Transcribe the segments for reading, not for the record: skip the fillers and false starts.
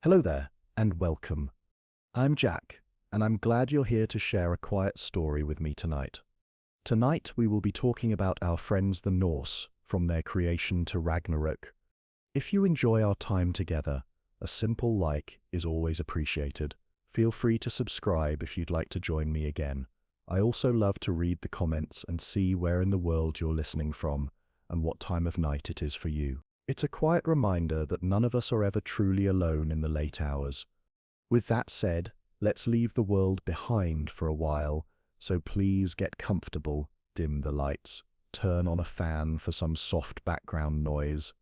Hello there, and welcome. I'm Jack, and I'm glad you're here to share a quiet story with me tonight. Tonight we will be talking about our friends the Norse, from their creation to Ragnarök. If you enjoy our time together, a simple like is always appreciated. Feel free to subscribe if you'd like to join me again. I also love to read the comments and see where in the world you're listening from, and what time of night it is for you. It's a quiet reminder that none of us are ever truly alone in the late hours. With that said, let's leave the world behind for a while, so please get comfortable, dim the lights, turn on a fan for some soft background noise,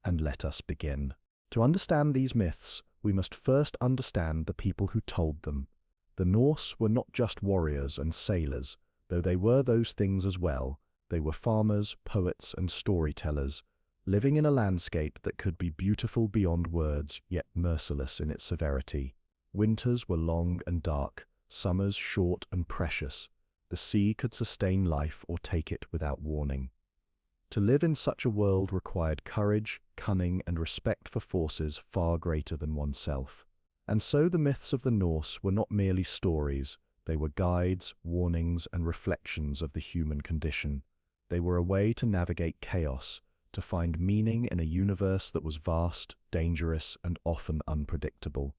and let us begin. To understand these myths, we must first understand the people who told them. The Norse were not just warriors and sailors, though they were those things as well. They were farmers, poets, and storytellers, living in a landscape that could be beautiful beyond words, yet merciless in its severity. Winters were long and dark, summers short and precious. The sea could sustain life or take it without warning. To live in such a world required courage, cunning, and respect for forces far greater than oneself. And so the myths of the Norse were not merely stories, they were guides, warnings, and reflections of the human condition. They were a way to navigate chaos, to find meaning in a universe that was vast, dangerous, and often unpredictable.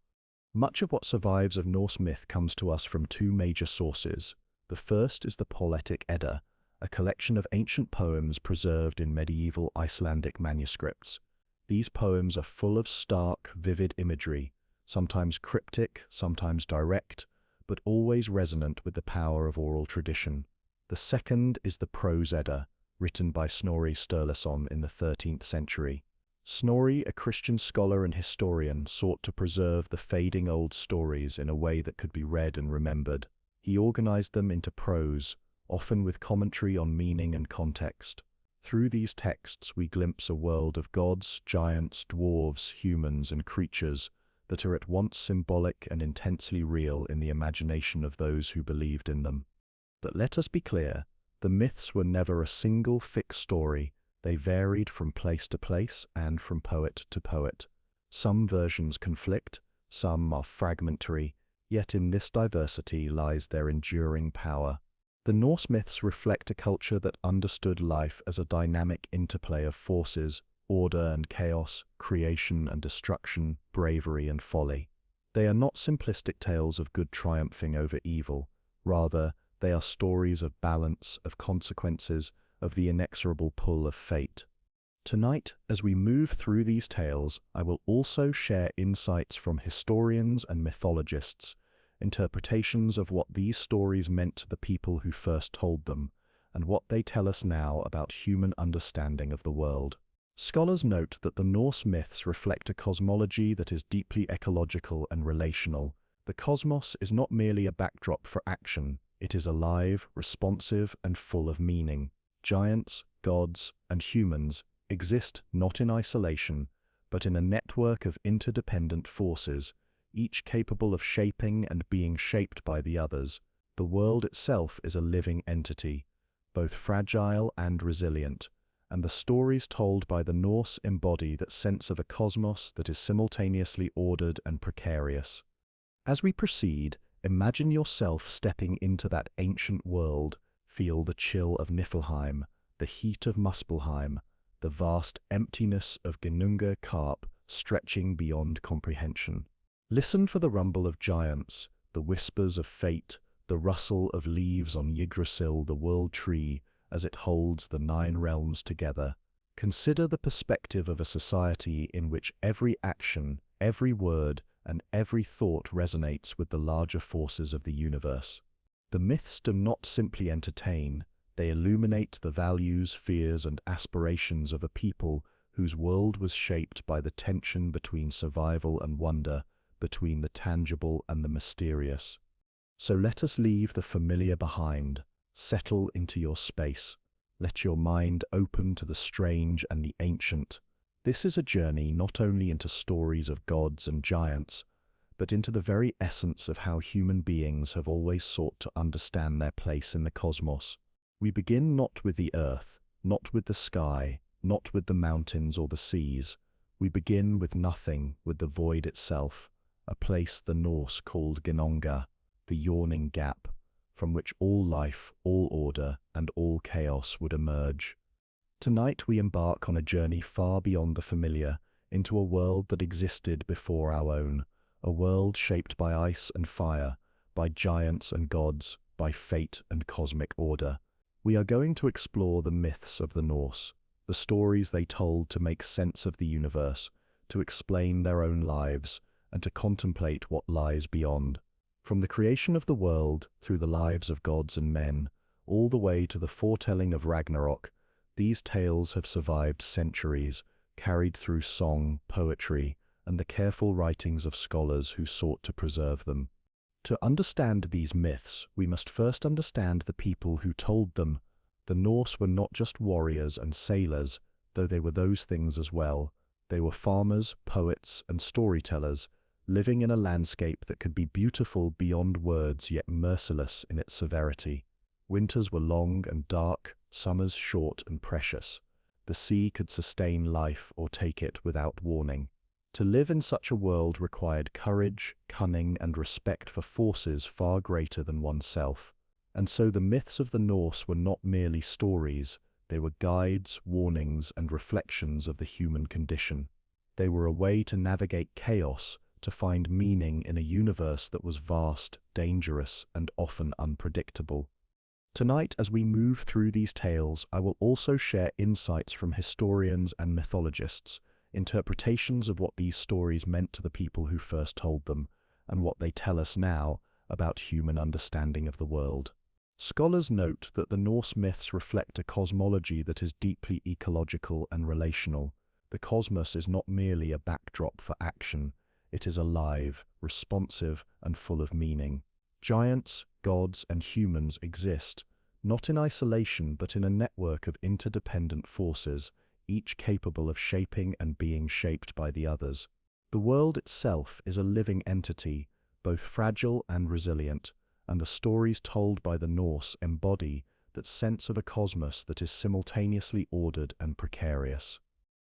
Much of what survives of Norse myth comes to us from two major sources. The first is the Poetic Edda, a collection of ancient poems preserved in medieval Icelandic manuscripts. These poems are full of stark, vivid imagery, sometimes cryptic, sometimes direct, but always resonant with the power of oral tradition. The second is the Prose Edda, written by Snorri Sturluson in the 13th century. Snorri, a Christian scholar and historian, sought to preserve the fading old stories in a way that could be read and remembered. He organized them into prose, often with commentary on meaning and context. Through these texts we glimpse a world of gods, giants, dwarves, humans, and creatures that are at once symbolic and intensely real in the imagination of those who believed in them. But let us be clear, the myths were never a single fixed story. They varied from place to place and from poet to poet. Some versions conflict, some are fragmentary, yet in this diversity lies their enduring power. The Norse myths reflect a culture that understood life as a dynamic interplay of forces, order and chaos, creation and destruction, bravery and folly. They are not simplistic tales of good triumphing over evil. Rather, they are stories of balance, of consequences, of the inexorable pull of fate. Tonight, as we move through these tales, I will also share insights from historians and mythologists, interpretations of what these stories meant to the people who first told them, and what they tell us now about human understanding of the world. Scholars note that the Norse myths reflect a cosmology that is deeply ecological and relational. The cosmos is not merely a backdrop for action, it is alive, responsive, and full of meaning. Giants, gods, and humans exist not in isolation, but in a network of interdependent forces, each capable of shaping and being shaped by the others. The world itself is a living entity, both fragile and resilient, and the stories told by the Norse embody that sense of a cosmos that is simultaneously ordered and precarious. As we proceed, imagine yourself stepping into that ancient world. Feel the chill of Niflheim, the heat of Muspelheim, the vast emptiness of Ginnungagap stretching beyond comprehension. Listen for the rumble of giants, the whispers of fate, the rustle of leaves on Yggdrasil, the world tree, as it holds the 9 realms together. Consider the perspective of a society in which every action, every word, and every thought resonates with the larger forces of the universe. The myths do not simply entertain, they illuminate the values, fears, and aspirations of a people whose world was shaped by the tension between survival and wonder, between the tangible and the mysterious. So let us leave the familiar behind, settle into your space, let your mind open to the strange and the ancient. This is a journey not only into stories of gods and giants, but into the very essence of how human beings have always sought to understand their place in the cosmos. We begin not with the earth, not with the sky, not with the mountains or the seas. We begin with nothing, with the void itself, a place the Norse called Ginnungagap, the yawning gap, from which all life, all order, and all chaos would emerge. Tonight we embark on a journey far beyond the familiar, into a world that existed before our own, a world shaped by ice and fire, by giants and gods, by fate and cosmic order. We are going to explore the myths of the Norse, the stories they told to make sense of the universe, to explain their own lives, and to contemplate what lies beyond. From the creation of the world, through the lives of gods and men, all the way to the foretelling of Ragnarok, these tales have survived centuries, carried through song, poetry, and the careful writings of scholars who sought to preserve them. To understand these myths, we must first understand the people who told them. The Norse were not just warriors and sailors, though they were those things as well. They were farmers, poets, and storytellers, living in a landscape that could be beautiful beyond words yet merciless in its severity. Winters were long and dark, summers short and precious. The sea could sustain life or take it without warning. To live in such a world required courage, cunning, and respect for forces far greater than oneself. And so the myths of the Norse were not merely stories, they were guides, warnings, and reflections of the human condition. They were a way to navigate chaos, to find meaning in a universe that was vast, dangerous, and often unpredictable. Tonight, as we move through these tales, I will also share insights from historians and mythologists, interpretations of what these stories meant to the people who first told them, and what they tell us now about human understanding of the world. Scholars note that the Norse myths reflect a cosmology that is deeply ecological and relational. The cosmos is not merely a backdrop for action, it is alive, responsive, and full of meaning. Giants, gods, and humans exist, not in isolation but in a network of interdependent forces, each capable of shaping and being shaped by the others. The world itself is a living entity, both fragile and resilient, and the stories told by the Norse embody that sense of a cosmos that is simultaneously ordered and precarious.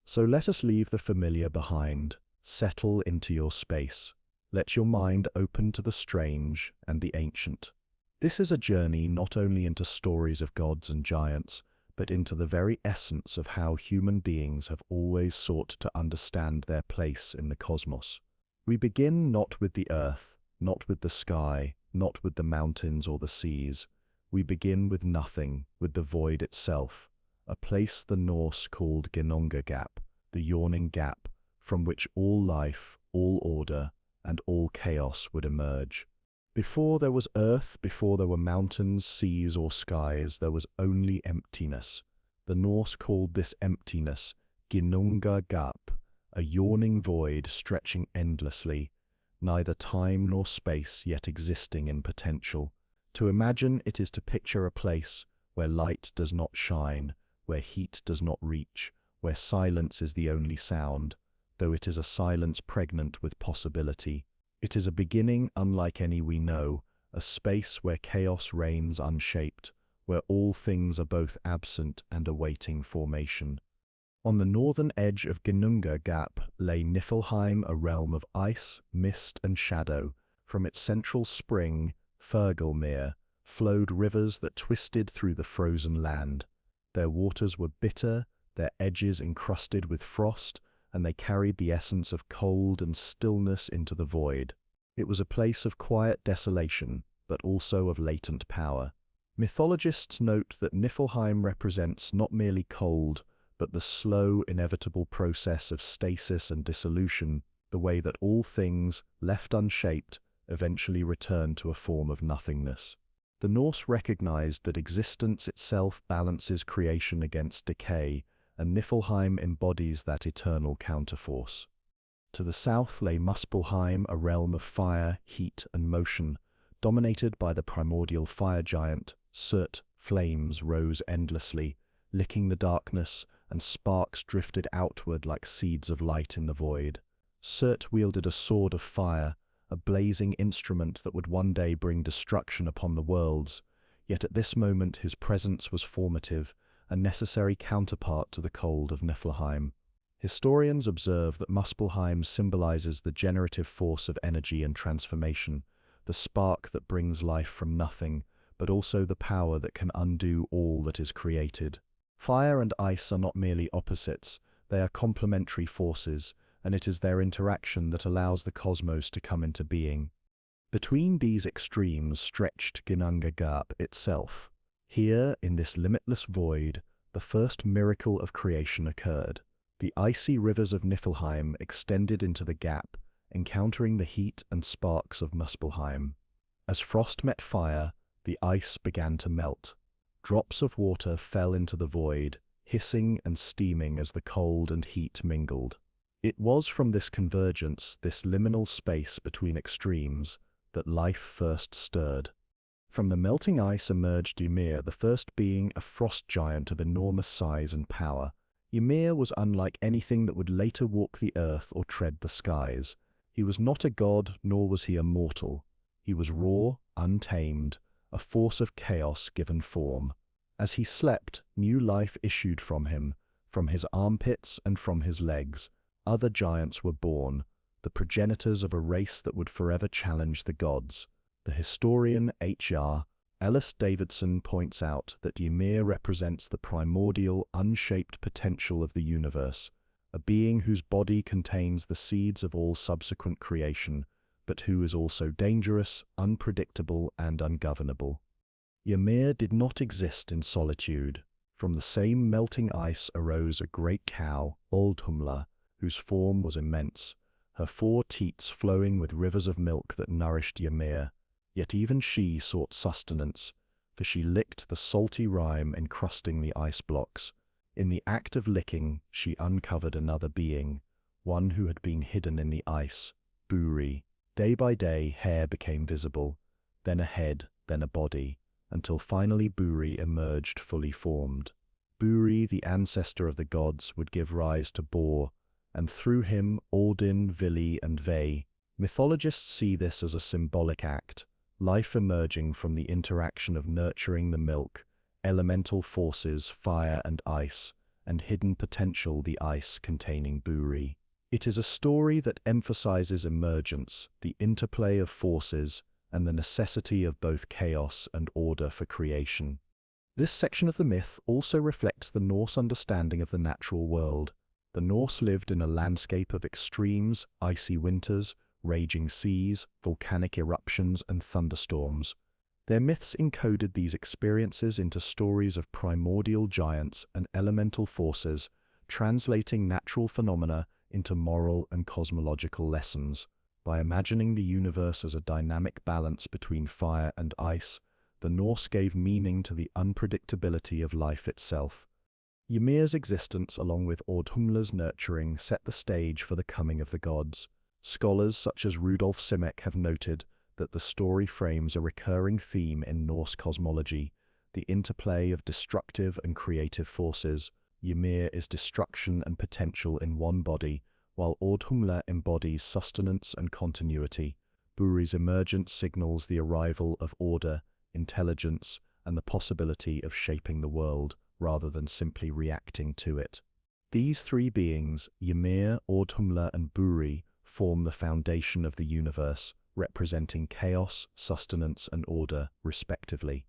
So let us leave the familiar behind, settle into your space. Let your mind open to the strange and the ancient. This is a journey not only into stories of gods and giants, but into the very essence of how human beings have always sought to understand their place in the cosmos. We begin not with the earth, not with the sky, not with the mountains or the seas. We begin with nothing, with the void itself, a place the Norse called Ginnungagap, the yawning gap, from which all life, all order, and all chaos would emerge. Before there was earth, before there were mountains, seas, or skies, there was only emptiness. The Norse called this emptiness Ginnungagap, a yawning void stretching endlessly, neither time nor space yet existing in potential. To imagine it is to picture a place where light does not shine, where heat does not reach, where silence is the only sound, though it is a silence pregnant with possibility. It is a beginning unlike any we know, a space where chaos reigns unshaped, where all things are both absent and awaiting formation. On the northern edge of Ginnungagap lay Niflheim, a realm of ice, mist, and shadow. From its central spring, Fergelmere, flowed rivers that twisted through the frozen land. Their waters were bitter, their edges encrusted with frost, and they carried the essence of cold and stillness into the void. It was a place of quiet desolation, but also of latent power. Mythologists note that Niflheim represents not merely cold, but the slow, inevitable process of stasis and dissolution, the way that all things, left unshaped, eventually return to a form of nothingness. The Norse recognized that existence itself balances creation against decay, and Niflheim embodies that eternal counterforce. To the south lay Muspelheim, a realm of fire, heat, and motion. Dominated by the primordial fire giant, soot, flames rose endlessly, licking the darkness, and sparks drifted outward like seeds of light in the void. Soot wielded a sword of fire, a blazing instrument that would one day bring destruction upon the worlds, yet at this moment his presence was formative, a necessary counterpart to the cold of Niflheim. Historians observe that Muspelheim symbolizes the generative force of energy and transformation, the spark that brings life from nothing, but also the power that can undo all that is created. Fire and ice are not merely opposites, they are complementary forces, and it is their interaction that allows the cosmos to come into being. Between these extremes stretched Ginnungagap itself. Here, in this limitless void, the first miracle of creation occurred. The icy rivers of Niflheim extended into the gap, encountering the heat and sparks of Muspelheim. As frost met fire, the ice began to melt. Drops of water fell into the void, hissing and steaming as the cold and heat mingled. It was from this convergence, this liminal space between extremes, that life first stirred. From the melting ice emerged Ymir, the first being, a frost giant of enormous size and power. Ymir was unlike anything that would later walk the earth or tread the skies. He was not a god, nor was he a mortal. He was raw, untamed, a force of chaos given form. As he slept, new life issued from him, from his armpits and from his legs. Other giants were born, the progenitors of a race that would forever challenge the gods. The historian H.R. Ellis Davidson points out that Ymir represents the primordial, unshaped potential of the universe, a being whose body contains the seeds of all subsequent creation, but who is also dangerous, unpredictable, and ungovernable. Ymir did not exist in solitude. From the same melting ice arose a great cow, Allfather, whose form was immense, her 4 teats flowing with rivers of milk that nourished Ymir. Yet even she sought sustenance, for she licked the salty rime encrusting the ice blocks. In the act of licking, she uncovered another being, one who had been hidden in the ice, Buri. Day by day, hair became visible, then a head, then a body, until finally Buri emerged fully formed. Buri, the ancestor of the gods, would give rise to Bor, and through him Odin, Vili, and Ve. Mythologists see this as a symbolic act, life emerging from the interaction of nurturing the milk, elemental forces, fire and ice, and hidden potential, the ice containing Buri. It is a story that emphasizes emergence, the interplay of forces, and the necessity of both chaos and order for creation. This section of the myth also reflects the Norse understanding of the natural world. The Norse lived in a landscape of extremes, icy winters, raging seas, volcanic eruptions, and thunderstorms. Their myths encoded these experiences into stories of primordial giants and elemental forces, translating natural phenomena into moral and cosmological lessons. By imagining the universe as a dynamic balance between fire and ice, the Norse gave meaning to the unpredictability of life itself. Ymir's existence, along with Audhumla's nurturing, set the stage for the coming of the gods. Scholars such as Rudolf Simek have noted that the story frames a recurring theme in Norse cosmology, the interplay of destructive and creative forces. Ymir is destruction and potential in one body, while Audhumla embodies sustenance and continuity. Buri's emergence signals the arrival of order, intelligence, and the possibility of shaping the world, rather than simply reacting to it. These 3 beings, Ymir, Audhumla, and Buri, form the foundation of the universe, representing chaos, sustenance, and order, respectively.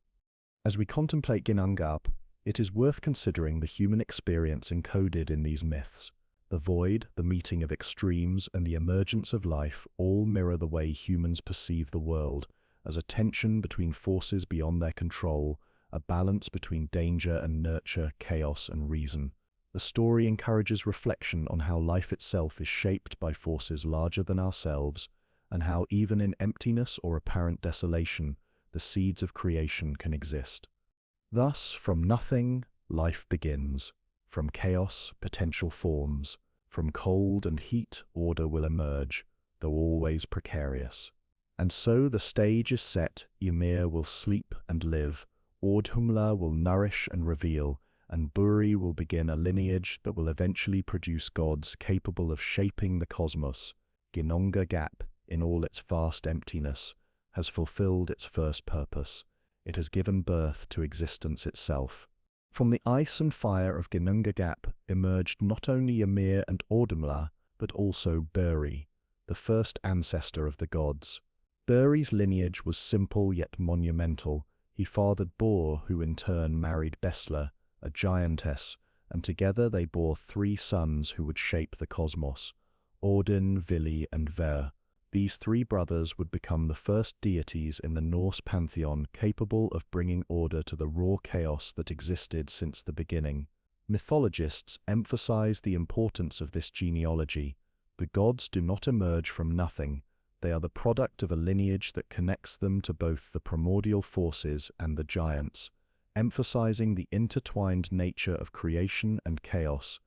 As we contemplate Ginnungagap, it is worth considering the human experience encoded in these myths. The void, the meeting of extremes, and the emergence of life all mirror the way humans perceive the world, as a tension between forces beyond their control, a balance between danger and nurture, chaos and reason. The story encourages reflection on how life itself is shaped by forces larger than ourselves, and how even in emptiness or apparent desolation, the seeds of creation can exist. Thus, from nothing, life begins. From chaos, potential forms. From cold and heat, order will emerge, though always precarious. And so the stage is set. Ymir will sleep and live, Audhumla will nourish and reveal, and Buri will begin a lineage that will eventually produce gods capable of shaping the cosmos. Ginnungagap, in all its vast emptiness, has fulfilled its first purpose. It has given birth to existence itself. From the ice and fire of Ginnungagap emerged not only Ymir and Audumla, but also Buri, the first ancestor of the gods. Buri's lineage was simple yet monumental. He fathered Bor, who in turn married Besla, a giantess, and together they bore 3 sons who would shape the cosmos: Odin, Vili, and Ver. These 3 brothers would become the first deities in the Norse pantheon capable of bringing order to the raw chaos that existed since the beginning. Mythologists emphasize the importance of this genealogy. The gods do not emerge from nothing. They are the product of a lineage that connects them to both the primordial forces and the giants, emphasizing the intertwined nature of creation and chaos.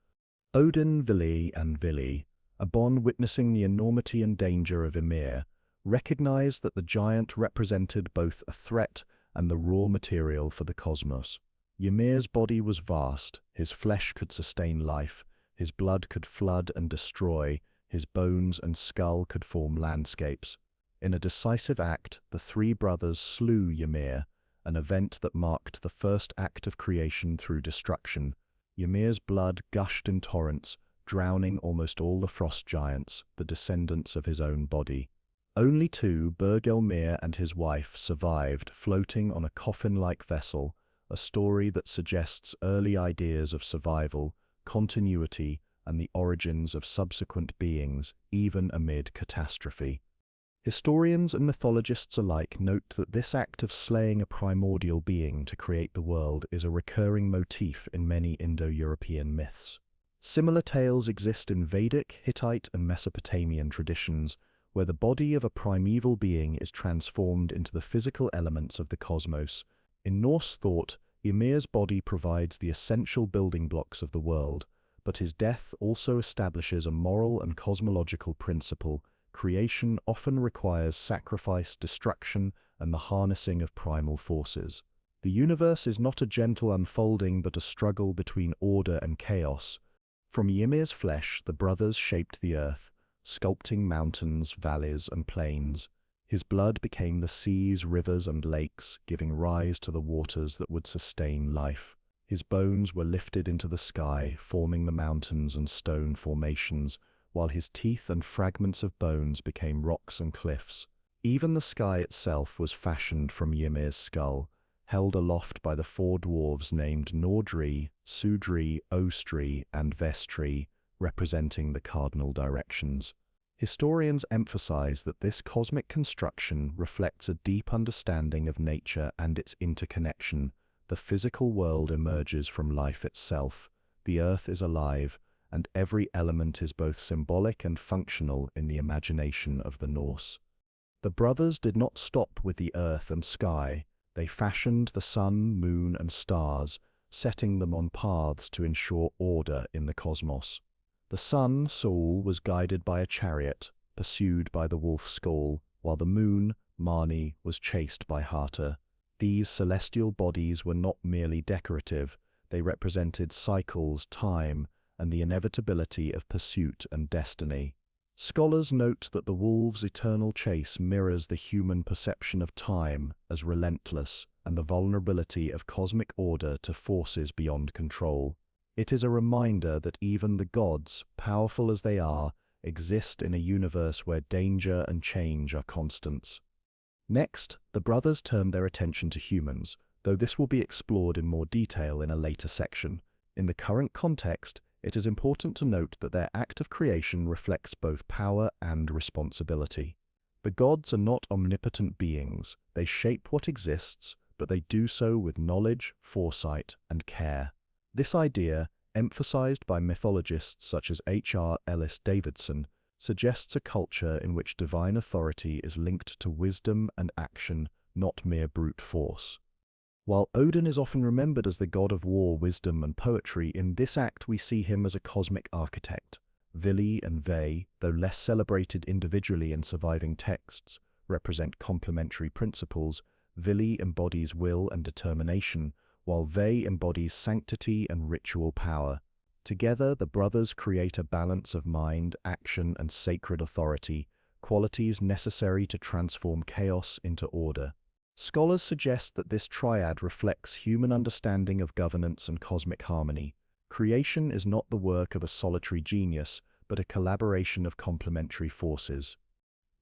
Odin, Vili, and Vili, a bond witnessing the enormity and danger of Ymir, recognized that the giant represented both a threat and the raw material for the cosmos. Ymir's body was vast, his flesh could sustain life, his blood could flood and destroy, his bones and skull could form landscapes. In a decisive act, the 3 brothers slew Ymir, an event that marked the first act of creation through destruction. Ymir's blood gushed in torrents, drowning almost all the frost giants, the descendants of his own body. Only 2, Bergelmir and his wife, survived, floating on a coffin-like vessel, a story that suggests early ideas of survival, continuity, and the origins of subsequent beings, even amid catastrophe. Historians and mythologists alike note that this act of slaying a primordial being to create the world is a recurring motif in many Indo-European myths. Similar tales exist in Vedic, Hittite, and Mesopotamian traditions, where the body of a primeval being is transformed into the physical elements of the cosmos. In Norse thought, Ymir's body provides the essential building blocks of the world, but his death also establishes a moral and cosmological principle. Creation often requires sacrifice, destruction, and the harnessing of primal forces. The universe is not a gentle unfolding, but a struggle between order and chaos. From Ymir's flesh, the brothers shaped the earth, sculpting mountains, valleys, and plains. His blood became the seas, rivers, and lakes, giving rise to the waters that would sustain life. His bones were lifted into the sky, forming the mountains and stone formations, while his teeth and fragments of bones became rocks and cliffs. Even the sky itself was fashioned from Ymir's skull, held aloft by the 4 dwarves named Nordri, Sudri, Ostri, and Vestri, representing the cardinal directions. Historians emphasize that this cosmic construction reflects a deep understanding of nature and its interconnection. The physical world emerges from life itself. The earth is alive, and every element is both symbolic and functional in the imagination of the Norse. The brothers did not stop with the earth and sky. They fashioned the sun, moon, and stars, setting them on paths to ensure order in the cosmos. The sun, Sol, was guided by a chariot, pursued by the wolf Skoll, while the moon, Mani, was chased by Hata. These celestial bodies were not merely decorative. They represented cycles, time, and the inevitability of pursuit and destiny. Scholars note that the wolf's eternal chase mirrors the human perception of time as relentless and the vulnerability of cosmic order to forces beyond control. It is a reminder that even the gods, powerful as they are, exist in a universe where danger and change are constants. Next, the brothers turned their attention to humans, though this will be explored in more detail in a later section. In the current context, it is important to note that their act of creation reflects both power and responsibility. The gods are not omnipotent beings. They shape what exists, but they do so with knowledge, foresight, and care. This idea, emphasized by mythologists such as H.R. Ellis Davidson, suggests a culture in which divine authority is linked to wisdom and action, not mere brute force. While Odin is often remembered as the god of war, wisdom, and poetry, in this act we see him as a cosmic architect. Vili and Ve, though less celebrated individually in surviving texts, represent complementary principles. Vili embodies will and determination, while Ve embodies sanctity and ritual power. Together, the brothers create a balance of mind, action, and sacred authority, qualities necessary to transform chaos into order. Scholars suggest that this triad reflects human understanding of governance and cosmic harmony. Creation is not the work of a solitary genius, but a collaboration of complementary forces.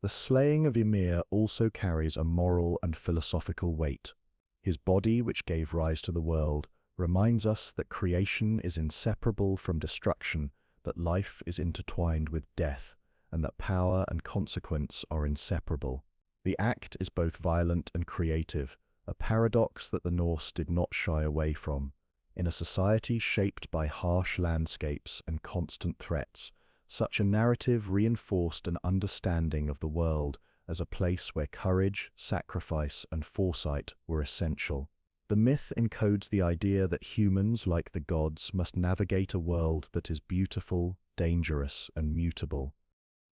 The slaying of Ymir also carries a moral and philosophical weight. His body, which gave rise to the world, reminds us that creation is inseparable from destruction, that life is intertwined with death, and that power and consequence are inseparable. The act is both violent and creative, a paradox that the Norse did not shy away from. In a society shaped by harsh landscapes and constant threats, such a narrative reinforced an understanding of the world as a place where courage, sacrifice, and foresight were essential. The myth encodes the idea that humans, like the gods, must navigate a world that is beautiful, dangerous, and mutable.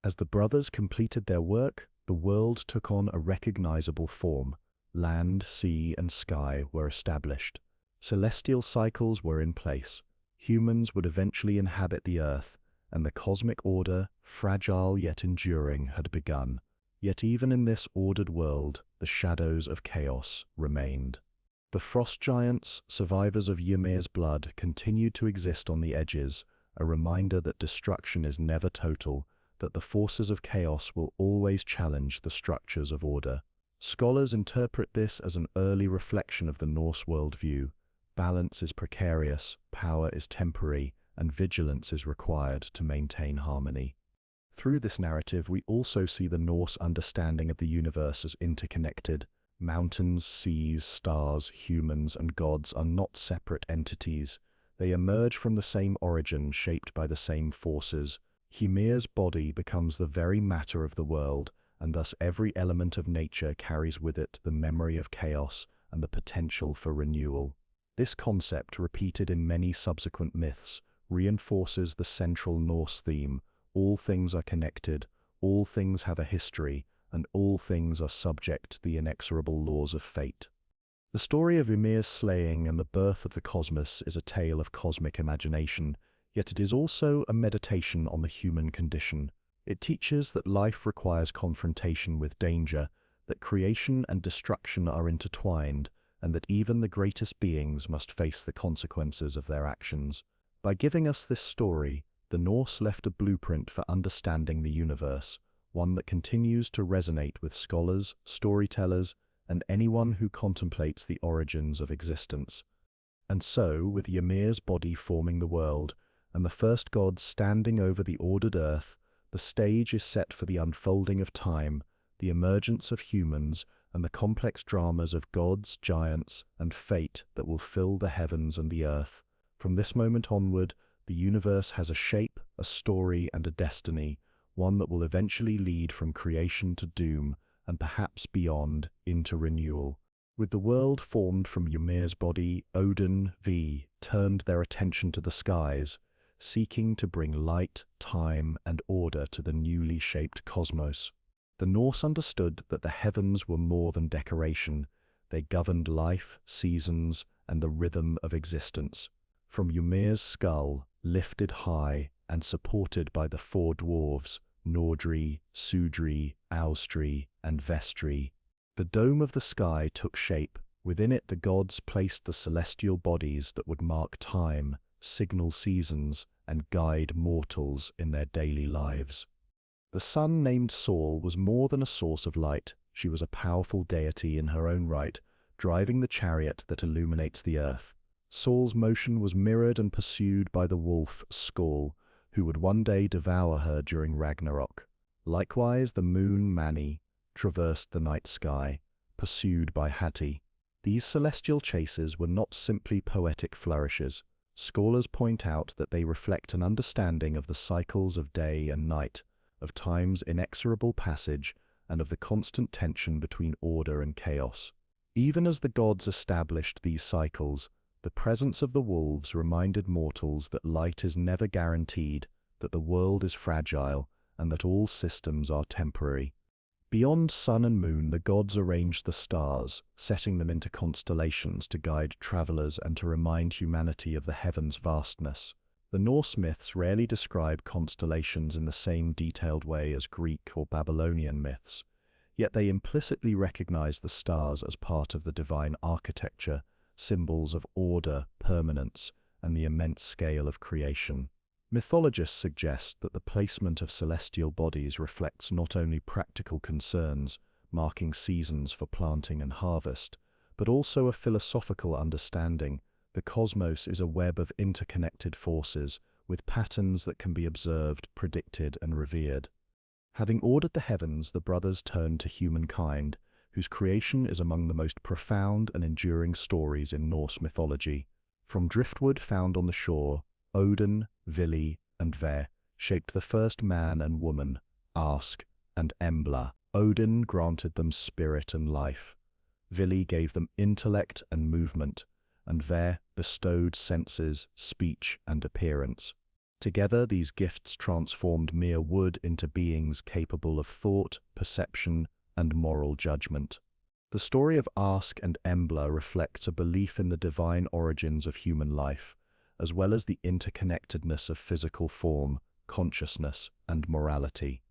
As the brothers completed their work, the world took on a recognizable form. Land, sea, and sky were established. Celestial cycles were in place. Humans would eventually inhabit the earth, and the cosmic order, fragile yet enduring, had begun. Yet even in this ordered world, the shadows of chaos remained. The frost giants, survivors of Ymir's blood, continued to exist on the edges, a reminder that destruction is never total, that the forces of chaos will always challenge the structures of order. Scholars interpret this as an early reflection of the Norse worldview. Balance is precarious, power is temporary, and vigilance is required to maintain harmony. Through this narrative, we also see the Norse understanding of the universe as interconnected. Mountains, seas, stars, humans, and gods are not separate entities. They emerge from the same origin, shaped by the same forces. Ymir's body becomes the very matter of the world, and thus every element of nature carries with it the memory of chaos and the potential for renewal. This concept, repeated in many subsequent myths, reinforces the central Norse theme: all things are connected, all things have a history, and all things are subject to the inexorable laws of fate. The story of Ymir's slaying and the birth of the cosmos is a tale of cosmic imagination, yet it is also a meditation on the human condition. It teaches that life requires confrontation with danger, that creation and destruction are intertwined, and that even the greatest beings must face the consequences of their actions. By giving us this story, the Norse left a blueprint for understanding the universe, one that continues to resonate with scholars, storytellers, and anyone who contemplates the origins of existence. And so, with Ymir's body forming the world, and the first gods standing over the ordered earth, the stage is set for the unfolding of time, the emergence of humans, and the complex dramas of gods, giants, and fate that will fill the heavens and the earth. From this moment onward, the universe has a shape, a story, and a destiny, one that will eventually lead from creation to doom, and perhaps beyond, into renewal. With the world formed from Ymir's body, Odin V turned their attention to the skies, seeking to bring light, time, and order to the newly shaped cosmos. The Norse understood that the heavens were more than decoration. They governed life, seasons, and the rhythm of existence. From Ymir's skull, lifted high and supported by the four dwarves, Nordri, Sudri, Austri, and Vestri, the dome of the sky took shape. Within it the gods placed the celestial bodies that would mark time, signal seasons, and guide mortals in their daily lives. The sun, named Sol, was more than a source of light. She was a powerful deity in her own right, driving the chariot that illuminates the earth. Sol's motion was mirrored and pursued by the wolf Skål, who would one day devour her during Ragnarok. Likewise, the moon Mani traversed the night sky, pursued by Hati. These celestial chases were not simply poetic flourishes. Scholars point out that they reflect an understanding of the cycles of day and night, of time's inexorable passage, and of the constant tension between order and chaos. Even as the gods established these cycles, the presence of the wolves reminded mortals that light is never guaranteed, that the world is fragile, and that all systems are temporary. Beyond sun and moon, the gods arranged the stars, setting them into constellations to guide travelers and to remind humanity of the heavens' vastness. The Norse myths rarely describe constellations in the same detailed way as Greek or Babylonian myths, yet they implicitly recognize the stars as part of the divine architecture, symbols of order, permanence, and the immense scale of creation. Mythologists suggest that the placement of celestial bodies reflects not only practical concerns, marking seasons for planting and harvest, but also a philosophical understanding. The cosmos is a web of interconnected forces, with patterns that can be observed, predicted, and revered. Having ordered the heavens, the brothers turn to humankind, whose creation is among the most profound and enduring stories in Norse mythology. From driftwood found on the shore, Odin, Vili, and Ve shaped the first man and woman, Ask and Embla. Odin granted them spirit and life. Vili gave them intellect and movement, and Ve bestowed senses, speech, and appearance. Together, these gifts transformed mere wood into beings capable of thought, perception, and moral judgment. The story of Ask and Embla reflects a belief in the divine origins of human life, as well as the interconnectedness of physical form, consciousness, and morality.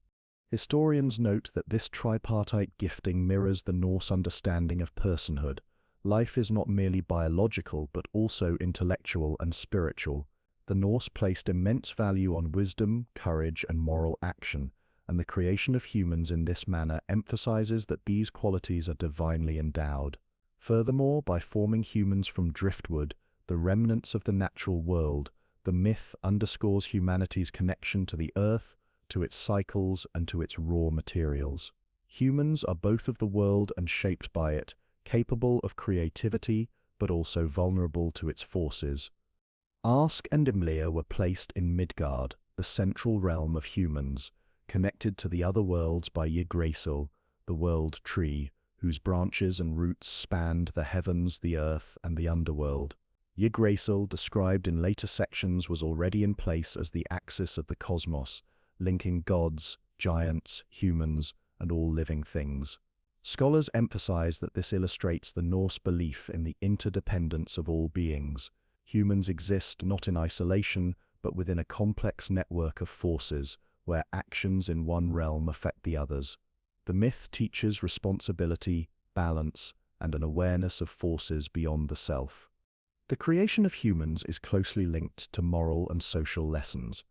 Historians note that this tripartite gifting mirrors the Norse understanding of personhood. Life is not merely biological, but also intellectual and spiritual. The Norse placed immense value on wisdom, courage, and moral action, and the creation of humans in this manner emphasizes that these qualities are divinely endowed. Furthermore, by forming humans from driftwood, the remnants of the natural world, the myth underscores humanity's connection to the earth, to its cycles, and to its raw materials. Humans are both of the world and shaped by it, capable of creativity, but also vulnerable to its forces. Ask and Ymlir were placed in Midgard, the central realm of humans, connected to the other worlds by Yggdrasil, the world tree, whose branches and roots spanned the heavens, the earth, and the underworld. Yggdrasil, described in later sections, was already in place as the axis of the cosmos, linking gods, giants, humans, and all living things. Scholars emphasize that this illustrates the Norse belief in the interdependence of all beings. Humans exist not in isolation, but within a complex network of forces, where actions in one realm affect the others. The myth teaches responsibility, balance, and an awareness of forces beyond the self. The creation of humans is closely linked to moral and social lessons.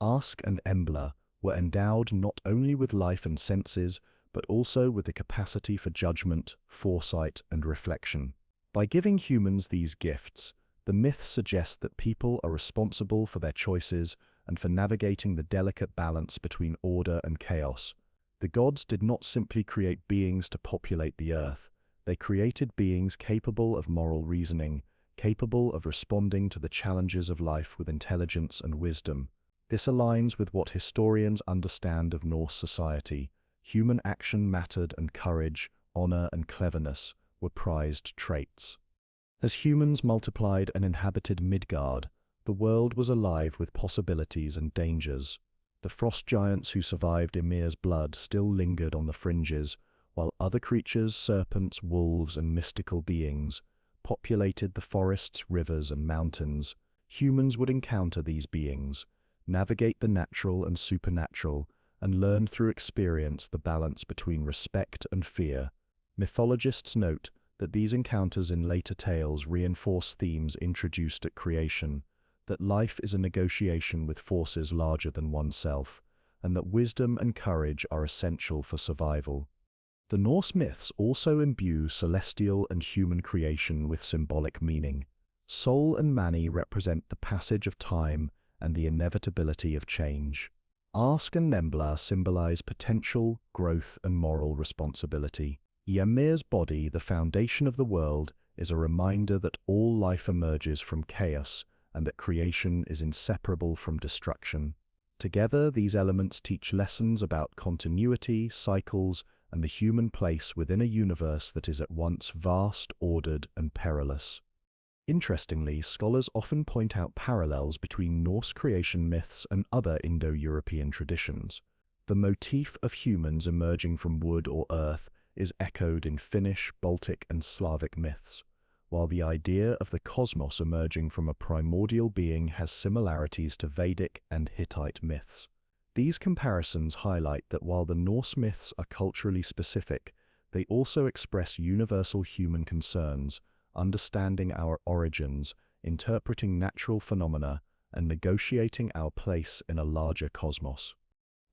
Ask and Embla were endowed not only with life and senses, but also with the capacity for judgment, foresight, and reflection. By giving humans these gifts, the myth suggests that people are responsible for their choices and for navigating the delicate balance between order and chaos. The gods did not simply create beings to populate the earth. They created beings capable of moral reasoning, capable of responding to the challenges of life with intelligence and wisdom. This aligns with what historians understand of Norse society. Human action mattered, and courage, honor, and cleverness were prized traits. As humans multiplied and inhabited Midgard, the world was alive with possibilities and dangers. The frost giants who survived Ymir's blood still lingered on the fringes, while other creatures, serpents, wolves, and mystical beings, populated the forests, rivers, and mountains. Humans would encounter these beings, navigate the natural and supernatural, and learn through experience the balance between respect and fear. Mythologists note that these encounters in later tales reinforce themes introduced at creation, that life is a negotiation with forces larger than oneself, and that wisdom and courage are essential for survival. The Norse myths also imbue celestial and human creation with symbolic meaning. Sol and Mani represent the passage of time and the inevitability of change. Ask and Embla symbolize potential, growth, and moral responsibility. Ymir's body, the foundation of the world, is a reminder that all life emerges from chaos and that creation is inseparable from destruction. Together, these elements teach lessons about continuity, cycles, and the human place within a universe that is at once vast, ordered, and perilous. Interestingly, scholars often point out parallels between Norse creation myths and other Indo-European traditions. The motif of humans emerging from wood or earth is echoed in Finnish, Baltic, and Slavic myths, while the idea of the cosmos emerging from a primordial being has similarities to Vedic and Hittite myths. These comparisons highlight that while the Norse myths are culturally specific, they also express universal human concerns, understanding our origins, interpreting natural phenomena, and negotiating our place in a larger cosmos.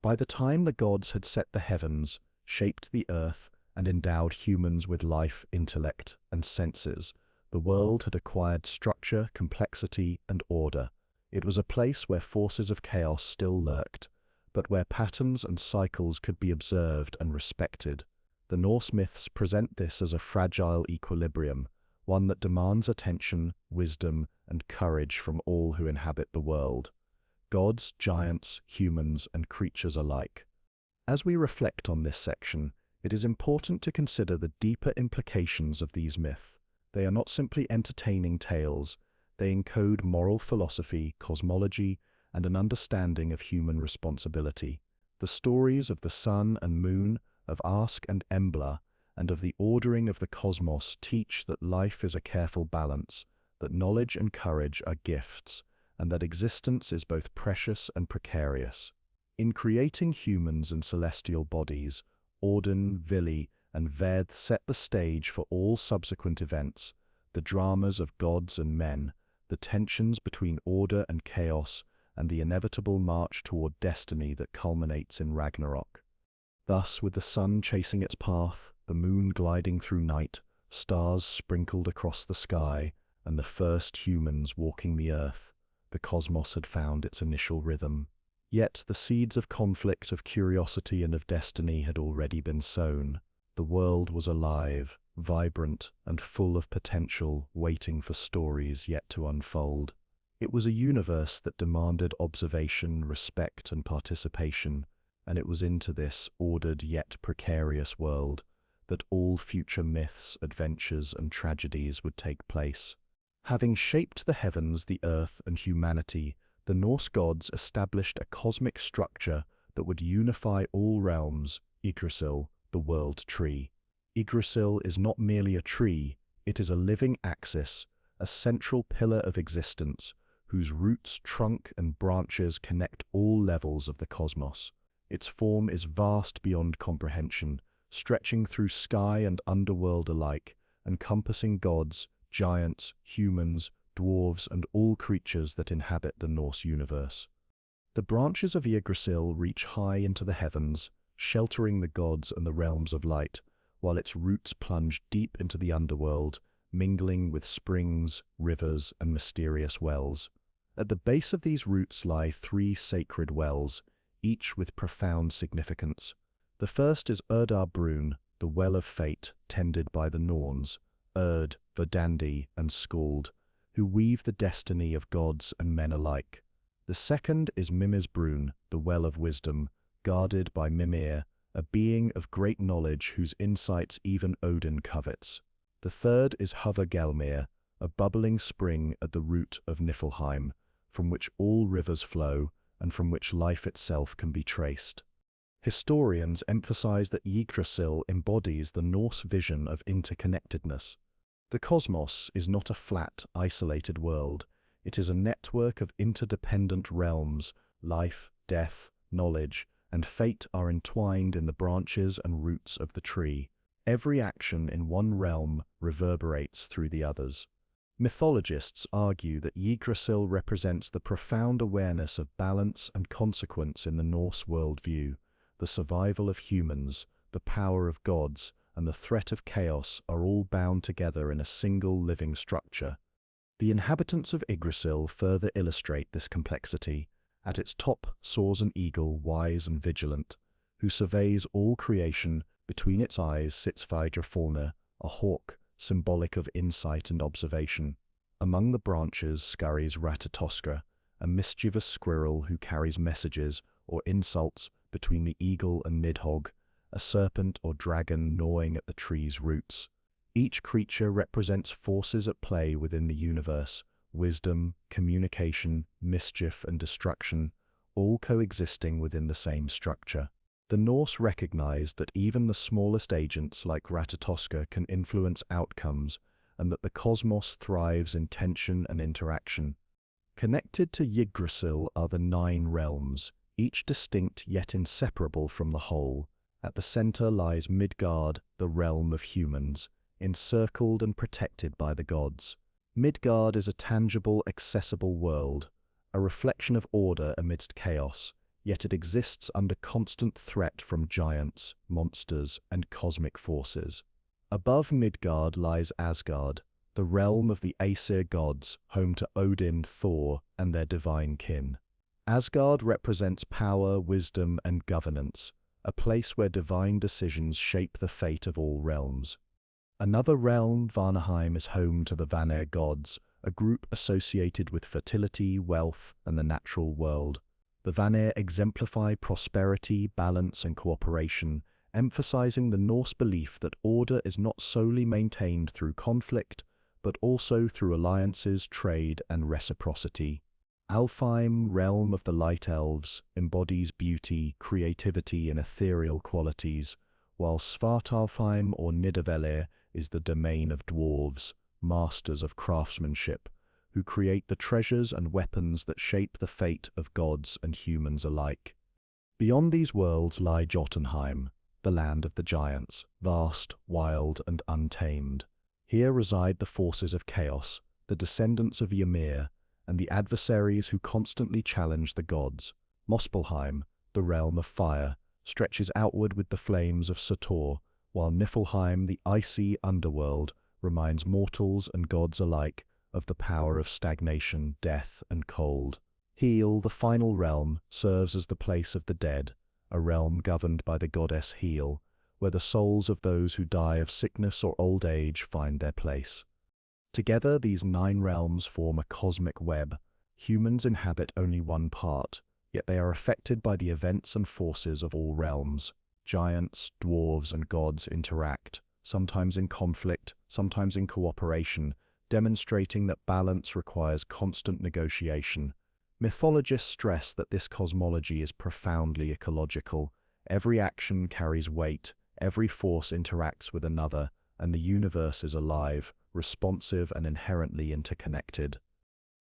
By the time the gods had set the heavens, shaped the earth, and endowed humans with life, intellect, and senses, the world had acquired structure, complexity, and order. It was a place where forces of chaos still lurked, but where patterns and cycles could be observed and respected. The Norse myths present this as a fragile equilibrium, one that demands attention, wisdom, and courage from all who inhabit the world. Gods, giants, humans, and creatures alike. As we reflect on this section, it is important to consider the deeper implications of these myths. They are not simply entertaining tales, they encode moral philosophy, cosmology, and an understanding of human responsibility. The stories of the sun and moon, of Ask and Embla, and of the ordering of the cosmos teach that life is a careful balance, that knowledge and courage are gifts, and that existence is both precious and precarious. In creating humans and celestial bodies, Odin, Vili, and Ved set the stage for all subsequent events, the dramas of gods and men, the tensions between order and chaos, and the inevitable march toward destiny that culminates in Ragnarok. Thus, with the sun chasing its path, the moon gliding through night, stars sprinkled across the sky, and the first humans walking the earth, the cosmos had found its initial rhythm. Yet the seeds of conflict, of curiosity, and of destiny had already been sown. The world was alive, vibrant, and full of potential, waiting for stories yet to unfold. It was a universe that demanded observation, respect, and participation, and it was into this ordered yet precarious world that all future myths, adventures, and tragedies would take place. Having shaped the heavens, the earth, and humanity, the Norse gods established a cosmic structure that would unify all realms, Yggdrasil, the world tree. Yggdrasil is not merely a tree, it is a living axis, a central pillar of existence, whose roots, trunk, and branches connect all levels of the cosmos. Its form is vast beyond comprehension, stretching through sky and underworld alike, encompassing gods, giants, humans, dwarves, and all creatures that inhabit the Norse universe. The branches of Yggdrasil reach high into the heavens, sheltering the gods and the realms of light, while its roots plunge deep into the underworld, mingling with springs, rivers, and mysterious wells. At the base of these roots lie three sacred wells, each with profound significance. The first is Brún, the well of fate, tended by the Norns, Urd, Verdandi, and Skuld, who weave the destiny of gods and men alike. The second is Brún, the well of wisdom, guarded by Mimir, a being of great knowledge whose insights even Odin covets. The third is Gelmir, a bubbling spring at the root of Niflheim, from which all rivers flow and from which life itself can be traced. Historians emphasize that Yggdrasil embodies the Norse vision of interconnectedness. The cosmos is not a flat, isolated world. It is a network of interdependent realms. Life, death, knowledge, and fate are entwined in the branches and roots of the tree. Every action in one realm reverberates through the others. Mythologists argue that Yggdrasil represents the profound awareness of balance and consequence in the Norse worldview. The survival of humans, the power of gods, and the threat of chaos are all bound together in a single living structure. The inhabitants of Yggdrasil further illustrate this complexity. At its top soars an eagle, wise and vigilant, who surveys all creation. Between its eyes sits Vidrafalna, a hawk, symbolic of insight and observation. Among the branches scurries Ratatoskr, a mischievous squirrel who carries messages or insults between the eagle and Nidhogg, a serpent or dragon gnawing at the tree's roots. Each creature represents forces at play within the universe: wisdom, communication, mischief, and destruction, all coexisting within the same structure. The Norse recognized that even the smallest agents like Ratatoskr can influence outcomes, and that the cosmos thrives in tension and interaction. Connected to Yggdrasil are the 9 realms, each distinct yet inseparable from the whole. At the center lies Midgard, the realm of humans, encircled and protected by the gods. Midgard is a tangible, accessible world, a reflection of order amidst chaos, yet it exists under constant threat from giants, monsters, and cosmic forces. Above Midgard lies Asgard, the realm of the Aesir gods, home to Odin, Thor, and their divine kin. Asgard represents power, wisdom, and governance, a place where divine decisions shape the fate of all realms. Another realm, Vanaheim, is home to the Vanir gods, a group associated with fertility, wealth, and the natural world. The Vanir exemplify prosperity, balance, and cooperation, emphasizing the Norse belief that order is not solely maintained through conflict, but also through alliances, trade, and reciprocity. Alfheim, realm of the light elves, embodies beauty, creativity, and ethereal qualities, while Svartalfheim or Nidavellir is the domain of dwarves, masters of craftsmanship, who create the treasures and weapons that shape the fate of gods and humans alike. Beyond these worlds lie Jotunheim, the land of the giants, vast, wild, and untamed. Here reside the forces of chaos, the descendants of Ymir, and the adversaries who constantly challenge the gods. Muspelheim, the realm of fire, stretches outward with the flames of Surtur, while Niflheim, the icy underworld, reminds mortals and gods alike of the power of stagnation, death, and cold. Hel, the final realm, serves as the place of the dead, a realm governed by the goddess Hel, where the souls of those who die of sickness or old age find their place. Together, these 9 realms form a cosmic web. Humans inhabit only one part, yet they are affected by the events and forces of all realms. Giants, dwarves, and gods interact, sometimes in conflict, sometimes in cooperation, demonstrating that balance requires constant negotiation. Mythologists stress that this cosmology is profoundly ecological. Every action carries weight, every force interacts with another, and the universe is alive, responsive, and inherently interconnected.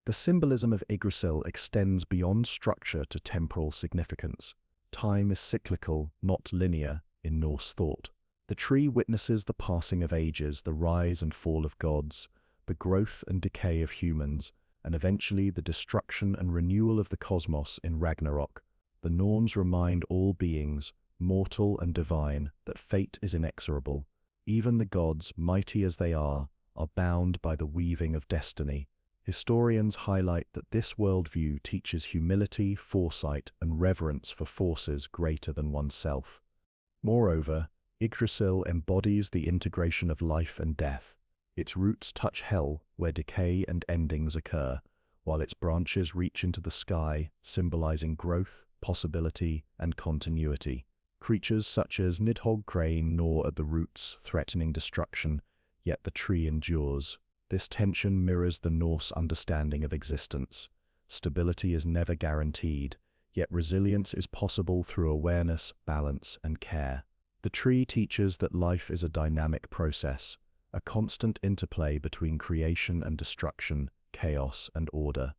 The symbolism of Yggdrasil extends beyond structure to temporal significance. Time is cyclical, not linear, in Norse thought. The tree witnesses the passing of ages, the rise and fall of gods, the growth and decay of humans, and eventually the destruction and renewal of the cosmos in Ragnarok. The norms remind all beings, mortal and divine, that fate is inexorable. Even the gods, mighty as they are bound by the weaving of destiny. Historians highlight that this worldview teaches humility, foresight, and reverence for forces greater than oneself. Moreover, Yggdrasil embodies the integration of life and death. Its roots touch hell, where decay and endings occur, while its branches reach into the sky, symbolizing growth, possibility, and continuity. Creatures such as Nidhogg crane gnaw at the roots, threatening destruction, yet the tree endures. This tension mirrors the Norse understanding of existence. Stability is never guaranteed, yet resilience is possible through awareness, balance, and care. The tree teaches that life is a dynamic process, a constant interplay between creation and destruction, chaos and order.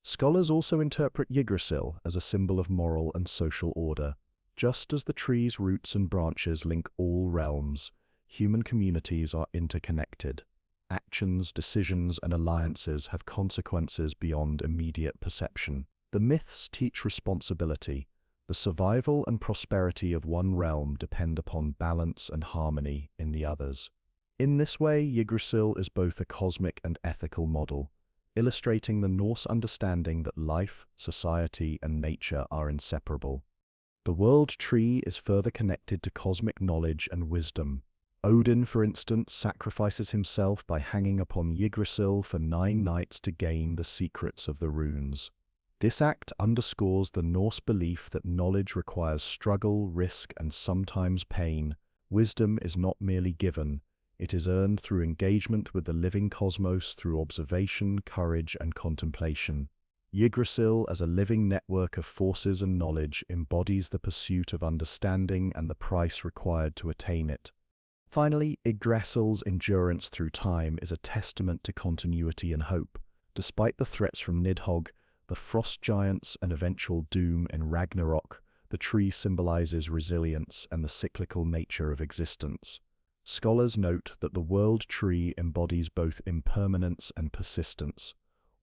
Scholars also interpret Yggdrasil as a symbol of moral and social order. Just as the tree's roots and branches link all realms, human communities are interconnected. Actions, decisions, and alliances have consequences beyond immediate perception. The myths teach responsibility. The survival and prosperity of one realm depend upon balance and harmony in the others. In this way, Yggdrasil is both a cosmic and ethical model, illustrating the Norse understanding that life, society, and nature are inseparable. The world tree is further connected to cosmic knowledge and wisdom. Odin, for instance, sacrifices himself by hanging upon Yggdrasil for 9 nights to gain the secrets of the runes. This act underscores the Norse belief that knowledge requires struggle, risk, and sometimes pain. Wisdom is not merely given, it is earned through engagement with the living cosmos through observation, courage, and contemplation. Yggdrasil, as a living network of forces and knowledge, embodies the pursuit of understanding and the price required to attain it. Finally, Yggdrasil's endurance through time is a testament to continuity and hope. Despite the threats from Nidhogg, the frost giants and eventual doom in Ragnarok. The tree symbolizes resilience and the cyclical nature of existence. Scholars note that the world tree embodies both impermanence and persistence.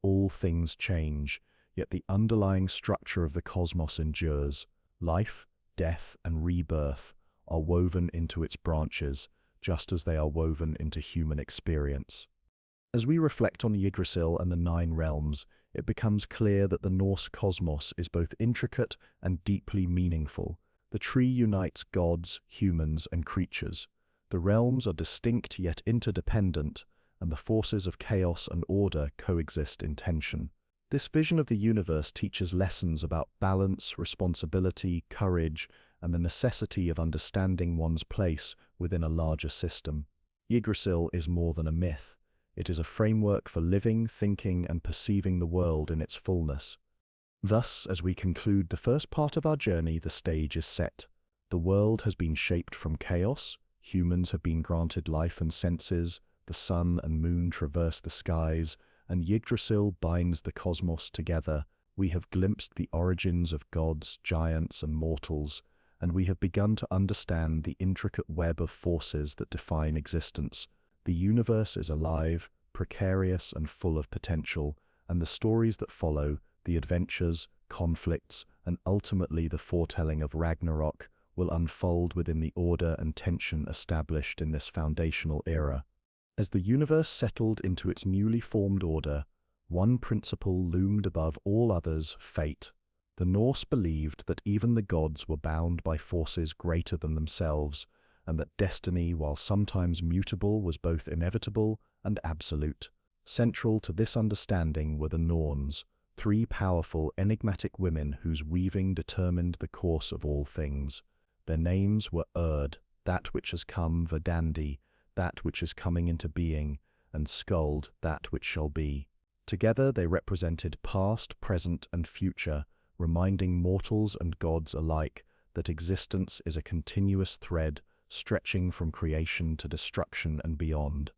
All things change, yet the underlying structure of the cosmos endures. Life, death, and rebirth are woven into its branches, just as they are woven into human experience. As we reflect on Yggdrasil and the Nine Realms, it becomes clear that the Norse cosmos is both intricate and deeply meaningful. The tree unites gods, humans, and creatures. The realms are distinct yet interdependent, and the forces of chaos and order coexist in tension. This vision of the universe teaches lessons about balance, responsibility, courage, and the necessity of understanding one's place within a larger system. Yggdrasil is more than a myth. It is a framework for living, thinking, and perceiving the world in its fullness. Thus, as we conclude the first part of our journey, the stage is set. The world has been shaped from chaos, humans have been granted life and senses, the sun and moon traverse the skies, and Yggdrasil binds the cosmos together. We have glimpsed the origins of gods, giants, and mortals, and we have begun to understand the intricate web of forces that define existence. The universe is alive, precarious, and full of potential, and the stories that follow, the adventures, conflicts, and ultimately the foretelling of Ragnarok, will unfold within the order and tension established in this foundational era. As the universe settled into its newly formed order, one principle loomed above all others: fate. The Norse believed that even the gods were bound by forces greater than themselves, and that destiny, while sometimes mutable, was both inevitable and absolute. Central to this understanding were the Norns, three powerful, enigmatic women whose weaving determined the course of all things. Their names were Urd, that which has come, Verdandi, that which is coming into being, and Skuld, that which shall be. Together they represented past, present, and future, reminding mortals and gods alike that existence is a continuous thread stretching from creation to destruction and beyond.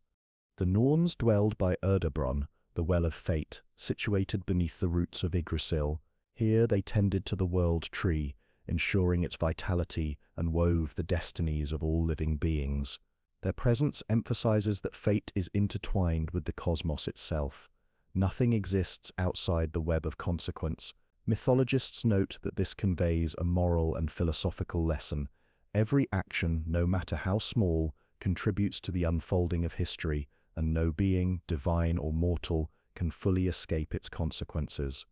The Norns dwelled by Urdabron, the well of fate, situated beneath the roots of Yggdrasil. Here they tended to the world tree, ensuring its vitality, and wove the destinies of all living beings. Their presence emphasizes that fate is intertwined with the cosmos itself. Nothing exists outside the web of consequence. Mythologists note that this conveys a moral and philosophical lesson. Every action, no matter how small, contributes to the unfolding of history, and no being, divine or mortal, can fully escape its consequences.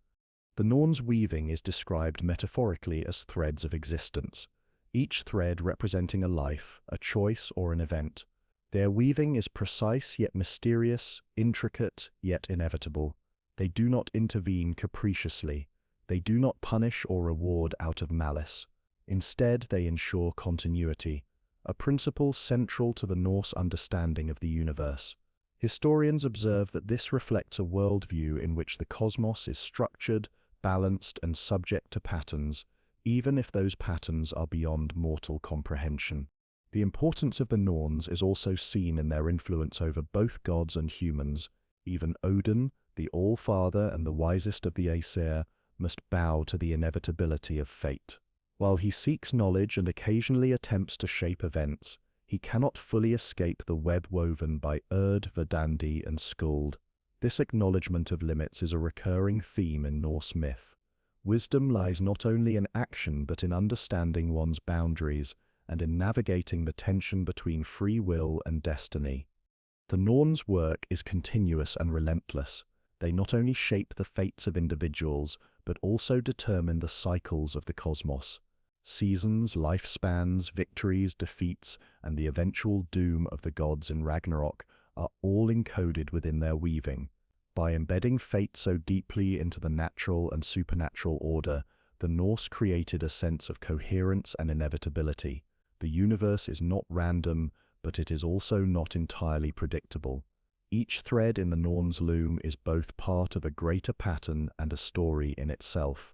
The Norns' weaving is described metaphorically as threads of existence, each thread representing a life, a choice, or an event. Their weaving is precise yet mysterious, intricate yet inevitable. They do not intervene capriciously. They do not punish or reward out of malice. Instead, they ensure continuity, a principle central to the Norse understanding of the universe. Historians observe that this reflects a worldview in which the cosmos is structured, balanced, and subject to patterns, even if those patterns are beyond mortal comprehension. The importance of the Norns is also seen in their influence over both gods and humans. Even Odin, the Allfather and the wisest of the Aesir, must bow to the inevitability of fate. While he seeks knowledge and occasionally attempts to shape events, he cannot fully escape the web woven by Urd, Verdandi, and Skuld. This acknowledgement of limits is a recurring theme in Norse myth. Wisdom lies not only in action but in understanding one's boundaries and in navigating the tension between free will and destiny. The Norns' work is continuous and relentless. They not only shape the fates of individuals, but also determine the cycles of the cosmos. Seasons, lifespans, victories, defeats, and the eventual doom of the gods in Ragnarok are all encoded within their weaving. By embedding fate so deeply into the natural and supernatural order, the Norse created a sense of coherence and inevitability. The universe is not random, but it is also not entirely predictable. Each thread in the Norns' loom is both part of a greater pattern and a story in itself.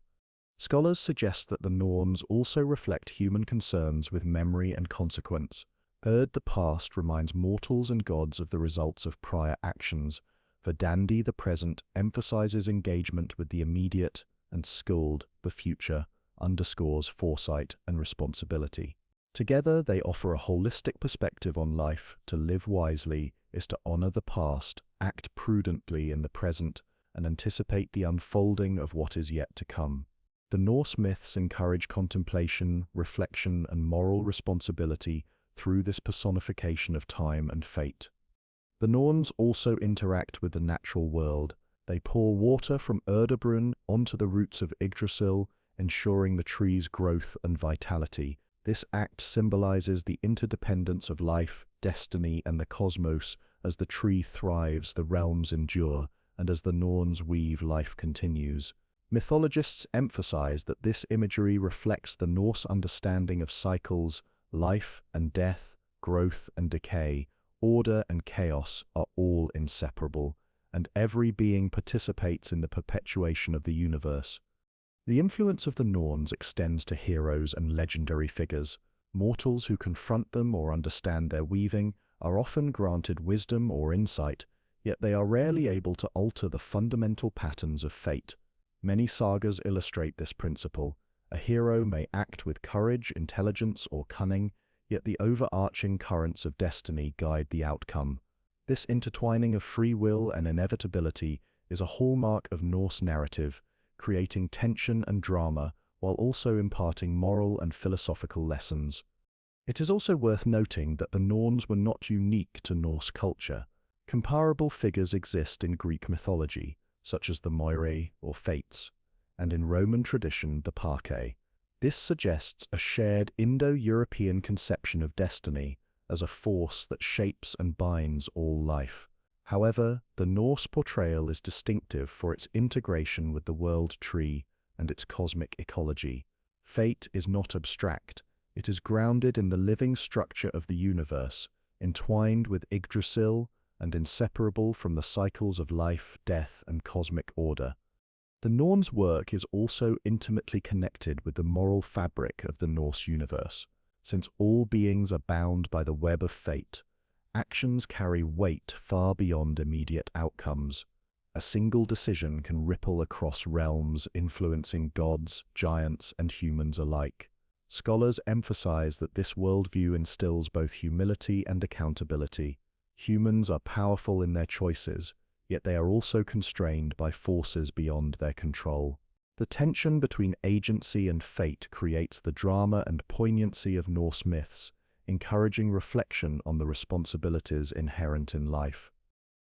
Scholars suggest that the Norns also reflect human concerns with memory and consequence. Urd the past reminds mortals and gods of the results of prior actions. Verdandi, the present, emphasizes engagement with the immediate, and skuld, the future, underscores foresight and responsibility. Together, they offer a holistic perspective on life. To live wisely is to honor the past, act prudently in the present, and anticipate the unfolding of what is yet to come. The Norse myths encourage contemplation, reflection, and moral responsibility through this personification of time and fate. The Norns also interact with the natural world. They pour water from Erdebrunn onto the roots of Yggdrasil, ensuring the tree's growth and vitality. This act symbolizes the interdependence of life, destiny, and the cosmos. As the tree thrives, the realms endure, and as the Norns weave, life continues. Mythologists emphasize that this imagery reflects the Norse understanding of cycles, life and death, growth and decay. Order and chaos are all inseparable, and every being participates in the perpetuation of the universe. The influence of the Norns extends to heroes and legendary figures. Mortals who confront them or understand their weaving are often granted wisdom or insight, yet they are rarely able to alter the fundamental patterns of fate. Many sagas illustrate this principle. A hero may act with courage, intelligence, or cunning, yet the overarching currents of destiny guide the outcome. This intertwining of free will and inevitability is a hallmark of Norse narrative, creating tension and drama while also imparting moral and philosophical lessons. It is also worth noting that the Norns were not unique to Norse culture. Comparable figures exist in Greek mythology, such as the Moirae or Fates, and in Roman tradition, the Parcae. This suggests a shared Indo-European conception of destiny as a force that shapes and binds all life. However, the Norse portrayal is distinctive for its integration with the world tree and its cosmic ecology. Fate is not abstract. It is grounded in the living structure of the universe, entwined with Yggdrasil and inseparable from the cycles of life, death, and cosmic order. The Norns' work is also intimately connected with the moral fabric of the Norse universe. Since all beings are bound by the web of fate, actions carry weight far beyond immediate outcomes. A single decision can ripple across realms, influencing gods, giants, and humans alike. Scholars emphasize that this worldview instills both humility and accountability. Humans are powerful in their choices, yet they are also constrained by forces beyond their control. The tension between agency and fate creates the drama and poignancy of Norse myths, encouraging reflection on the responsibilities inherent in life.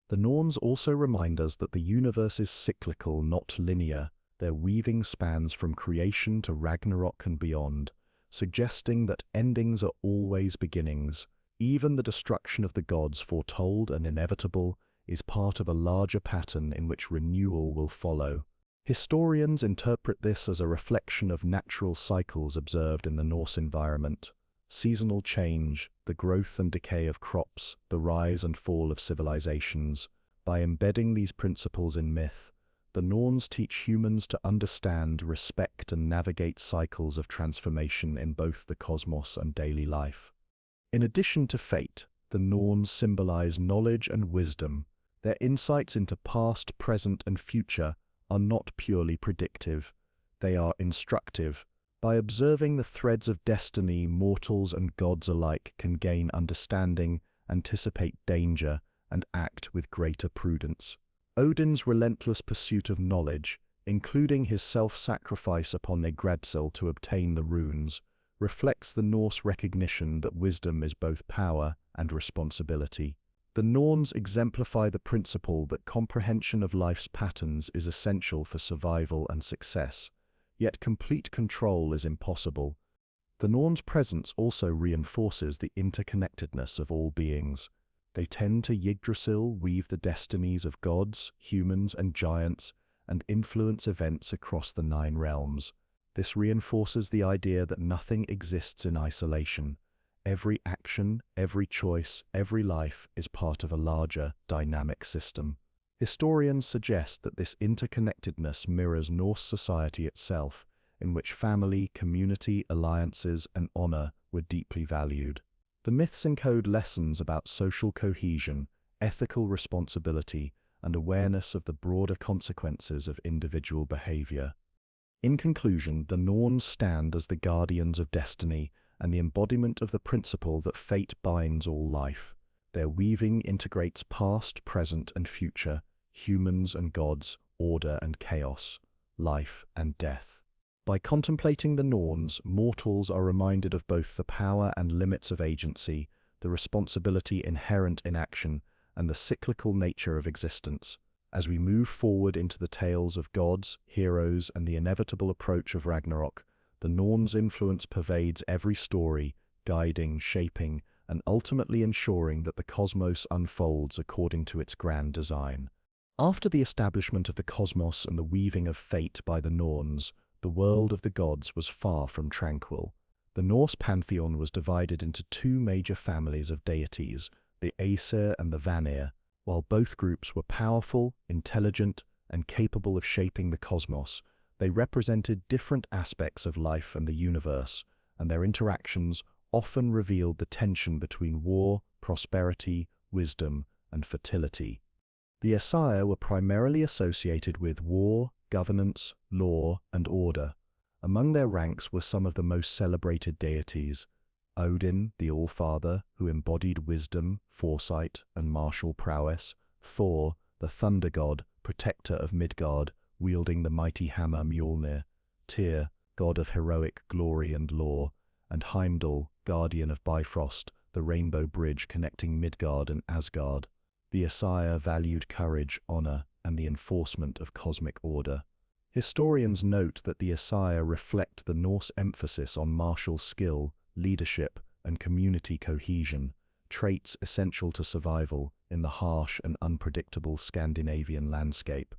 The Norns also remind us that the universe is cyclical, not linear. Their weaving spans from creation to Ragnarok and beyond, suggesting that endings are always beginnings. Even the destruction of the gods, foretold and inevitable, is part of a larger pattern in which renewal will follow. Historians interpret this as a reflection of natural cycles observed in the Norse environment. Seasonal change, the growth and decay of crops, the rise and fall of civilizations. By embedding these principles in myth, the Norns teach humans to understand, respect, and navigate cycles of transformation in both the cosmos and daily life. In addition to fate, the Norns symbolize knowledge and wisdom. Their insights into past, present, and future are not purely predictive. They are instructive. By observing the threads of destiny, mortals and gods alike can gain understanding, anticipate danger, and act with greater prudence. Odin's relentless pursuit of knowledge, including his self-sacrifice upon Yggdrasil to obtain the runes, reflects the Norse recognition that wisdom is both power and responsibility. The Norns exemplify the principle that comprehension of life's patterns is essential for survival and success, yet complete control is impossible. The Norns' presence also reinforces the interconnectedness of all beings. They tend to Yggdrasil, weave the destinies of gods, humans, and giants, and influence events across the 9 realms. This reinforces the idea that nothing exists in isolation. Every action, every choice, every life is part of a larger, dynamic system. Historians suggest that this interconnectedness mirrors Norse society itself, in which family, community, alliances, and honor were deeply valued. The myths encode lessons about social cohesion, ethical responsibility, and awareness of the broader consequences of individual behavior. In conclusion, the Norns stand as the guardians of destiny and the embodiment of the principle that fate binds all life. Their weaving integrates past, present, and future, humans and gods, order and chaos, life and death. By contemplating the Norns, mortals are reminded of both the power and limits of agency, the responsibility inherent in action, and the cyclical nature of existence. As we move forward into the tales of gods, heroes, and the inevitable approach of Ragnarok, the Norns' influence pervades every story, guiding, shaping, and ultimately ensuring that the cosmos unfolds according to its grand design. After the establishment of the cosmos and the weaving of fate by the Norns, the world of the gods was far from tranquil. The Norse pantheon was divided into two major families of deities, the Aesir and the Vanir. While both groups were powerful, intelligent, and capable of shaping the cosmos, they represented different aspects of life and the universe, and their interactions often revealed the tension between war, prosperity, wisdom, and fertility. The Aesir were primarily associated with war, governance, law, and order. Among their ranks were some of the most celebrated deities: Odin, the Allfather, who embodied wisdom, foresight, and martial prowess; Thor, the thunder god, protector of Midgard, wielding the mighty hammer Mjolnir; Tyr, god of heroic glory and law; and Heimdall, guardian of Bifrost, the rainbow bridge connecting Midgard and Asgard. The Aesir valued courage, honor, and the enforcement of cosmic order. Historians note that the Aesir reflect the Norse emphasis on martial skill, leadership, and community cohesion, traits essential to survival in the harsh and unpredictable Scandinavian landscape.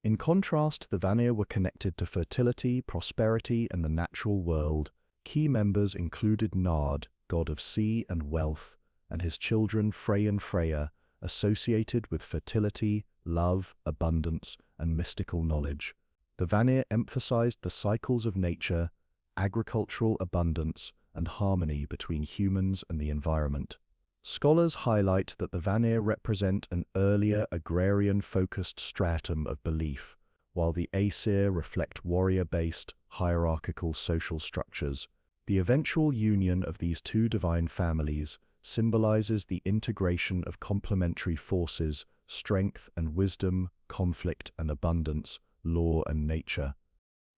In contrast, the Vanir were connected to fertility, prosperity, and the natural world. Key members included Nard, god of sea and wealth, and his children Frey and Freya, associated with fertility, love, abundance, and mystical knowledge. The Vanir emphasized the cycles of nature, agricultural abundance, and harmony between humans and the environment. Scholars highlight that the Vanir represent an earlier agrarian-focused stratum of belief, while the Aesir reflect warrior-based, hierarchical social structures. The eventual union of these two divine families symbolizes the integration of complementary forces, strength and wisdom, conflict and abundance, law and nature.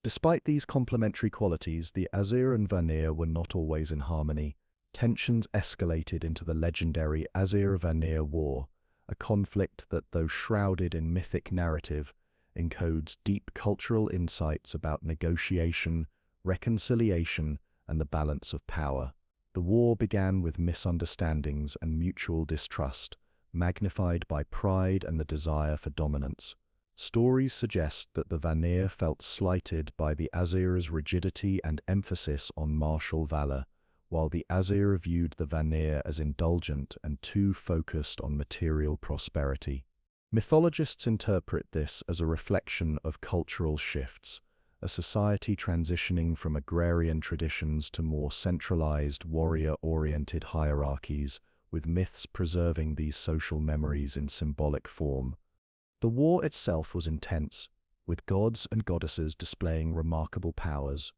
Despite these complementary qualities, the Aesir and Vanir were not always in harmony. Tensions escalated into the legendary Aesir-Vanir War, a conflict that, though shrouded in mythic narrative, encodes deep cultural insights about negotiation, reconciliation, and the balance of power. The war began with misunderstandings and mutual distrust, magnified by pride and the desire for dominance. Stories suggest that the Vanir felt slighted by the Aesir's rigidity and emphasis on martial valor, while the Aesir viewed the Vanir as indulgent and too focused on material prosperity. Mythologists interpret this as a reflection of cultural shifts, a society transitioning from agrarian traditions to more centralized, warrior-oriented hierarchies, with myths preserving these social memories in symbolic form. The war itself was intense, with gods and goddesses displaying remarkable powers.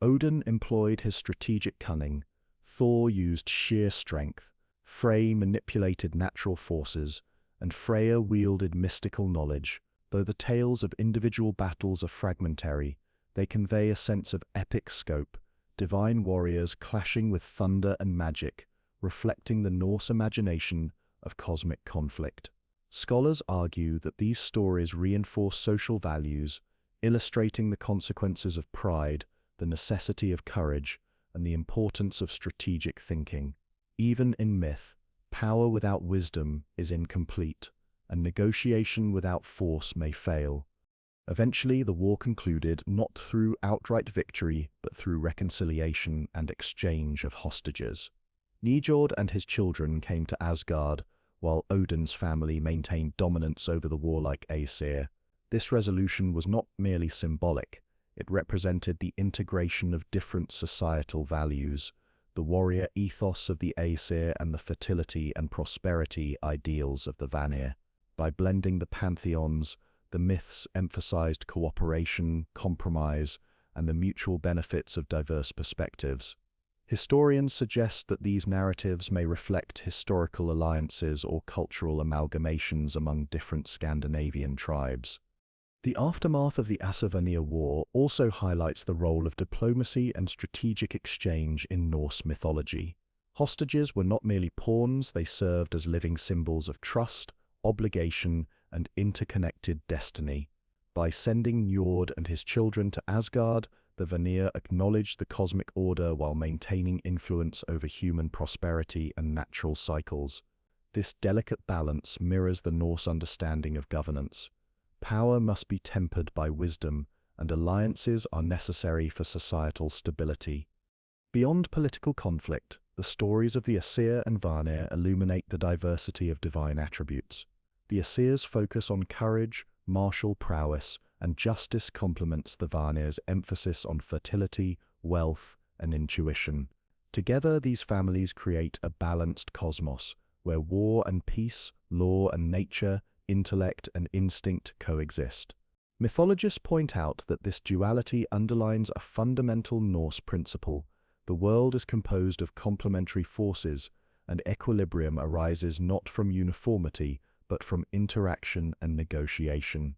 Odin employed his strategic cunning, Thor used sheer strength, Frey manipulated natural forces, and Freya wielded mystical knowledge. Though the tales of individual battles are fragmentary, they convey a sense of epic scope, divine warriors clashing with thunder and magic, reflecting the Norse imagination of cosmic conflict. Scholars argue that these stories reinforce social values, illustrating the consequences of pride, the necessity of courage, and the importance of strategic thinking. Even in myth, power without wisdom is incomplete, and negotiation without force may fail. Eventually, the war concluded not through outright victory, but through reconciliation and exchange of hostages. Njord and his children came to Asgard, while Odin's family maintained dominance over the warlike Aesir. This resolution was not merely symbolic, it represented the integration of different societal values, the warrior ethos of the Aesir and the fertility and prosperity ideals of the Vanir. By blending the pantheons, the myths emphasized cooperation, compromise, and the mutual benefits of diverse perspectives. Historians suggest that these narratives may reflect historical alliances or cultural amalgamations among different Scandinavian tribes. The aftermath of the Asavanir War also highlights the role of diplomacy and strategic exchange in Norse mythology. Hostages were not merely pawns, they served as living symbols of trust, obligation, and interconnected destiny. By sending Njord and his children to Asgard, the Vanir acknowledged the cosmic order while maintaining influence over human prosperity and natural cycles. This delicate balance mirrors the Norse understanding of governance. Power must be tempered by wisdom, and alliances are necessary for societal stability. Beyond political conflict, the stories of the Aesir and Vanir illuminate the diversity of divine attributes. The Aesir's focus on courage, martial prowess, and justice complements the Vanir's emphasis on fertility, wealth, and intuition. Together, these families create a balanced cosmos, where war and peace, law and nature, intellect and instinct coexist. Mythologists point out that this duality underlines a fundamental Norse principle. The world is composed of complementary forces, and equilibrium arises not from uniformity, but from interaction and negotiation.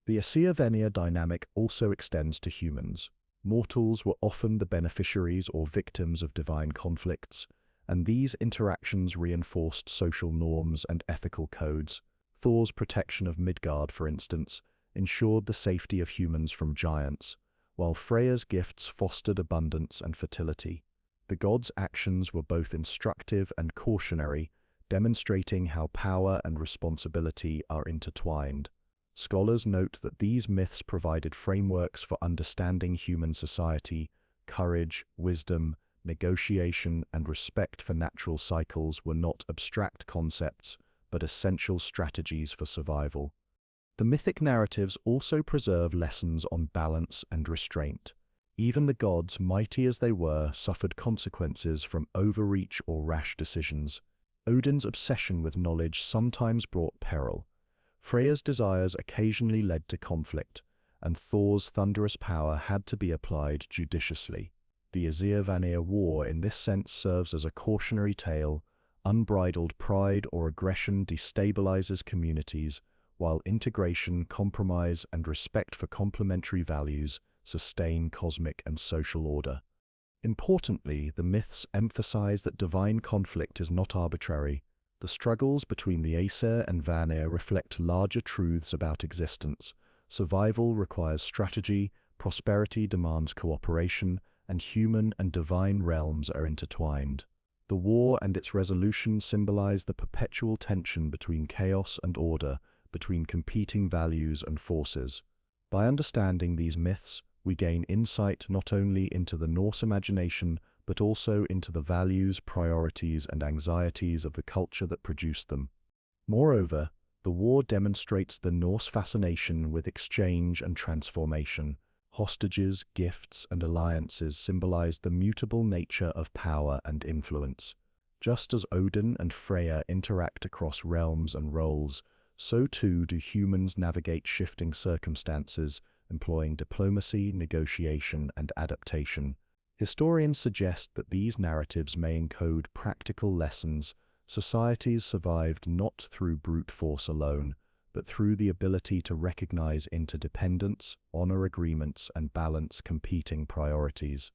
The Aesir-Vanir dynamic also extends to humans. Mortals were often the beneficiaries or victims of divine conflicts, and these interactions reinforced social norms and ethical codes. Thor's protection of Midgard, for instance, ensured the safety of humans from giants, while Freya's gifts fostered abundance and fertility. The gods' actions were both instructive and cautionary, demonstrating how power and responsibility are intertwined. Scholars note that these myths provided frameworks for understanding human society. Courage, wisdom, negotiation, and respect for natural cycles were not abstract concepts, but essential strategies for survival. The mythic narratives also preserve lessons on balance and restraint. Even the gods, mighty as they were, suffered consequences from overreach or rash decisions. Odin's obsession with knowledge sometimes brought peril. Freya's desires occasionally led to conflict, and Thor's thunderous power had to be applied judiciously. The Aesir-Vanir War in this sense serves as a cautionary tale. Unbridled pride or aggression destabilizes communities, while integration, compromise, and respect for complementary values sustain cosmic and social order. Importantly, the myths emphasize that divine conflict is not arbitrary. The struggles between the Aesir and Vanir reflect larger truths about existence. Survival requires strategy, prosperity demands cooperation, and human and divine realms are intertwined. The war and its resolution symbolize the perpetual tension between chaos and order, between competing values and forces. By understanding these myths, we gain insight not only into the Norse imagination, but also into the values, priorities, and anxieties of the culture that produced them. Moreover, the war demonstrates the Norse fascination with exchange and transformation. Hostages, gifts, and alliances symbolize the mutable nature of power and influence. Just as Odin and Freya interact across realms and roles, so too do humans navigate shifting circumstances, employing diplomacy, negotiation, and adaptation. Historians suggest that these narratives may encode practical lessons. Societies survived not through brute force alone, but through the ability to recognize interdependence, honor agreements, and balance competing priorities.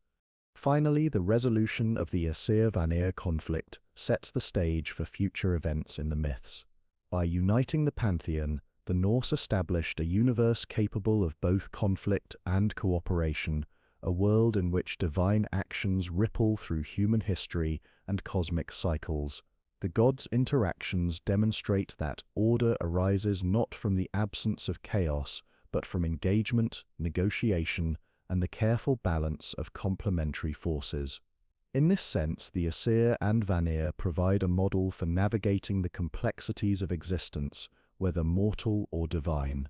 Finally, the resolution of the Aesir-Vanir conflict sets the stage for future events in the myths. By uniting the pantheon, the Norse established a universe capable of both conflict and cooperation, a world in which divine actions ripple through human history and cosmic cycles. The gods' interactions demonstrate that order arises not from the absence of chaos, but from engagement, negotiation, and the careful balance of complementary forces. In this sense, the Aesir and Vanir provide a model for navigating the complexities of existence, whether mortal or divine.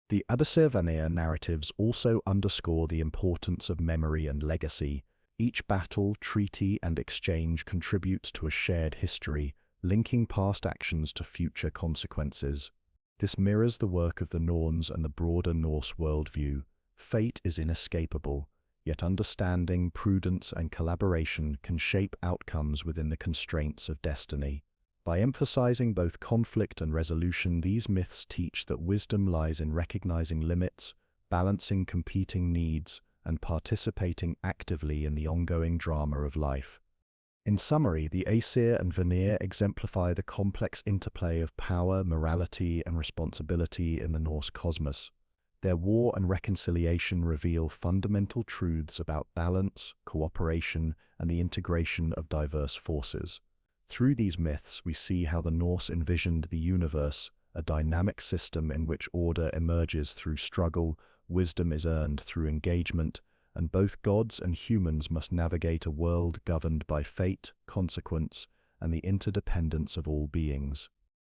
The Aesir-Vanir narratives also underscore the importance of memory and legacy. Each battle, treaty, and exchange contributes to a shared history, linking past actions to future consequences. This mirrors the work of the Norns and the broader Norse worldview. Fate is inescapable, yet understanding, prudence, and collaboration can shape outcomes within the constraints of destiny. By emphasizing both conflict and resolution, these myths teach that wisdom lies in recognizing limits, balancing competing needs, and participating actively in the ongoing drama of life. In summary, the Aesir and Vanir exemplify the complex interplay of power, morality, and responsibility in the Norse cosmos. Their war and reconciliation reveal fundamental truths about balance, cooperation, and the integration of diverse forces. Through these myths, we see how the Norse envisioned the universe, a dynamic system in which order emerges through struggle, wisdom is earned through engagement, and both gods and humans must navigate a world governed by fate, consequence, and the interdependence of all beings.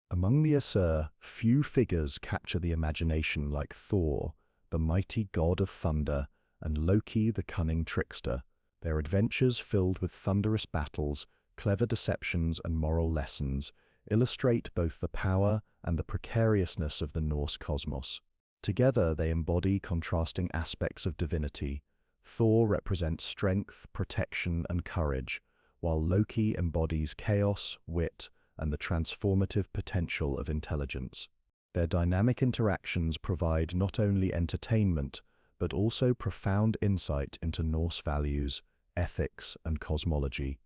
Among the Aesir, few figures capture the imagination like Thor, the mighty god of thunder, and Loki, the cunning trickster. Their adventures, filled with thunderous battles, clever deceptions, and moral lessons, illustrate both the power and the precariousness of the Norse cosmos. Together, they embody contrasting aspects of divinity. Thor represents strength, protection, and courage, while Loki embodies chaos, wit, and the transformative potential of intelligence. Their dynamic interactions provide not only entertainment, but also profound insight into Norse values, ethics, and cosmology.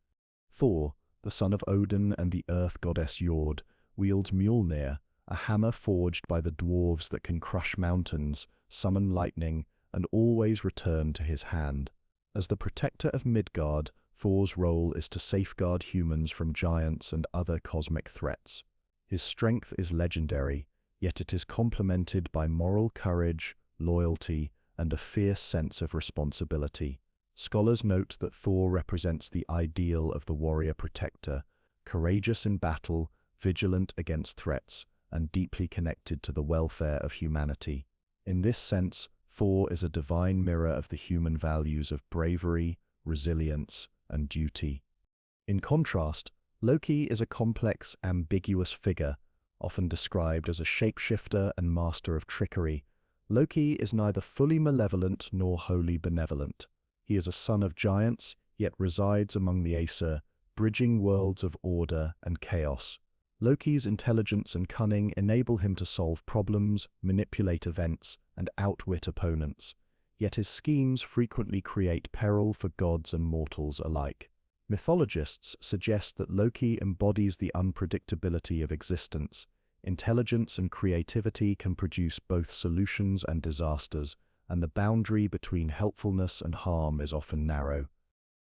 Thor, the son of Odin and the earth goddess Jord, wields Mjolnir, a hammer forged by the dwarves that can crush mountains, summon lightning, and always return to his hand. As the protector of Midgard, Thor's role is to safeguard humans from giants and other cosmic threats. His strength is legendary, yet it is complemented by moral courage, loyalty, and a fierce sense of responsibility. Scholars note that Thor represents the ideal of the warrior protector, courageous in battle, vigilant against threats, and deeply connected to the welfare of humanity. In this sense, Thor is a divine mirror of the human values of bravery, resilience, and duty. In contrast, Loki is a complex, ambiguous figure, often described as a shapeshifter and master of trickery. Loki is neither fully malevolent nor wholly benevolent. He is a son of giants, yet resides among the Aesir, bridging worlds of order and chaos. Loki's intelligence and cunning enable him to solve problems, manipulate events, and outwit opponents, yet his schemes frequently create peril for gods and mortals alike. Mythologists suggest that Loki embodies the unpredictability of existence. Intelligence and creativity can produce both solutions and disasters, and the boundary between helpfulness and harm is often narrow.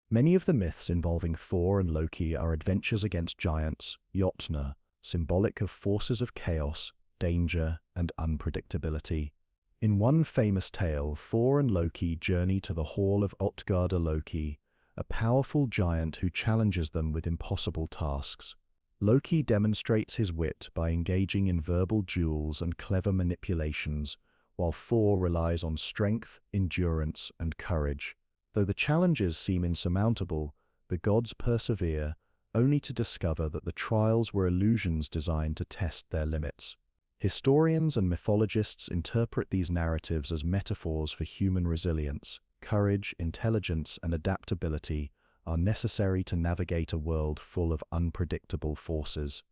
Many of the myths involving Thor and Loki are adventures against giants, Jotnar, symbolic of forces of chaos, danger, and unpredictability. In one famous tale, Thor and Loki journey to the hall of Loki, a powerful giant who challenges them with impossible tasks. Loki demonstrates his wit by engaging in verbal duels and clever manipulations, while Thor relies on strength, endurance, and courage. Though the challenges seem insurmountable, the gods persevere, only to discover that the trials were illusions designed to test their limits. Historians and mythologists interpret these narratives as metaphors for human resilience. Courage, intelligence, and adaptability are necessary to navigate a world full of unpredictable forces.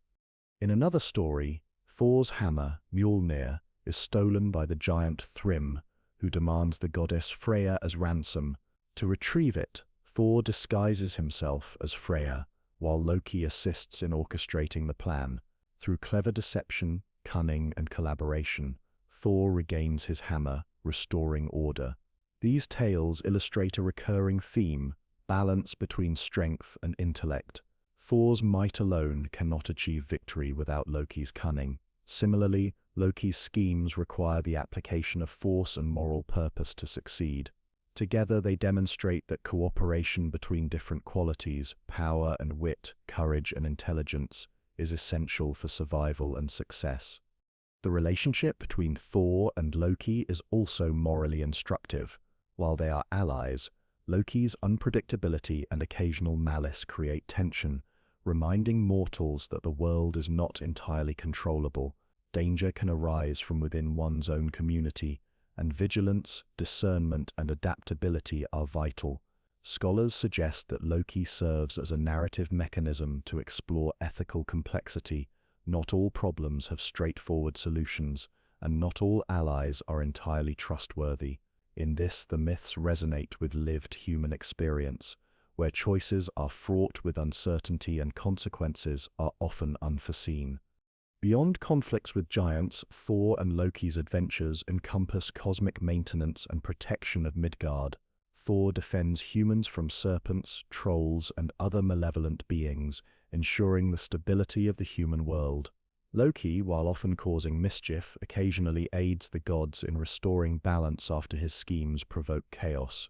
In another story, Thor's hammer, Mjolnir, is stolen by the giant Thrym, who demands the goddess Freya as ransom. To retrieve it, Thor disguises himself as Freya, while Loki assists in orchestrating the plan. Through clever deception, cunning, and collaboration, Thor regains his hammer, restoring order. These tales illustrate a recurring theme: balance between strength and intellect. Thor's might alone cannot achieve victory without Loki's cunning. Similarly, Loki's schemes require the application of force and moral purpose to succeed. Together, they demonstrate that cooperation between different qualities, power and wit, courage and intelligence, is essential for survival and success. The relationship between Thor and Loki is also morally instructive. While they are allies, Loki's unpredictability and occasional malice create tension, reminding mortals that the world is not entirely controllable. danger can arise from within one's own community, and vigilance, discernment, and adaptability are vital. Scholars suggest that Loki serves as a narrative mechanism to explore ethical complexity. Not all problems have straightforward solutions, and not all allies are entirely trustworthy. In this, the myths resonate with lived human experience, where choices are fraught with uncertainty and consequences are often unforeseen. Beyond conflicts with giants, Thor and Loki's adventures encompass cosmic maintenance and protection of Midgard. Thor defends humans from serpents, trolls, and other malevolent beings, ensuring the stability of the human world. Loki, while often causing mischief, occasionally aids the gods in restoring balance after his schemes provoke chaos.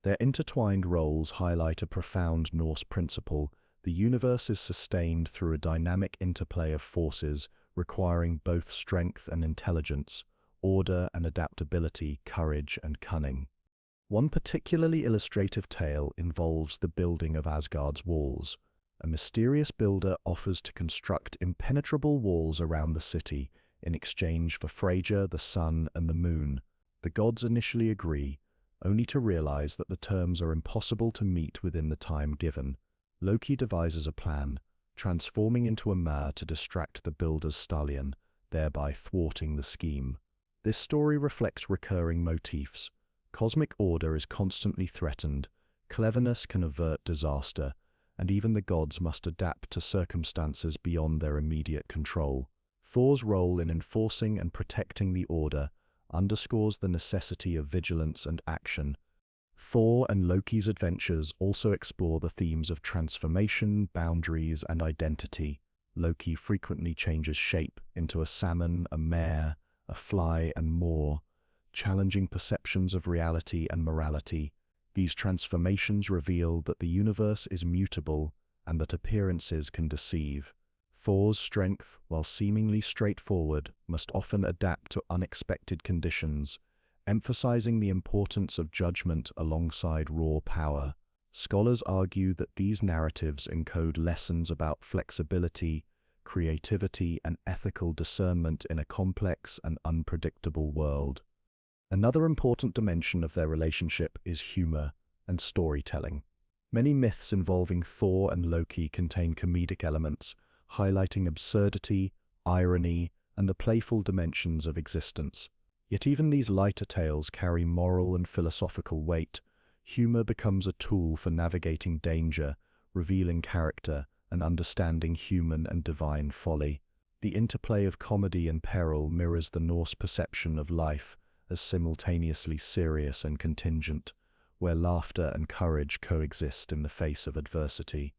Their intertwined roles highlight a profound Norse principle: the universe is sustained through a dynamic interplay of forces, requiring both strength and intelligence, order and adaptability, courage and cunning. One particularly illustrative tale involves the building of Asgard's walls. A mysterious builder offers to construct impenetrable walls around the city in exchange for Freyja, the sun, and the moon. The gods initially agree, only to realize that the terms are impossible to meet within the time given. Loki devises a plan, transforming into a mare to distract the builder's stallion, thereby thwarting the scheme. This story reflects recurring motifs. Cosmic order is constantly threatened, cleverness can avert disaster, and even the gods must adapt to circumstances beyond their immediate control. Thor's role in enforcing and protecting the order underscores the necessity of vigilance and action. Thor and Loki's adventures also explore the themes of transformation, boundaries, and identity. Loki frequently changes shape into a salmon, a mare, a fly, and more, challenging perceptions of reality and morality. These transformations reveal that the universe is mutable and that appearances can deceive. Thor's strength, while seemingly straightforward, must often adapt to unexpected conditions, emphasizing the importance of judgment alongside raw power. Scholars argue that these narratives encode lessons about flexibility, creativity, and ethical discernment in a complex and unpredictable world. Another important dimension of their relationship is humor and storytelling. Many myths involving Thor and Loki contain comedic elements, highlighting absurdity, irony, and the playful dimensions of existence. Yet even these lighter tales carry moral and philosophical weight. Humor becomes a tool for navigating danger, revealing character, and understanding human and divine folly. The interplay of comedy and peril mirrors the Norse perception of life as simultaneously serious and contingent, where laughter and courage coexist in the face of adversity.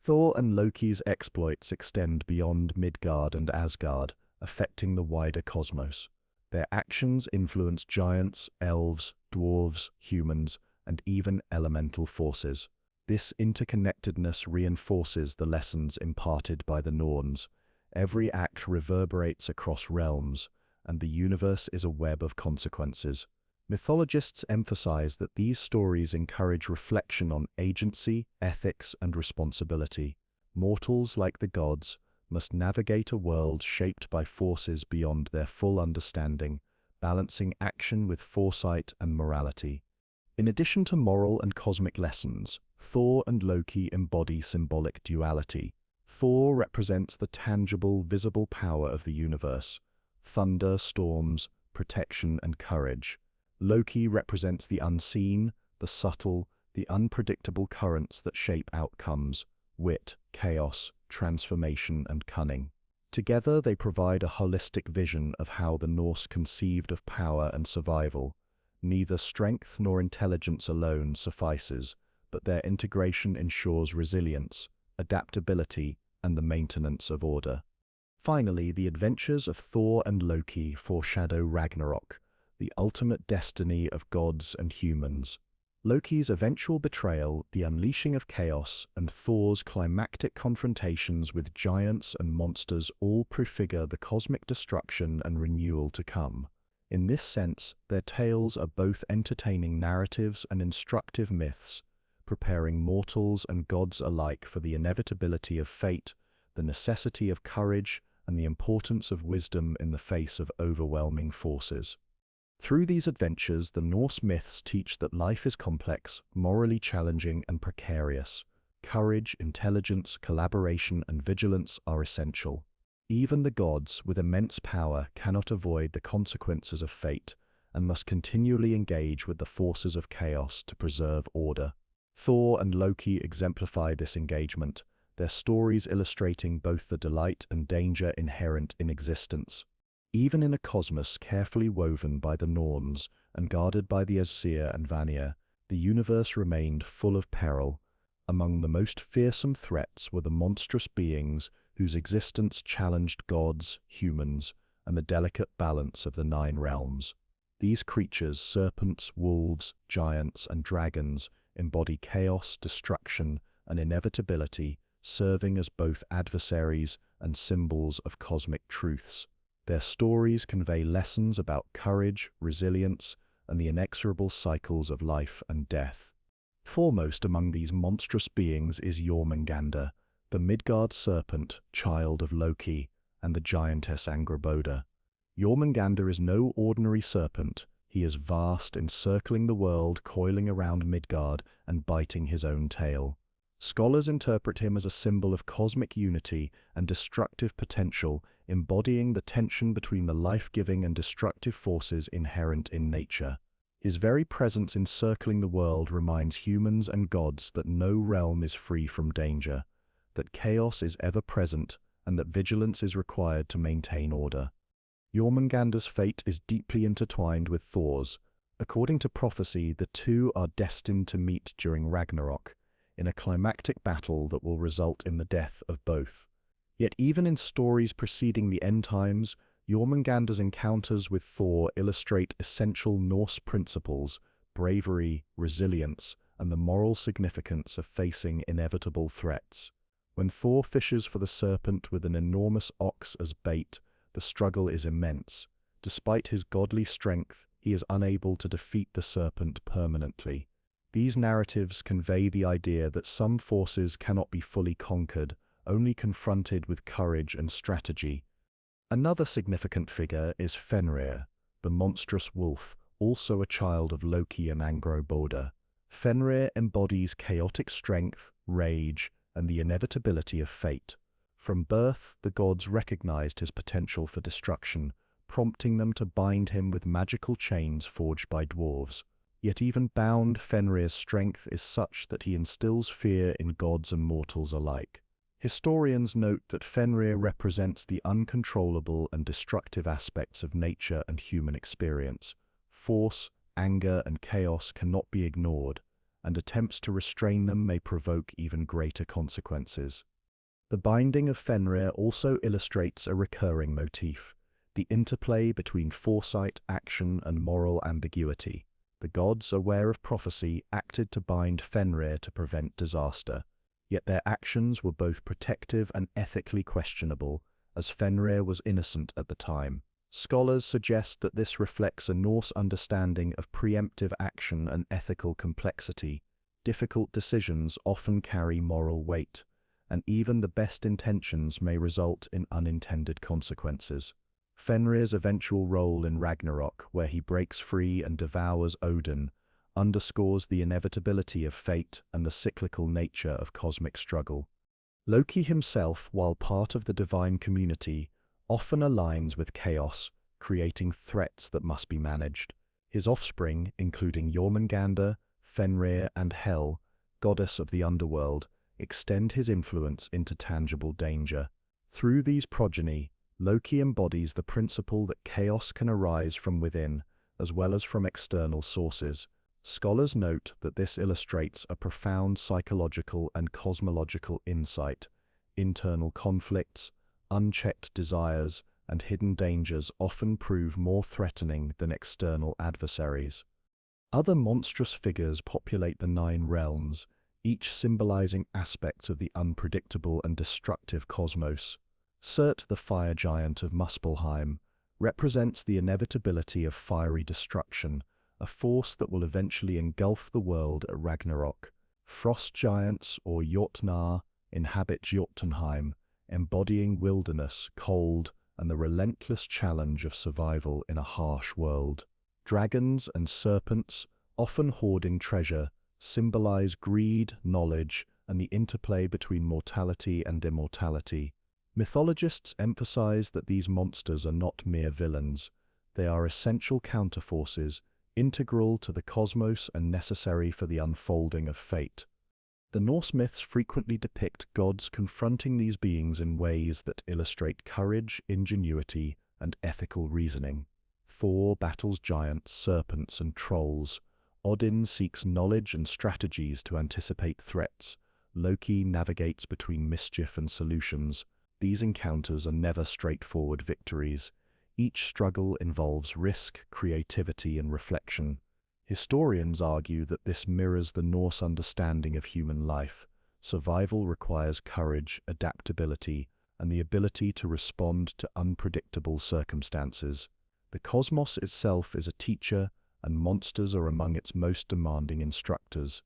Thor and Loki's exploits extend beyond Midgard and Asgard, affecting the wider cosmos. Their actions influence giants, elves, dwarves, humans, and even elemental forces. This interconnectedness reinforces the lessons imparted by the Norns. Every act reverberates across realms, and the universe is a web of consequences. Mythologists emphasize that these stories encourage reflection on agency, ethics, and responsibility. Mortals, like the gods, must navigate a world shaped by forces beyond their full understanding, balancing action with foresight and morality. In addition to moral and cosmic lessons, Thor and Loki embody symbolic duality. Thor represents the tangible, visible power of the universe: thunder, storms, protection, and courage. Loki represents the unseen, the subtle, the unpredictable currents that shape outcomes: wit, chaos, transformation, and cunning. Together, they provide a holistic vision of how the Norse conceived of power and survival. Neither strength nor intelligence alone suffices, but their integration ensures resilience, adaptability, and the maintenance of order. Finally, the adventures of Thor and Loki foreshadow Ragnarok, the ultimate destiny of gods and humans. Loki's eventual betrayal, the unleashing of chaos, and Thor's climactic confrontations with giants and monsters all prefigure the cosmic destruction and renewal to come. In this sense, their tales are both entertaining narratives and instructive myths, preparing mortals and gods alike for the inevitability of fate, the necessity of courage, and the importance of wisdom in the face of overwhelming forces. Through these adventures, the Norse myths teach that life is complex, morally challenging, and precarious. Courage, intelligence, collaboration, and vigilance are essential. Even the gods, with immense power, cannot avoid the consequences of fate and must continually engage with the forces of chaos to preserve order. Thor and Loki exemplify this engagement, their stories illustrating both the delight and danger inherent in existence. Even in a cosmos carefully woven by the Norns and guarded by the Aesir and Vanir, the universe remained full of peril. Among the most fearsome threats were the monstrous beings whose existence challenged gods, humans, and the delicate balance of the nine realms. These creatures, serpents, wolves, giants, and dragons, embody chaos, destruction, and inevitability, serving as both adversaries and symbols of cosmic truths. Their stories convey lessons about courage, resilience, and the inexorable cycles of life and death. Foremost among these monstrous beings is Jormungandr, the Midgard serpent, child of Loki, and the giantess Angrboda. Jormungandr is no ordinary serpent. He is vast, encircling the world, coiling around Midgard, and biting his own tail. Scholars interpret him as a symbol of cosmic unity and destructive potential, embodying the tension between the life-giving and destructive forces inherent in nature. His very presence encircling the world reminds humans and gods that no realm is free from danger, that chaos is ever present, and that vigilance is required to maintain order. Jormungandr's fate is deeply intertwined with Thor's. According to prophecy, the two are destined to meet during Ragnarok, in a climactic battle that will result in the death of both. Yet even in stories preceding the end times, Jormungandr's encounters with Thor illustrate essential Norse principles: bravery, resilience, and the moral significance of facing inevitable threats. When Thor fishes for the serpent with an enormous ox as bait, the struggle is immense. Despite his godly strength, he is unable to defeat the serpent permanently. These narratives convey the idea that some forces cannot be fully conquered, only confronted with courage and strategy. Another significant figure is Fenrir, the monstrous wolf, also a child of Loki and Angrboda. Fenrir embodies chaotic strength, rage, and the inevitability of fate. From birth, the gods recognized his potential for destruction, prompting them to bind him with magical chains forged by dwarves. Yet even bound, Fenrir's strength is such that he instills fear in gods and mortals alike. Historians note that Fenrir represents the uncontrollable and destructive aspects of nature and human experience. Force, anger, and chaos cannot be ignored, and attempts to restrain them may provoke even greater consequences. The binding of Fenrir also illustrates a recurring motif: the interplay between foresight, action, and moral ambiguity. The gods, aware of prophecy, acted to bind Fenrir to prevent disaster. Yet their actions were both protective and ethically questionable, as Fenrir was innocent at the time. Scholars suggest that this reflects a Norse understanding of preemptive action and ethical complexity. Difficult decisions often carry moral weight, and even the best intentions may result in unintended consequences. Fenrir's eventual role in Ragnarok, where he breaks free and devours Odin, underscores the inevitability of fate and the cyclical nature of cosmic struggle. Loki himself, while part of the divine community, often aligns with chaos, creating threats that must be managed. His offspring, including Jormungandr, Fenrir, and Hel, goddess of the underworld, extend his influence into tangible danger. Through these progeny, Loki embodies the principle that chaos can arise from within, as well as from external sources. Scholars note that this illustrates a profound psychological and cosmological insight. Internal conflicts, unchecked desires, and hidden dangers often prove more threatening than external adversaries. Other monstrous figures populate the nine realms, each symbolizing aspects of the unpredictable and destructive cosmos. Surt, the fire giant of Muspelheim, represents the inevitability of fiery destruction, a force that will eventually engulf the world at Ragnarok. Frost giants, or Jotnar, inhabit Jotunheim, embodying wilderness, cold, and the relentless challenge of survival in a harsh world. Dragons and serpents, often hoarding treasure, symbolize greed, knowledge, and the interplay between mortality and immortality. Mythologists emphasize that these monsters are not mere villains. They are essential counterforces, integral to the cosmos and necessary for the unfolding of fate. The Norse myths frequently depict gods confronting these beings in ways that illustrate courage, ingenuity, and ethical reasoning. Thor battles giants, serpents, and trolls. Odin seeks knowledge and strategies to anticipate threats. Loki navigates between mischief and solutions. These encounters are never straightforward victories. Each struggle involves risk, creativity, and reflection. Historians argue that this mirrors the Norse understanding of human life. Survival requires courage, adaptability, and the ability to respond to unpredictable circumstances. The cosmos itself is a teacher, and monsters are among its most demanding instructors.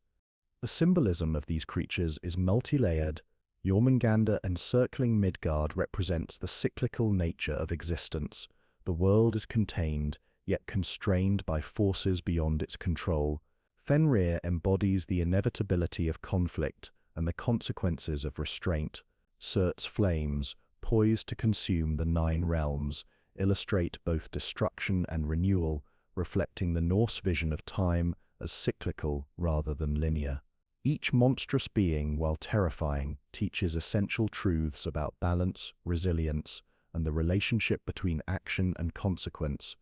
The symbolism of these creatures is multi-layered. Jormungandr encircling Midgard represents the cyclical nature of existence. The world is contained, yet constrained by forces beyond its control. Fenrir embodies the inevitability of conflict and the consequences of restraint. Surt's flames, poised to consume the 9 realms, illustrate both destruction and renewal, reflecting the Norse vision of time as cyclical rather than linear. Each monstrous being, while terrifying, teaches essential truths about balance, resilience, and the relationship between action and consequence.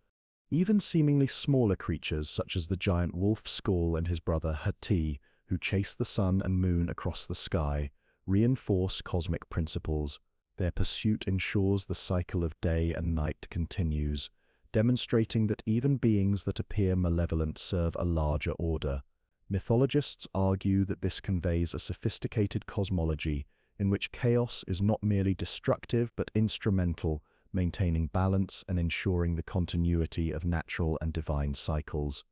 Even seemingly smaller creatures such as the giant wolf Skoll and his brother Hati, who chase the sun and moon across the sky, reinforce cosmic principles. Their pursuit ensures the cycle of day and night continues, demonstrating that even beings that appear malevolent serve a larger order. Mythologists argue that this conveys a sophisticated cosmology in which chaos is not merely destructive but instrumental, maintaining balance and ensuring the continuity of natural and divine cycles.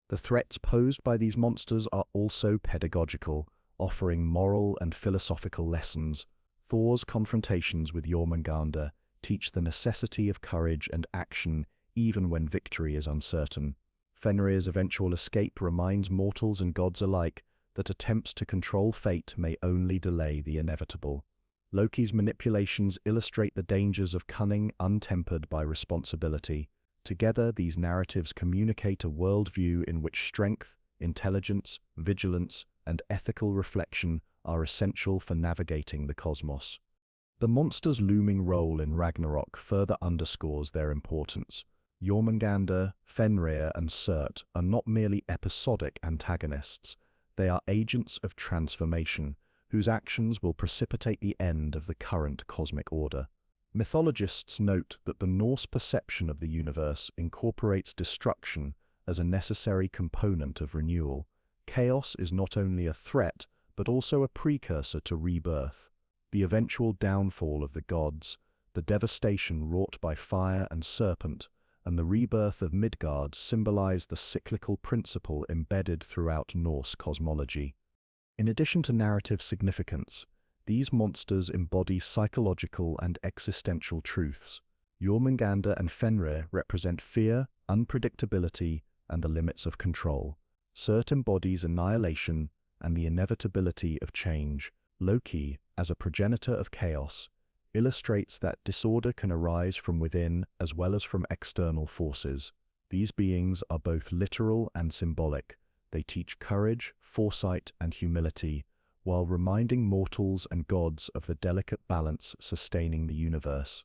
The threats posed by these monsters are also pedagogical, offering moral and philosophical lessons. Thor's confrontations with Jormungandr teach the necessity of courage and action even when victory is uncertain. Fenrir's eventual escape reminds mortals and gods alike that attempts to control fate may only delay the inevitable. Loki's manipulations illustrate the dangers of cunning untempered by responsibility. Together, these narratives communicate a worldview in which strength, intelligence, vigilance, and ethical reflection are essential for navigating the cosmos. The monster's looming role in Ragnarok further underscores their importance. Jormungandr, Fenrir, and Surt are not merely episodic antagonists. They are agents of transformation, whose actions will precipitate the end of the current cosmic order. Mythologists note that the Norse perception of the universe incorporates destruction as a necessary component of renewal. Chaos is not only a threat, but also a precursor to rebirth. The eventual downfall of the gods, the devastation wrought by fire and serpent, and the rebirth of Midgard symbolize the cyclical principle embedded throughout Norse cosmology. In addition to narrative significance, these monsters embody psychological and existential truths. Jormungandr and Fenrir represent fear, unpredictability, and the limits of control. Surt embodies annihilation and the inevitability of change. Loki, as a progenitor of chaos, illustrates that disorder can arise from within as well as from external forces. These beings are both literal and symbolic. They teach courage, foresight, and humility, while reminding mortals and gods of the delicate balance sustaining the universe.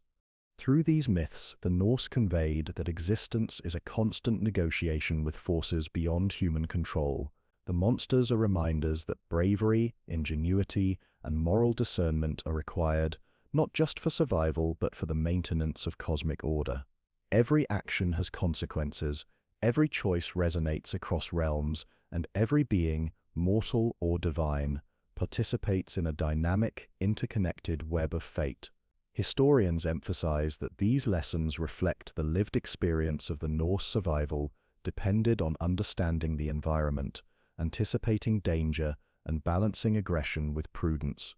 Through these myths, the Norse conveyed that existence is a constant negotiation with forces beyond human control. The monsters are reminders that bravery, ingenuity, and moral discernment are required, not just for survival, but for the maintenance of cosmic order. Every action has consequences, every choice resonates across realms, and every being, mortal or divine, participates in a dynamic, interconnected web of fate. Historians emphasize that these lessons reflect the lived experience of the Norse survival, depended on understanding the environment, anticipating danger, and balancing aggression with prudence.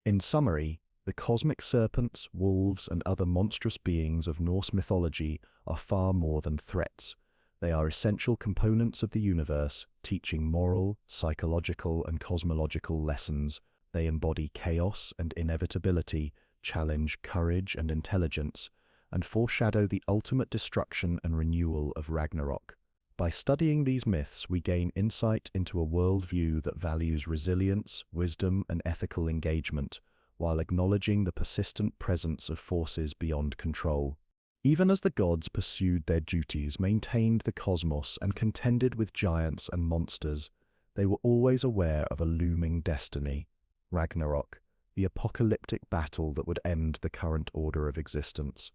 In summary, The cosmic serpents, wolves, and other monstrous beings of Norse mythology are far more than threats. They are essential components of the universe, teaching moral, psychological, and cosmological lessons. They embody chaos and inevitability, challenge courage and intelligence, and foreshadow the ultimate destruction and renewal of Ragnarok. By studying these myths, we gain insight into a worldview that values resilience, wisdom, and ethical engagement, while acknowledging the persistent presence of forces beyond control. Even as the gods pursued their duties, maintained the cosmos, and contended with giants and monsters, they were always aware of a looming destiny, Ragnarok, the apocalyptic battle that would end the current order of existence.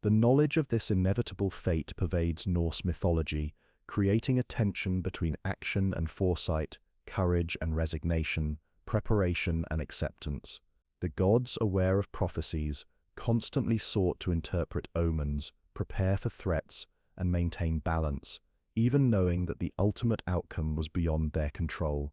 The knowledge of this inevitable fate pervades Norse mythology, creating a tension between action and foresight, courage and resignation, preparation and acceptance. The gods, aware of prophecies, constantly sought to interpret omens, prepare for threats, and maintain balance, even knowing that the ultimate outcome was beyond their control.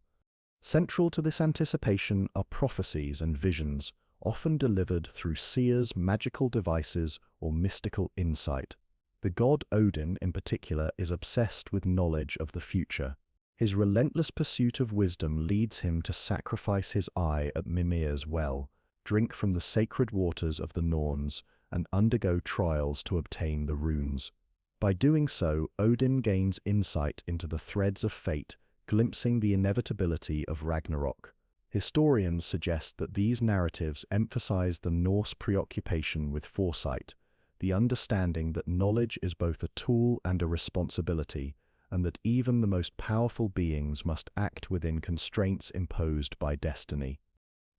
Central to this anticipation are prophecies and visions, often delivered through seers, magical devices, or mystical insight. The god Odin, in particular, is obsessed with knowledge of the future. His relentless pursuit of wisdom leads him to sacrifice his eye at Mimir's well, drink from the sacred waters of the Norns, and undergo trials to obtain the runes. By doing so, Odin gains insight into the threads of fate, glimpsing the inevitability of Ragnarok. Historians suggest that these narratives emphasize the Norse preoccupation with foresight, the understanding that knowledge is both a tool and a responsibility, and that even the most powerful beings must act within constraints imposed by destiny.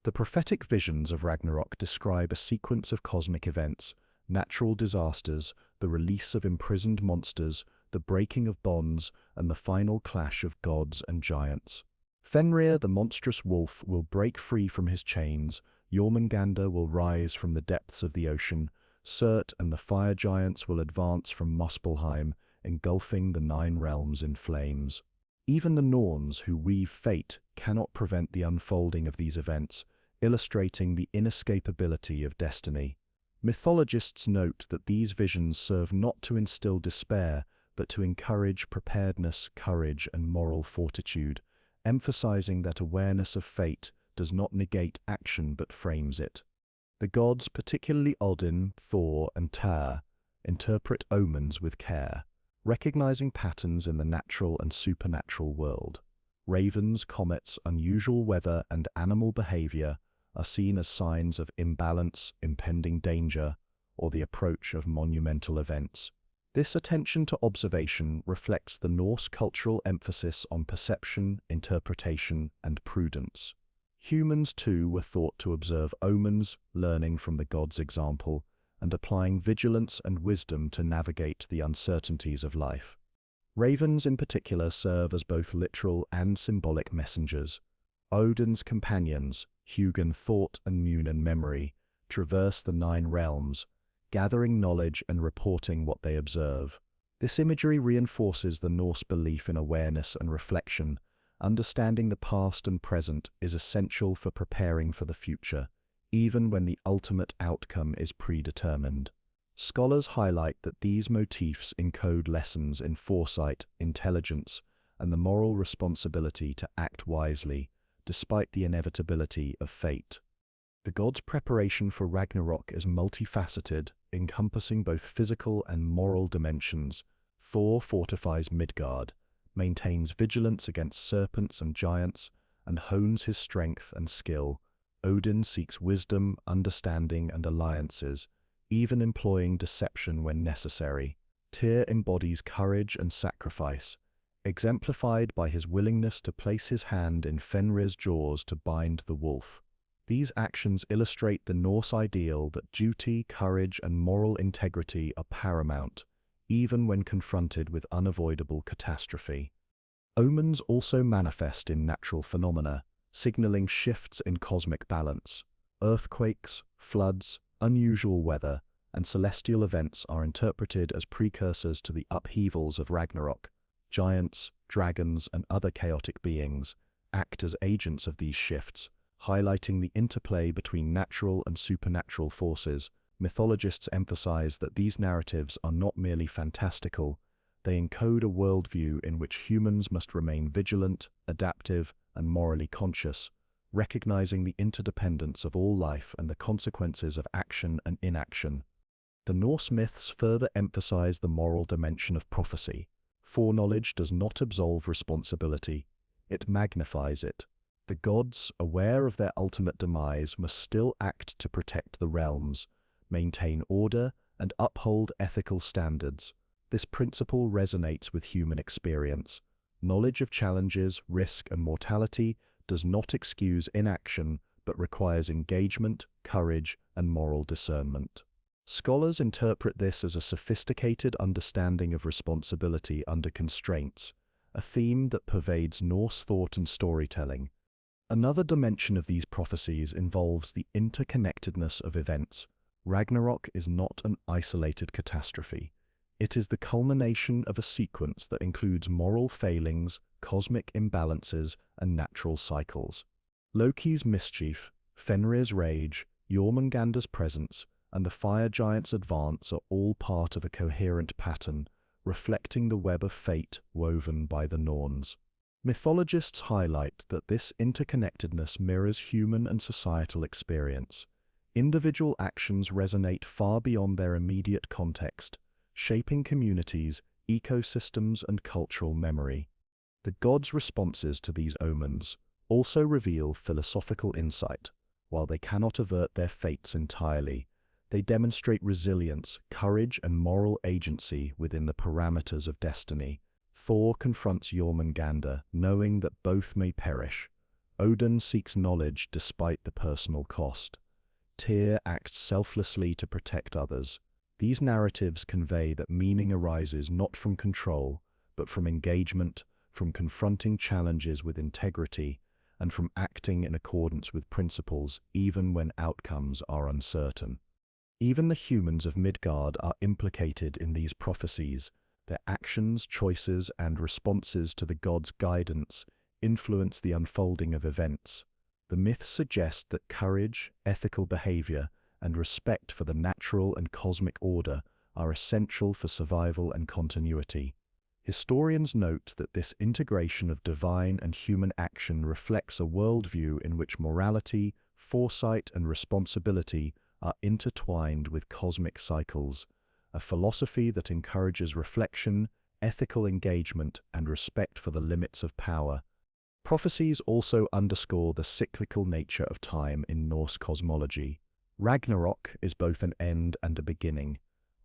The prophetic visions of Ragnarok describe a sequence of cosmic events, natural disasters, the release of imprisoned monsters, the breaking of bonds, and the final clash of gods and giants. Fenrir, the monstrous wolf, will break free from his chains, Jormungandr will rise from the depths of the ocean, Surt and the fire giants will advance from Muspelheim, engulfing the 9 realms in flames. Even the Norns, who weave fate, cannot prevent the unfolding of these events, illustrating the inescapability of destiny. Mythologists note that these visions serve not to instill despair, but to encourage preparedness, courage, and moral fortitude, emphasizing that awareness of fate does not negate action but frames it. The gods, particularly Odin, Thor, and Tyr, interpret omens with care, recognizing patterns in the natural and supernatural world. Ravens, comets, unusual weather, and animal behavior are seen as signs of imbalance, impending danger, or the approach of monumental events. This attention to observation reflects the Norse cultural emphasis on perception, interpretation, and prudence. Humans, too, were thought to observe omens, learning from the gods' example, and applying vigilance and wisdom to navigate the uncertainties of life. Ravens, in particular, serve as both literal and symbolic messengers. Odin's companions, Hugin thought and Munin memory, traverse the 9 realms, gathering knowledge and reporting what they observe. This imagery reinforces the Norse belief in awareness and reflection. Understanding the past and present is essential for preparing for the future, even when the ultimate outcome is predetermined. Scholars highlight that these motifs encode lessons in foresight, intelligence, and the moral responsibility to act wisely, despite the inevitability of fate. The gods' preparation for Ragnarok is multifaceted, encompassing both physical and moral dimensions. Thor fortifies Midgard, maintains vigilance against serpents and giants, and hones his strength and skill. Odin seeks wisdom, understanding, and alliances, even employing deception when necessary. Tyr embodies courage and sacrifice, exemplified by his willingness to place his hand in Fenrir's jaws to bind the wolf. These actions illustrate the Norse ideal that duty, courage, and moral integrity are paramount, even when confronted with unavoidable catastrophe. Omens also manifest in natural phenomena, signaling shifts in cosmic balance. Earthquakes, floods, unusual weather, and celestial events are interpreted as precursors to the upheavals of Ragnarok. Giants, dragons, and other chaotic beings act as agents of these shifts, highlighting the interplay between natural and supernatural forces. Mythologists emphasize that these narratives are not merely fantastical, they encode a worldview in which humans must remain vigilant, adaptive, and morally conscious, recognizing the interdependence of all life and the consequences of action and inaction. The Norse myths further emphasize the moral dimension of prophecy. Foreknowledge does not absolve responsibility, it magnifies it. The gods, aware of their ultimate demise, must still act to protect the realms, maintain order, and uphold ethical standards. This principle resonates with human experience. Knowledge of challenges, risk, and mortality does not excuse inaction, but requires engagement, courage, and moral discernment. Scholars interpret this as a sophisticated understanding of responsibility under constraints, a theme that pervades Norse thought and storytelling. Another dimension of these prophecies involves the interconnectedness of events. Ragnarok is not an isolated catastrophe. It is the culmination of a sequence that includes moral failings, cosmic imbalances, and natural cycles. Loki's mischief, Fenrir's rage, Jormungandr's presence, and the fire giant's advance are all part of a coherent pattern, reflecting the web of fate woven by the Norns. Mythologists highlight that this interconnectedness mirrors human and societal experience. Individual actions resonate far beyond their immediate context, shaping communities, ecosystems, and cultural memory. The gods' responses to these omens also reveal philosophical insight. While they cannot avert their fates entirely, they demonstrate resilience, courage, and moral agency within the parameters of destiny. Thor confronts Jormungandr, knowing that both may perish. Odin seeks knowledge despite the personal cost. Tyr acts selflessly to protect others. These narratives convey that meaning arises not from control, but from engagement, from confronting challenges with integrity, and from acting in accordance with principles even when outcomes are uncertain. Even the humans of Midgard are implicated in these prophecies. Their actions, choices, and responses to the gods' guidance influence the unfolding of events. The myths suggest that courage, ethical behavior, and respect for the natural and cosmic order are essential for survival and continuity. Historians note that this integration of divine and human action reflects a worldview in which morality, foresight, and responsibility are intertwined with cosmic cycles, a philosophy that encourages reflection, ethical engagement, and respect for the limits of power. Prophecies also underscore the cyclical nature of time in Norse cosmology. Ragnarok is both an end and a beginning.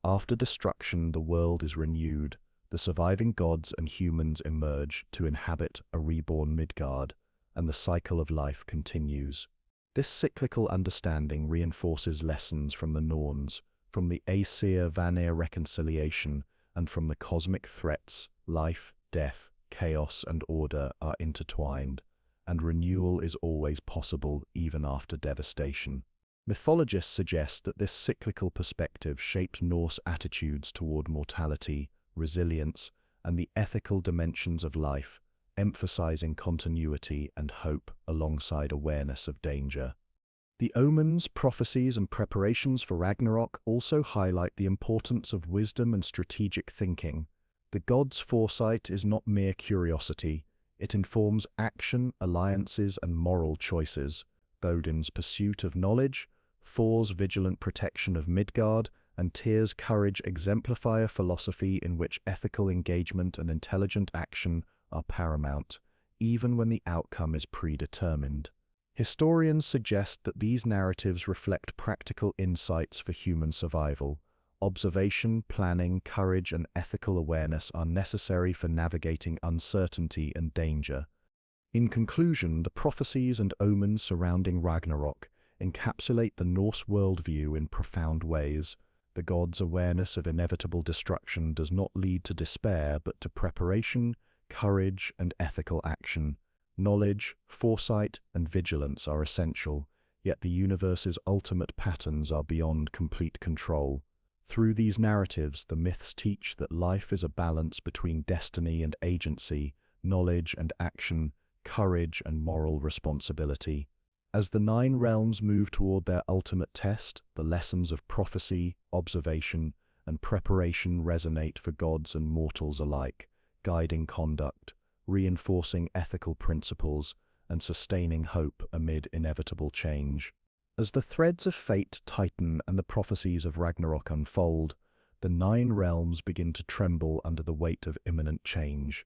After destruction, the world is renewed. The surviving gods and humans emerge to inhabit a reborn Midgard, and the cycle of life continues. This cyclical understanding reinforces lessons from the Norns, from the Aesir-Vanir reconciliation, and from the cosmic threats. Life, death, chaos, and order are intertwined, and renewal is always possible even after devastation. Mythologists suggest that this cyclical perspective shaped Norse attitudes toward mortality, resilience, and the ethical dimensions of life, emphasizing continuity and hope alongside awareness of danger. The omens, prophecies, and preparations for Ragnarok also highlight the importance of wisdom and strategic thinking. The gods' foresight is not mere curiosity, it informs action, alliances, and moral choices. Odin's pursuit of knowledge, Thor's vigilant protection of Midgard, and Tyr's courage exemplify a philosophy in which ethical engagement and intelligent action are paramount, even when the outcome is predetermined. Historians suggest that these narratives reflect practical insights for human survival. Observation, planning, courage, and ethical awareness are necessary for navigating uncertainty and danger. In conclusion, the prophecies and omens surrounding Ragnarok encapsulate the Norse worldview in profound ways. The gods' awareness of inevitable destruction does not lead to despair, but to preparation, courage, and ethical action. Knowledge, foresight, and vigilance are essential, yet the universe's ultimate patterns are beyond complete control. Through these narratives, the myths teach that life is a balance between destiny and agency, knowledge and action, courage and moral responsibility. As the nine realms move toward their ultimate test, the lessons of prophecy, observation, and preparation resonate for gods and mortals alike, guiding conduct, reinforcing ethical principles, and sustaining hope amid inevitable change. As the threads of fate tighten and the prophecies of Ragnarok unfold, the nine realms begin to tremble under the weight of imminent change.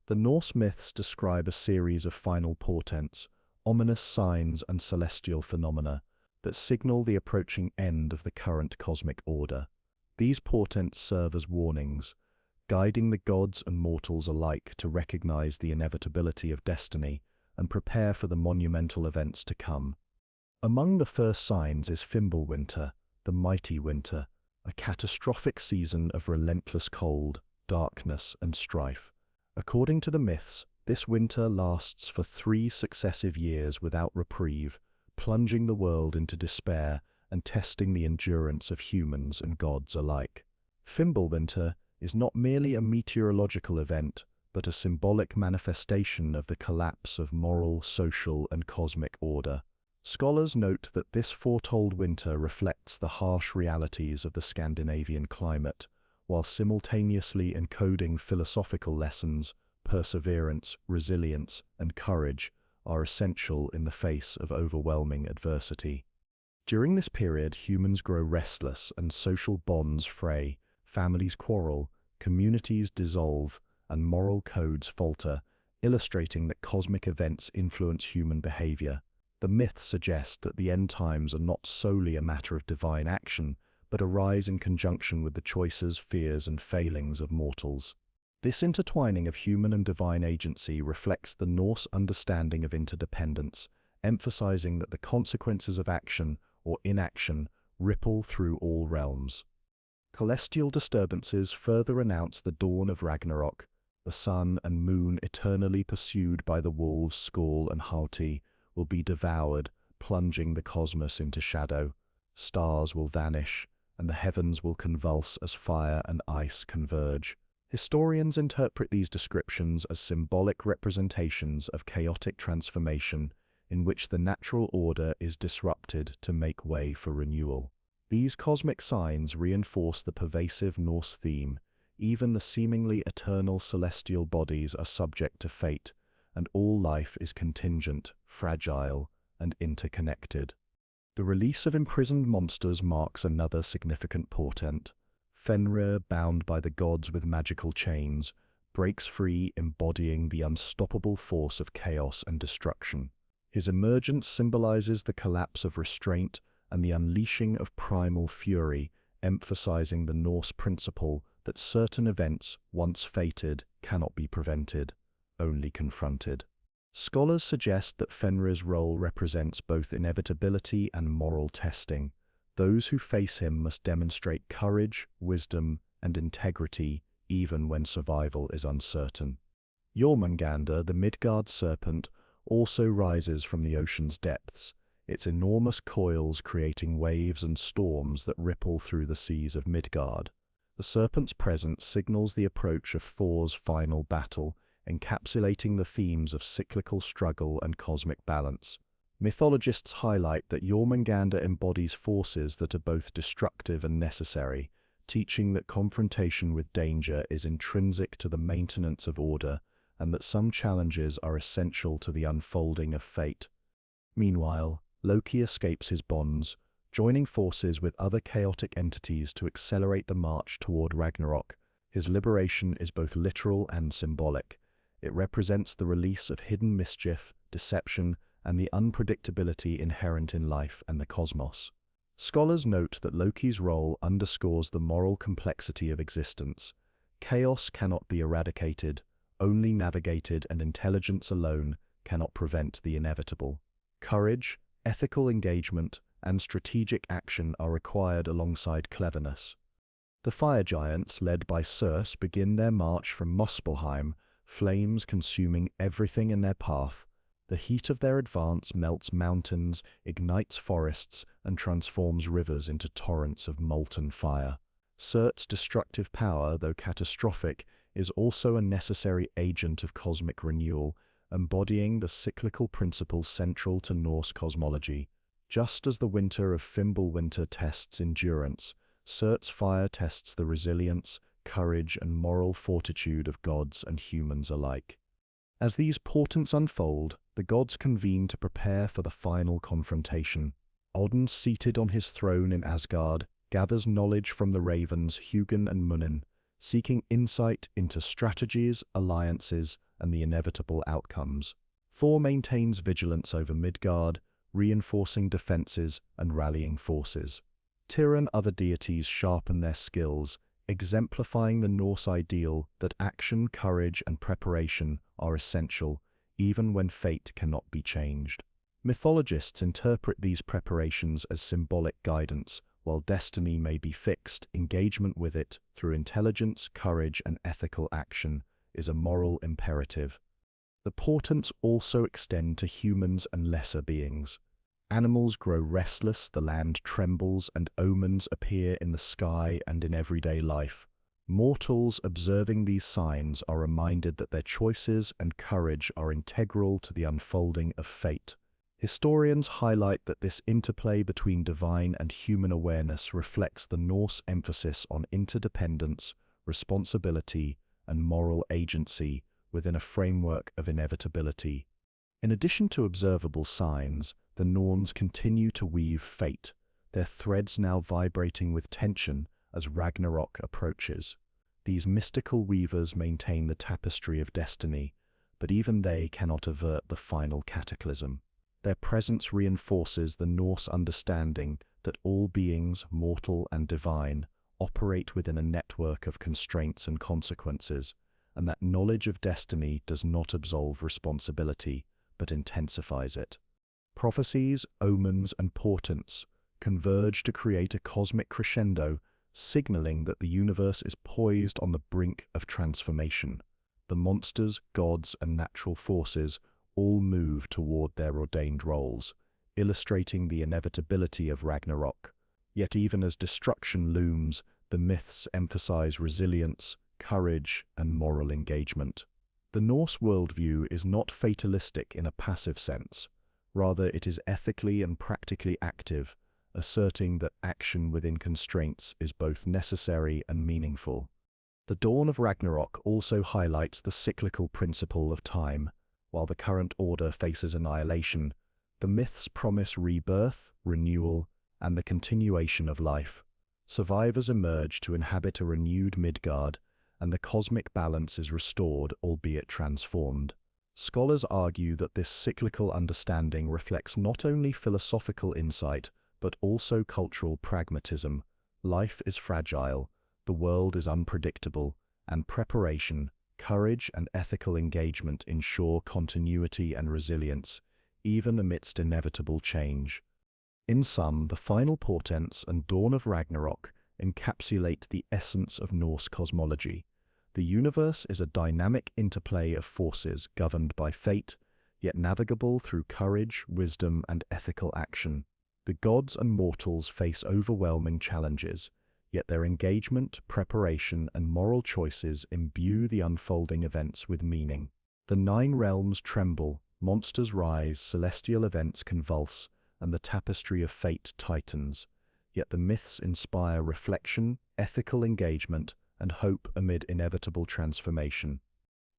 The Norse myths describe a series of final portents, ominous signs and celestial phenomena that signal the approaching end of the current cosmic order. These portents serve as warnings, guiding the gods and mortals alike to recognize the inevitability of destiny and prepare for the monumental events to come. Among the first signs is Fimbulwinter, the mighty winter, a catastrophic season of relentless cold, darkness, and strife. According to the myths, this winter lasts for 3 successive years without reprieve, plunging the world into despair and testing the endurance of humans and gods alike. Fimbulwinter is not merely a meteorological event, but a symbolic manifestation of the collapse of moral, social, and cosmic order. Scholars note that this foretold winter reflects the harsh realities of the Scandinavian climate, while simultaneously encoding philosophical lessons. Perseverance, resilience, and courage are essential in the face of overwhelming adversity. During this period, humans grow restless and social bonds fray, families quarrel, communities dissolve, and moral codes falter, illustrating that cosmic events influence human behavior. The myths suggest that the end times are not solely a matter of divine action, but arise in conjunction with the choices, fears, and failings of mortals. This intertwining of human and divine agency reflects the Norse understanding of interdependence, emphasizing that the consequences of action or inaction ripple through all realms. Celestial disturbances further announce the dawn of Ragnarok, the sun and moon eternally pursued by the wolves Skål and Hati will be devoured, plunging the cosmos into shadow. Stars will vanish, and the heavens will convulse as fire and ice converge. Historians interpret these descriptions as symbolic representations of chaotic transformation in which the natural order is disrupted to make way for renewal. These cosmic signs reinforce the pervasive Norse theme: even the seemingly eternal celestial bodies are subject to fate, and all life is contingent, fragile, and interconnected. The release of imprisoned monsters marks another significant portent. Fenrir, bound by the gods with magical chains, breaks free, embodying the unstoppable force of chaos and destruction. His emergence symbolizes the collapse of restraint and the unleashing of primal fury, emphasizing the Norse principle that certain events, once fated, cannot be prevented, only confronted. Scholars suggest that Fenrir's role represents both inevitability and moral testing. Those who face him must demonstrate courage, wisdom, and integrity even when survival is uncertain. Jormungandr, the Midgard serpent, also rises from the ocean's depths, its enormous coils creating waves and storms that ripple through the seas of Midgard. The serpent's presence signals the approach of Thor's final battle, encapsulating the themes of cyclical struggle and cosmic balance. Mythologists highlight that Jormungandr embodies forces that are both destructive and necessary, teaching that confrontation with danger is intrinsic to the maintenance of order and that some challenges are essential to the unfolding of fate. Meanwhile, Loki escapes his bonds, joining forces with other chaotic entities to accelerate the march toward Ragnarok. His liberation is both literal and symbolic. It represents the release of hidden mischief, deception, and the unpredictability inherent in life and the cosmos. Scholars note that Loki's role underscores the moral complexity of existence. Chaos cannot be eradicated, only navigated, and intelligence alone cannot prevent the inevitable. Courage, ethical engagement, and strategic action are required alongside cleverness. The fire giants, led by Circe, begin their march from Muspelheim, flames consuming everything in their path. The heat of their advance melts mountains, ignites forests, and transforms rivers into torrents of molten fire. Surt's destructive power, though catastrophic, is also a necessary agent of cosmic renewal, embodying the cyclical principles central to Norse cosmology. Just as the winter of Fimbulwinter tests endurance, Surt's fire tests the resilience, courage, and moral fortitude of gods and humans alike. As these portents unfold, the gods convene to prepare for the final confrontation. Odin, seated on his throne in Asgard, gathers knowledge from the ravens Hugin and Munin, seeking insight into strategies, alliances, and the inevitable outcomes. Thor maintains vigilance over Midgard, reinforcing defenses and rallying forces. Tyr and other deities sharpen their skills, exemplifying the Norse ideal that action, courage, and preparation are essential, even when fate cannot be changed. Mythologists interpret these preparations as symbolic guidance. While destiny may be fixed, engagement with it, through intelligence, courage, and ethical action, is a moral imperative. The portents also extend to humans and lesser beings. Animals grow restless, the land trembles, and omens appear in the sky and in everyday life. Mortals observing these signs are reminded that their choices and courage are integral to the unfolding of fate. Historians highlight that this interplay between divine and human awareness reflects the Norse emphasis on interdependence, responsibility, and moral agency within a framework of inevitability. In addition to observable signs, the Norns continue to weave fate, their threads now vibrating with tension as Ragnarok approaches. These mystical weavers maintain the tapestry of destiny, but even they cannot avert the final cataclysm. Their presence reinforces the Norse understanding that all beings, mortal and divine, operate within a network of constraints and consequences, and that knowledge of destiny does not absolve responsibility, but intensifies it. Prophecies, omens, and portents converge to create a cosmic crescendo, signaling that the universe is poised on the brink of transformation. The monsters, gods, and natural forces all move toward their ordained roles, illustrating the inevitability of Ragnarok. Yet even as destruction looms, the myths emphasize resilience, courage, and moral engagement. The Norse worldview is not fatalistic in a passive sense. Rather, it is ethically and practically active, asserting that action within constraints is both necessary and meaningful. The dawn of Ragnarok also highlights the cyclical principle of time. While the current order faces annihilation, the myths promise rebirth, renewal, and the continuation of life. Survivors emerge to inhabit a renewed Midgard, and the cosmic balance is restored, albeit transformed. Scholars argue that this cyclical understanding reflects not only philosophical insight, but also cultural pragmatism. Life is fragile, the world is unpredictable, and preparation, courage, and ethical engagement ensure continuity and resilience, even amidst inevitable change. In sum, the final portents and dawn of Ragnarok encapsulate the essence of Norse cosmology. The universe is a dynamic interplay of forces governed by fate, yet navigable through courage, wisdom, and ethical action. The gods and mortals face overwhelming challenges, yet their engagement, preparation, and moral choices imbue the unfolding events with meaning. The 9 realms tremble, monsters rise, celestial events convulse, and the tapestry of fate tightens. Yet the myths inspire reflection, ethical engagement, and hope amid inevitable transformation.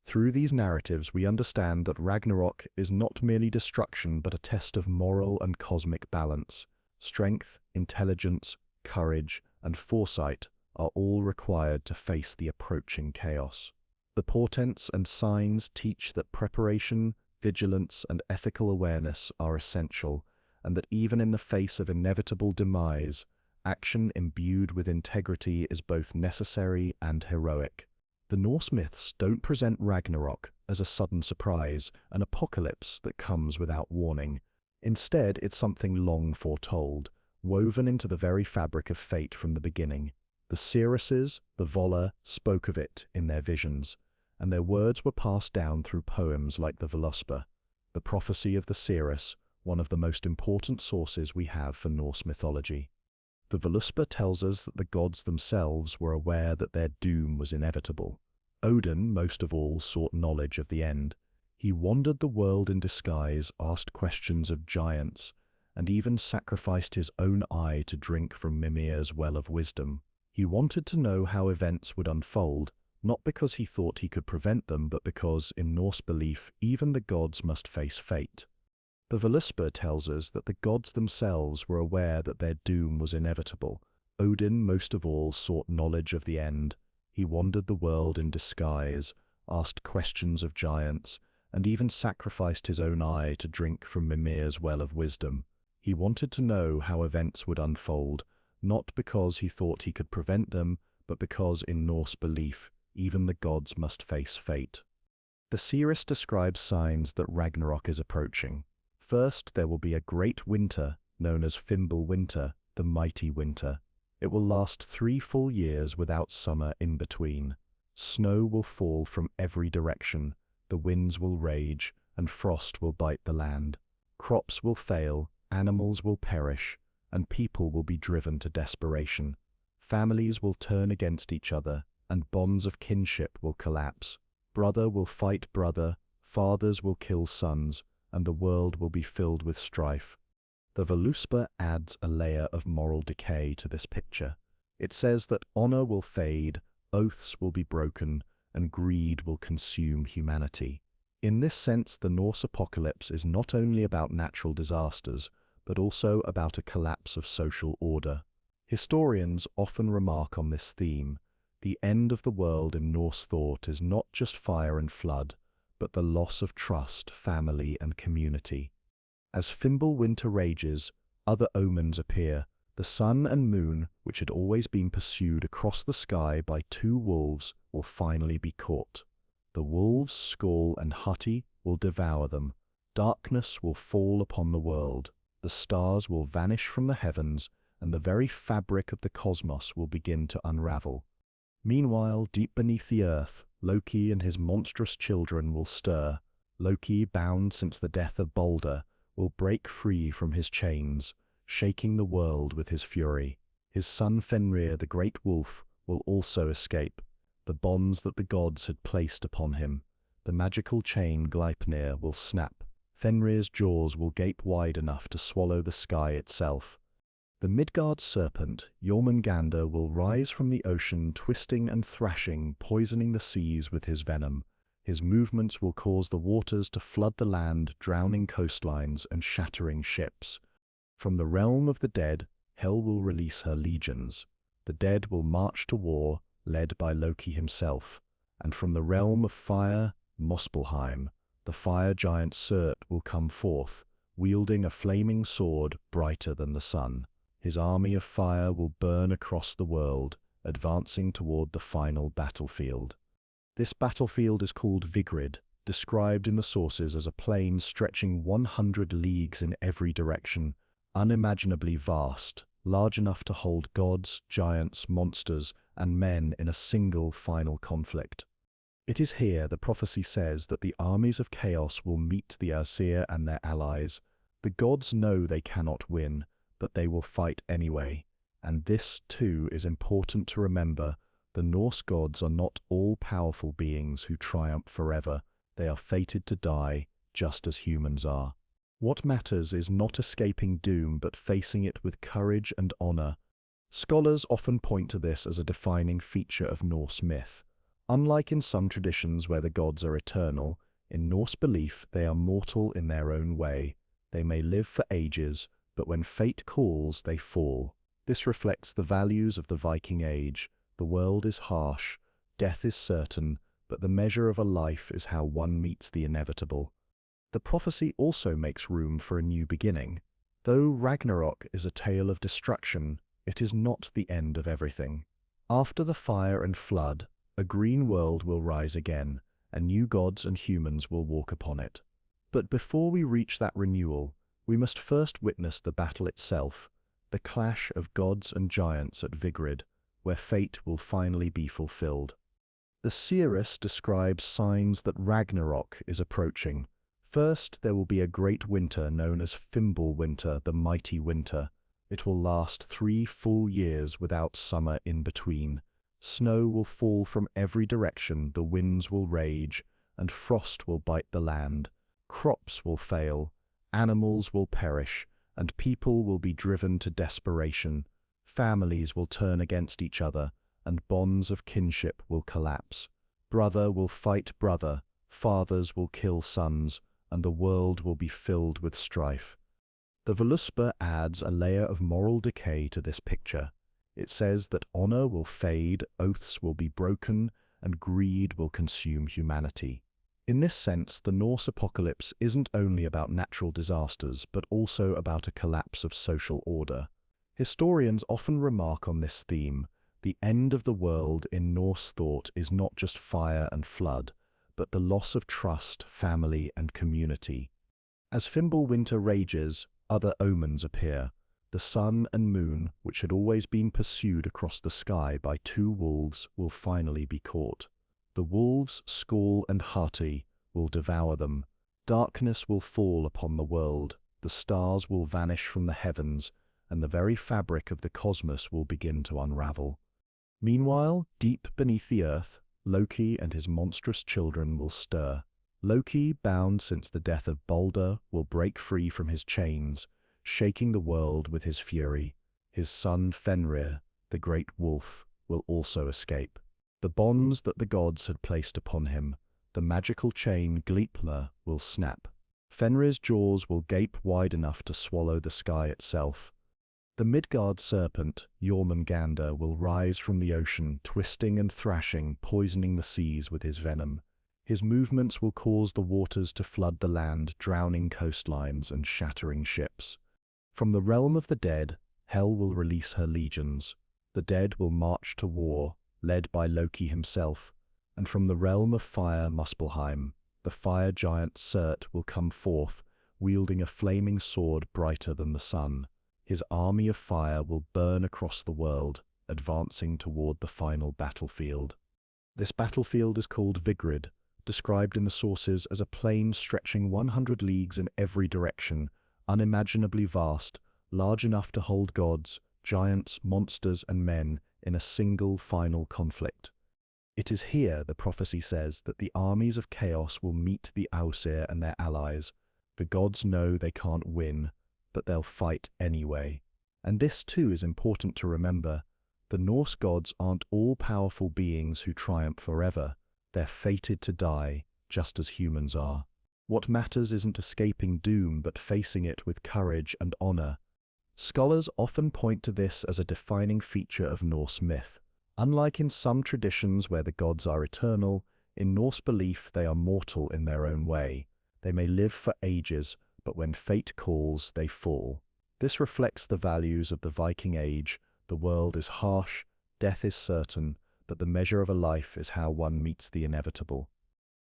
Through these narratives, we understand that Ragnarok is not merely destruction but a test of moral and cosmic balance. Strength, intelligence, courage, and foresight are all required to face the approaching chaos. The portents and signs teach that preparation, vigilance, and ethical awareness are essential, and that even in the face of inevitable demise, action imbued with integrity is both necessary and heroic. The Norse myths don't present Ragnarok as a sudden surprise, an apocalypse that comes without warning. Instead, it's something long foretold, woven into the very fabric of fate from the beginning. The seeresses, the Volla, spoke of it in their visions, and their words were passed down through poems like the Völuspá, the prophecy of the seeress, one of the most important sources we have for Norse mythology. The Völuspá tells us that the gods themselves were aware that their doom was inevitable. Odin, most of all, sought knowledge of the end. He He wandered the world in disguise, asked questions of giants, and even sacrificed his own eye to drink from Mimir's well of wisdom. He wanted to know how events would unfold, not because he thought he could prevent them, but because, in Norse belief, even the gods must face fate. The Völuspá tells us that the gods themselves were aware that their doom was inevitable. Odin, most of all, sought knowledge of the end. He wandered the world in disguise, asked questions of giants, and even sacrificed his own eye to drink from Mimir's well of wisdom. He wanted to know how events would unfold, not because he thought he could prevent them, but because, in Norse belief, even the gods must face fate. The seeress describes signs that Ragnarok is approaching. First, there will be a great winter, known as Fimbulwinter, the mighty winter. It will last 3 full years without summer in between. Snow will fall from every direction, the winds will rage, and frost will bite the land. Crops will fail, animals will perish, and people will be driven to desperation. Families will turn against each other, and bonds of kinship will collapse. Brother will fight brother, fathers will kill sons, and the world will be filled with strife. The Völuspá adds a layer of moral decay to this picture. It says that honor will fade, oaths will be broken, and greed will consume humanity. In this sense, the Norse apocalypse is not only about natural disasters, but also about a collapse of social order. Historians often remark on this theme. The end of the world in Norse thought is not just fire and flood, but the loss of trust, family, and community. As Fimbulwinter rages, other omens appear. The sun and moon, which had always been pursued across the sky by 2 wolves, will finally be caught. The wolves, Skall and Hati, will devour them. Darkness will fall upon the world. The stars will vanish from the heavens, and the very fabric of the cosmos will begin to unravel. Meanwhile, deep beneath the earth, Loki and his monstrous children will stir. Loki, bound since the death of Balder, will break free from his chains, shaking the world with his fury. His son Fenrir, the great wolf, will also escape. The bonds that the gods had placed upon him, the magical chain Gleipnir, will snap. Fenrir's jaws will gape wide enough to swallow the sky itself. The Midgard serpent, Jormungandr, will rise from the ocean, twisting and thrashing, poisoning the seas with his venom. His movements will cause the waters to flood the land, drowning coastlines and shattering ships. From the realm of the dead, Hel will release her legions. The dead will march to war, led by Loki himself. And from the realm of fire, Muspelheim, the fire giant Surt will come forth, wielding a flaming sword brighter than the sun. His army of fire will burn across the world, advancing toward the final battlefield. This battlefield is called Vigrid, described in the sources as a plain stretching 100 leagues in every direction, unimaginably vast, large enough to hold gods, giants, monsters, and men in a single final conflict. It is here the prophecy says that the armies of chaos will meet the Aesir and their allies. The gods know they cannot win, but they will fight anyway. And this, too, is important to remember. The Norse gods are not all-powerful beings who triumph forever. They are fated to die, just as humans are. What matters is not escaping doom, but facing it with courage and honor. Scholars often point to this as a defining feature of Norse myth. Unlike in some traditions where the gods are eternal, in Norse belief they are mortal in their own way. They may live for ages, but when fate calls, they fall. This reflects the values of the Viking Age. The world is harsh, death is certain, but the measure of a life is how one meets the inevitable. The prophecy also makes room for a new beginning. Though Ragnarok is a tale of destruction, it is not the end of everything. After the fire and flood, a green world will rise again, and new gods and humans will walk upon it. But before we reach that renewal, we must first witness the battle itself, the clash of gods and giants at Vigrid, where fate will finally be fulfilled. The seeress describes signs that Ragnarok is approaching. First, there will be a great winter known as Fimbulwinter, the mighty winter. It will last 3 full years without summer in between. Snow will fall from every direction, the winds will rage, and frost will bite the land. Crops will fail, animals will perish, and people will be driven to desperation. Families will turn against each other, and bonds of kinship will collapse. Brother will fight brother, fathers will kill sons, and the world will be filled with strife. The Völuspá adds a layer of moral decay to this picture. It says that honor will fade, oaths will be broken, and greed will consume humanity. In this sense, the Norse apocalypse isn't only about natural disasters, but also about a collapse of social order. Historians often remark on this theme. The end of the world in Norse thought is not just fire and flood, but the loss of trust, family, and community. As Fimbulwinter rages, other omens appear. The sun and moon, which had always been pursued across the sky by two wolves, will finally be caught. The wolves, Skall and Hati, will devour them. Darkness will fall upon the world, the stars will vanish from the heavens, and the very fabric of the cosmos will begin to unravel. Meanwhile, deep beneath the earth, Loki and his monstrous children will stir. Loki, bound since the death of Balder, will break free from his chains, shaking the world with his fury. His son Fenrir, the great wolf, will also escape. The bonds that the gods had placed upon him, the magical chain Gleipnir, will snap. Fenrir's jaws will gape wide enough to swallow the sky itself. The Midgard serpent, Jormungandr, will rise from the ocean, twisting and thrashing, poisoning the seas with his venom. His movements will cause the waters to flood the land, drowning coastlines and shattering ships. From the realm of the dead, Hel will release her legions. The dead will march to war, led by Loki himself, and from the realm of fire, Muspelheim, the fire giant Surt will come forth, wielding a flaming sword brighter than the sun. His army of fire will burn across the world, advancing toward the final battlefield. This battlefield is called Vigrid, described in the sources as a plain stretching 100 leagues in every direction, unimaginably vast, large enough to hold gods, giants, monsters, and men in a single final conflict. It is here, the prophecy says, that the armies of chaos will meet the Aesir and their allies. The gods know they can't win, but they'll fight anyway. And this too is important to remember. The Norse gods aren't all-powerful beings who triumph forever. They're fated to die, just as humans are. What matters isn't escaping doom, but facing it with courage and honor. Scholars often point to this as a defining feature of Norse myth. Unlike in some traditions where the gods are eternal, in Norse belief they are mortal in their own way. They may live for ages, but when fate calls, they fall. This reflects the values of the Viking Age. The world is harsh, death is certain, but the measure of a life is how one meets the inevitable.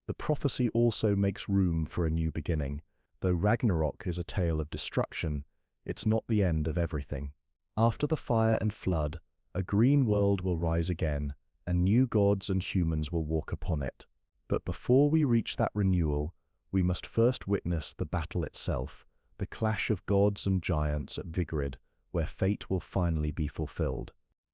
The prophecy also makes room for a new beginning. Though Ragnarok is a tale of destruction, it's not the end of everything. After the fire and flood, a green world will rise again, and new gods and humans will walk upon it. But before we reach that renewal, we must first witness the battle itself, the clash of gods and giants at Vigrid, where fate will finally be fulfilled.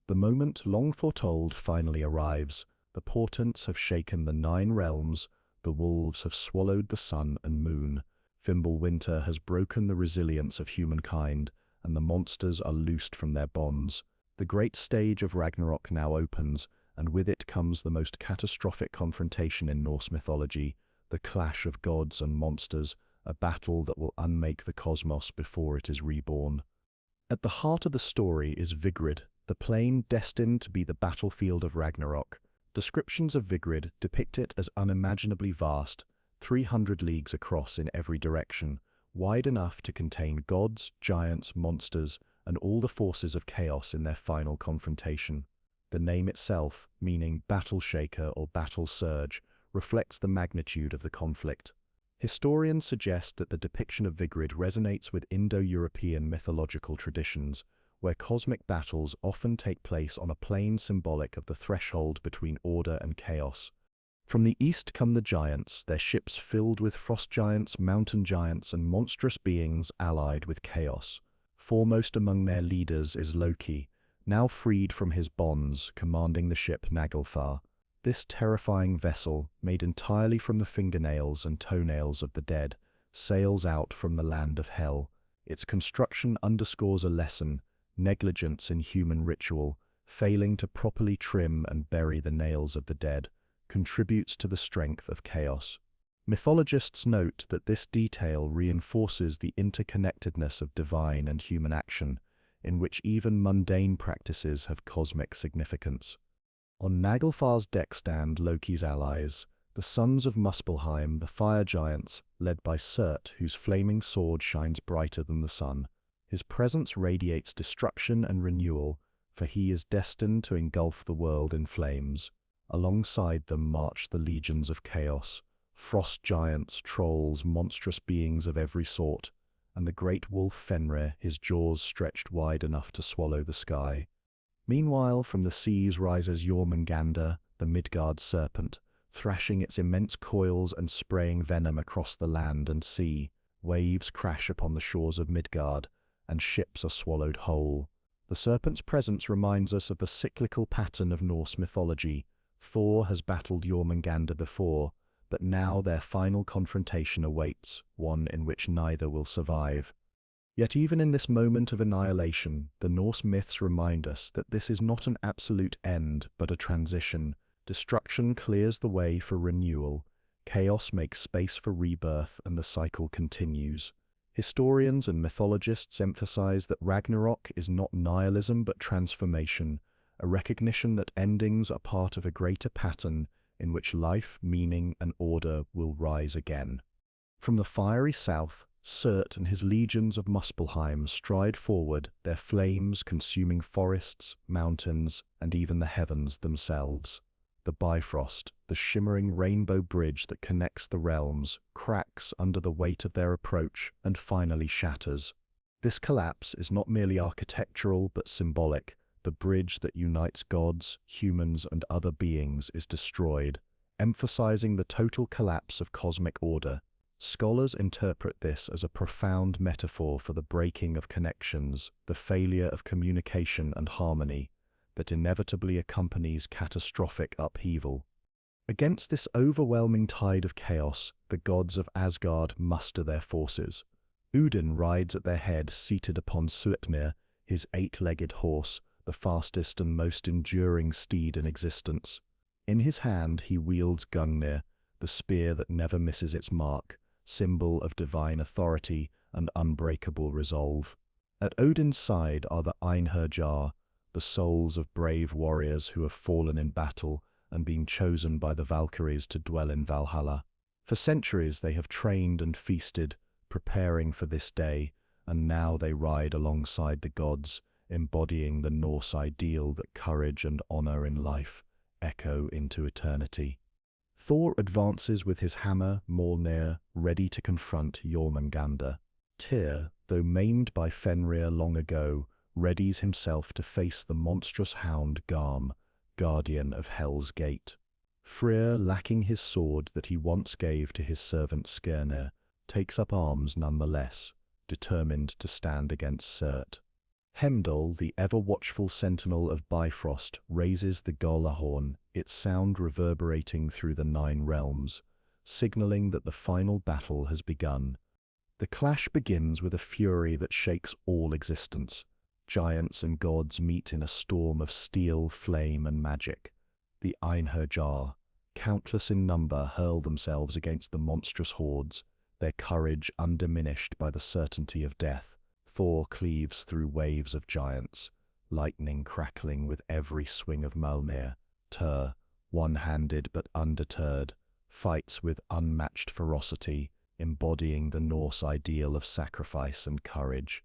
The moment long foretold finally arrives. The portents have shaken the 9 realms, the wolves have swallowed the sun and moon, Fimbulwinter has broken the resilience of humankind, and the monsters are loosed from their bonds. The great stage of Ragnarok now opens, and with it comes the most catastrophic confrontation in Norse mythology, the clash of gods and monsters, a battle that will unmake the cosmos before it is reborn. At the heart of the story is Vigrid, the plain destined to be the battlefield of Ragnarok. Descriptions of Vigrid depict it as unimaginably vast, 300 leagues across in every direction, wide enough to contain gods, giants, monsters, and all the forces of chaos in their final confrontation. The name itself, meaning battle shaker or battle surge, reflects the magnitude of the conflict. Historians suggest that the depiction of Vigrid resonates with Indo-European mythological traditions, where cosmic battles often take place on a plane symbolic of the threshold between order and chaos. From the east come the giants, their ships filled with frost giants, mountain giants, and monstrous beings allied with chaos. Foremost among their leaders is Loki, now freed from his bonds, commanding the ship Naglfar. This terrifying vessel, made entirely from the fingernails and toenails of the dead, sails out from the land of hell. Its construction underscores a lesson: negligence in human ritual, failing to properly trim and bury the nails of the dead, contributes to the strength of chaos. Mythologists note that this detail reinforces the interconnectedness of divine and human action, in which even mundane practices have cosmic significance. On Naglfar's deck stand Loki's allies, the sons of Muspelheim, the fire giants, led by Surt, whose flaming sword shines brighter than the sun. His presence radiates destruction and renewal, for he is destined to engulf the world in flames. Alongside them march the legions of chaos, frost giants, trolls, monstrous beings of every sort, and the great wolf Fenrir, his jaws stretched wide enough to swallow the sky. Meanwhile, from the seas rises Jormungandr, the Midgard serpent, thrashing its immense coils and spraying venom across the land and sea. Waves crash upon the shores of Midgard, and ships are swallowed whole. The serpent's presence reminds us of the cyclical pattern of Norse mythology. Thor has battled Jormungandr before, but now their final confrontation awaits, one in which neither will survive. Yet even in this moment of annihilation, the Norse myths remind us that this is not an absolute end, but a transition. Destruction clears the way for renewal, chaos makes space for rebirth, and the cycle continues. Historians and mythologists emphasize that Ragnarok is not nihilism but transformation, a recognition that endings are part of a greater pattern in which life, meaning, and order will rise again. From the fiery south, Surt and his legions of Muspelheim stride forward, their flames consuming forests, mountains, and even the heavens themselves. The Bifrost, the shimmering rainbow bridge that connects the realms, cracks under the weight of their approach and finally shatters. This collapse is not merely architectural but symbolic. The bridge that unites gods, humans, and other beings is destroyed, emphasizing the total collapse of cosmic order. Scholars interpret this as a profound metaphor for the breaking of connections, the failure of communication and harmony that inevitably accompanies catastrophic upheaval. Against this overwhelming tide of chaos, the gods of Asgard muster their forces. Odin rides at their head, seated upon Sleipnir, his 8-legged horse, the fastest and most enduring steed in existence. In his hand he wields Gungnir, the spear that never misses its mark, symbol of divine authority and unbreakable resolve. At Odin's side are the Einherjar, the souls of brave warriors who have fallen in battle and been chosen by the Valkyries to dwell in Valhalla. For centuries they have trained and feasted, preparing for this day, and now they ride alongside the gods, embodying the Norse ideal that courage and honor in life echo into eternity. Thor advances with his hammer, Mjolnir, ready to confront Jormungandr. Tyr, though maimed by Fenrir long ago, readies himself to face the monstrous hound Garm, guardian of Hell's Gate. Freyr, lacking his sword that he once gave to his servant Skirnir, takes up arms nonetheless, determined to stand against Surt. Heimdall, the ever-watchful sentinel of Bifrost, raises the Gjallarhorn, its sound reverberating through the 9 realms, signaling that the final battle has begun. The clash begins with a fury that shakes all existence. Giants and gods meet in a storm of steel, flame, and magic. The Einherjar, countless in number, hurl themselves against the monstrous hordes, their courage undiminished by the certainty of death. Thor cleaves through waves of giants, lightning crackling with every swing of Mjolnir. Tyr, one-handed but undeterred, fights with unmatched ferocity, embodying the Norse ideal of sacrifice and courage.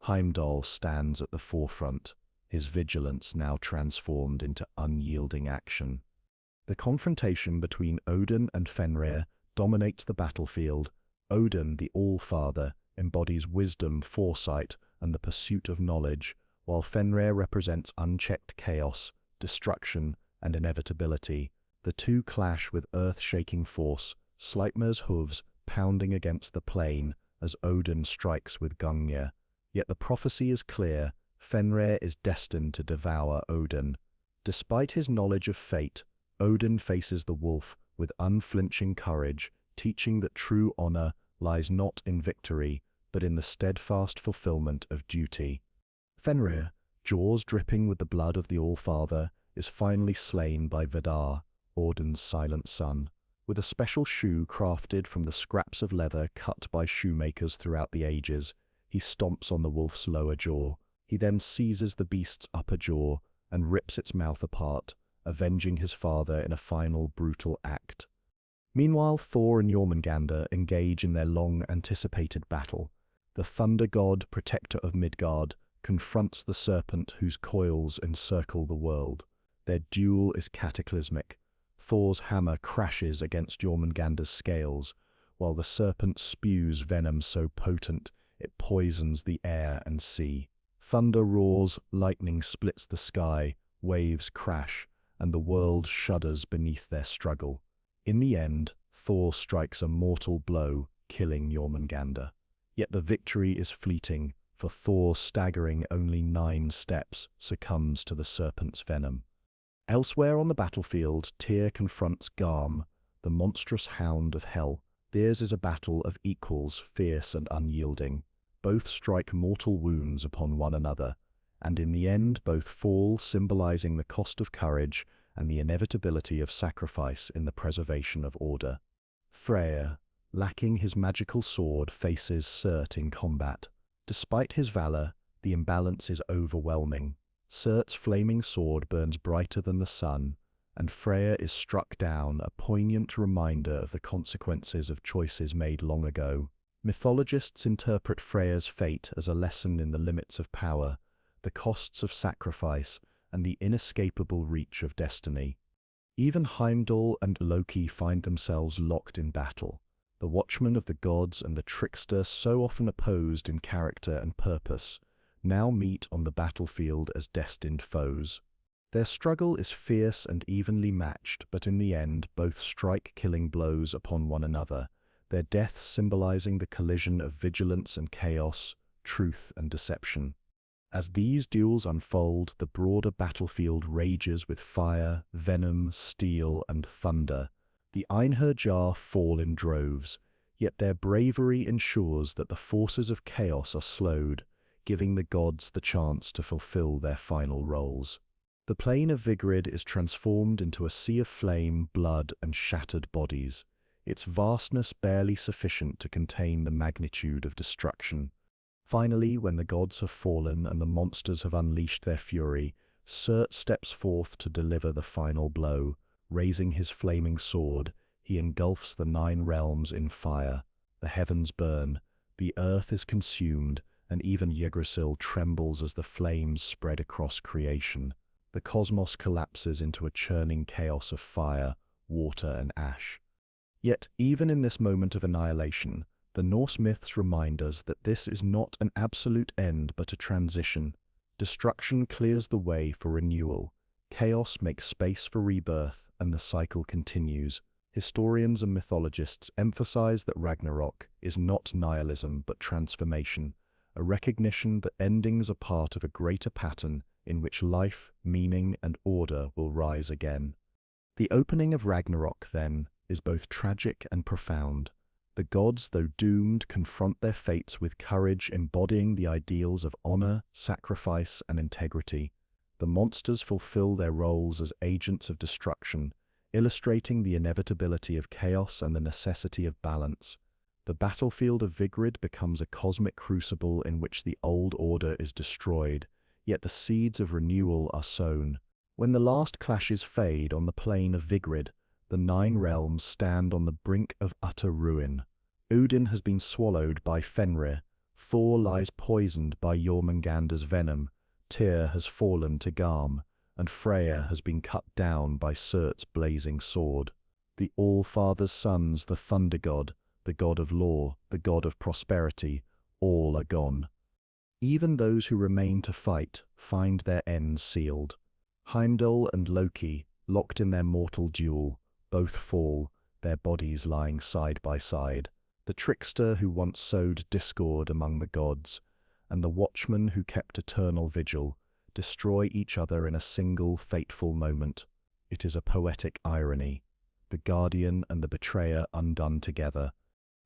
Heimdall stands at the forefront, his vigilance now transformed into unyielding action. The confrontation between Odin and Fenrir dominates the battlefield. Odin, the Allfather, embodies wisdom, foresight, and the pursuit of knowledge, while Fenrir represents unchecked chaos, destruction, and inevitability. The two clash with earth-shaking force, Sleipnir's hooves pounding against the plain as Odin strikes with Gungnir. Yet the prophecy is clear: Fenrir is destined to devour Odin. Despite his knowledge of fate, Odin faces the wolf with unflinching courage, teaching that true honor lies not in victory, but in the steadfast fulfillment of duty. Fenrir, jaws dripping with the blood of the Allfather, is finally slain by Vidar, Odin's silent son. With a special shoe crafted from the scraps of leather cut by shoemakers throughout the ages, he stomps on the wolf's lower jaw. He then seizes the beast's upper jaw and rips its mouth apart, avenging his father in a final brutal act. Meanwhile, Thor and Jormungandr engage in their long-anticipated battle. The thunder god, protector of Midgard, confronts the serpent whose coils encircle the world. Their duel is cataclysmic. Thor's hammer crashes against Jormungandr's scales, while the serpent spews venom so potent it poisons the air and sea. Thunder roars, lightning splits the sky, waves crash, and the world shudders beneath their struggle. In the end, Thor strikes a mortal blow, killing Jormungandr. Yet the victory is fleeting, for Thor, staggering only 9 steps, succumbs to the serpent's venom. Elsewhere on the battlefield, Tyr confronts Garm, the monstrous hound of hell. Theirs is a battle of equals, fierce and unyielding. Both strike mortal wounds upon one another, and in the end both fall, symbolizing the cost of courage and the inevitability of sacrifice in the preservation of order. Freyr, lacking his magical sword, faces Surt in combat. Despite his valor, the imbalance is overwhelming. Surt's flaming sword burns brighter than the sun, and Freyr is struck down, a poignant reminder of the consequences of choices made long ago. Mythologists interpret Freyr's fate as a lesson in the limits of power, the costs of sacrifice, and the inescapable reach of destiny. Even Heimdall and Loki find themselves locked in battle. The watchman of the gods and the trickster, so often opposed in character and purpose, now meet on the battlefield as destined foes. Their struggle is fierce and evenly matched, but in the end both strike killing blows upon one another, their deaths symbolizing the collision of vigilance and chaos, truth and deception. As these duels unfold, the broader battlefield rages with fire, venom, steel, and thunder. The Einherjar fall in droves, yet their bravery ensures that the forces of chaos are slowed, giving the gods the chance to fulfill their final roles. The plain of Vigrid is transformed into a sea of flame, blood, and shattered bodies, its vastness barely sufficient to contain the magnitude of destruction. Finally, when the gods have fallen and the monsters have unleashed their fury, Surt steps forth to deliver the final blow. Raising his flaming sword, he engulfs the 9 realms in fire. The heavens burn, the earth is consumed, and even Yggdrasil trembles as the flames spread across creation. The cosmos collapses into a churning chaos of fire, water, and ash. Yet, even in this moment of annihilation, the Norse myths remind us that this is not an absolute end but a transition. Destruction clears the way for renewal. Chaos makes space for rebirth, and the cycle continues. Historians and mythologists emphasize that Ragnarok is not nihilism but transformation, a recognition that endings are part of a greater pattern in which life, meaning, and order will rise again. The opening of Ragnarok, then, is both tragic and profound. The gods, though doomed, confront their fates with courage, embodying the ideals of honor, sacrifice, and integrity. The monsters fulfill their roles as agents of destruction, illustrating the inevitability of chaos and the necessity of balance. The battlefield of Vigrid becomes a cosmic crucible in which the old order is destroyed, yet the seeds of renewal are sown. When the last clashes fade on the plain of Vigrid, the 9 realms stand on the brink of utter ruin. Odin has been swallowed by Fenrir, Thor lies poisoned by Jormungandr's venom, Tyr has fallen to Garm, and Freyr has been cut down by Surt's blazing sword. The Allfather's sons, the thunder god, the god of law, the god of prosperity, all are gone. Even those who remain to fight find their ends sealed. Heimdall and Loki, locked in their mortal duel, both fall, their bodies lying side by side. The trickster who once sowed discord among the gods, and the watchman who kept eternal vigil, destroy each other in a single fateful moment. It is a poetic irony, the guardian and the betrayer undone together.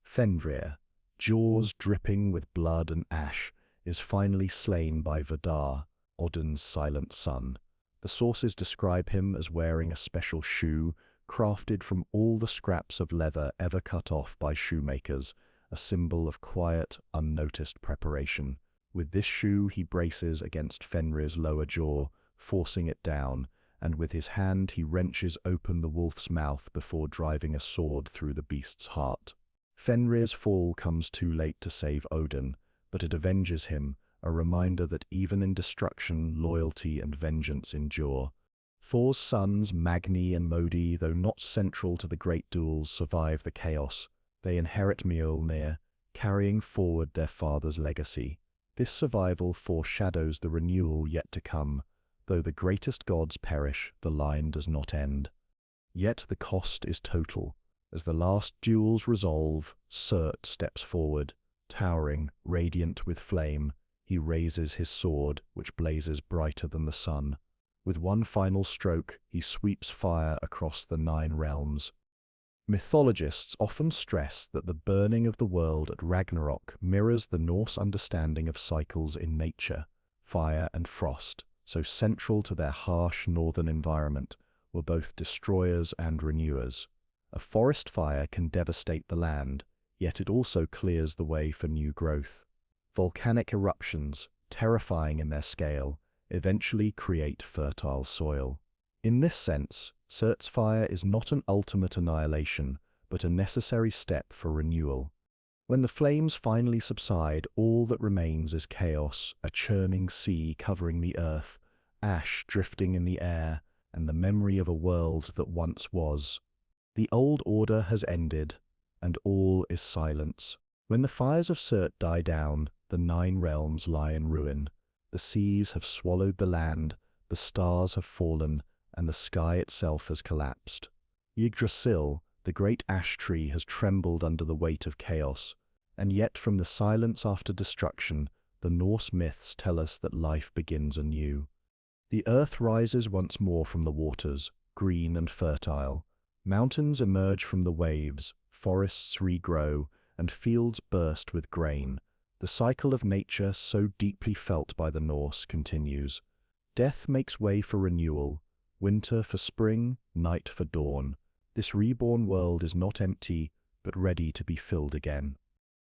Fenrir, jaws dripping with blood and ash, is finally slain by Vidar, Odin's silent son. The sources describe him as wearing a special shoe crafted from all the scraps of leather ever cut off by shoemakers, a symbol of quiet, unnoticed preparation. With this shoe he braces against Fenrir's lower jaw, forcing it down, and with his hand he wrenches open the wolf's mouth before driving a sword through the beast's heart. Fenrir's fall comes too late to save Odin, but it avenges him, a reminder that even in destruction, loyalty and vengeance endure. Thor's sons, Magni and Modi, though not central to the great duels, survive the chaos. They inherit Mjolnir, carrying forward their father's legacy. This survival foreshadows the renewal yet to come. Though the greatest gods perish, the line does not end. Yet the cost is total. As the last duels resolve, Surt steps forward. Towering, radiant with flame, he raises his sword, which blazes brighter than the sun. With one final stroke, he sweeps fire across the 9 realms. Mythologists often stress that the burning of the world at Ragnarok mirrors the Norse understanding of cycles in nature. Fire and frost, so central to their harsh northern environment, were both destroyers and renewers. A forest fire can devastate the land, yet it also clears the way for new growth. Volcanic eruptions, terrifying in their scale, eventually create fertile soil. In this sense, Surt's fire is not an ultimate annihilation, but a necessary step for renewal. When the flames finally subside, all that remains is chaos, a churning sea covering the earth, ash drifting in the air, and the memory of a world that once was. The old order has ended, and all is silence. When the fires of Surt die down, the 9 realms lie in ruin. The seas have swallowed the land, the stars have fallen, and the sky itself has collapsed. Yggdrasil, the great ash tree, has trembled under the weight of chaos, and yet from the silence after destruction, the Norse myths tell us that life begins anew. The earth rises once more from the waters, green and fertile. Mountains emerge from the waves, forests regrow, and fields burst with grain. The cycle of nature, so deeply felt by the Norse, continues. Death makes way for renewal, winter for spring, night for dawn. This reborn world is not empty, but ready to be filled again.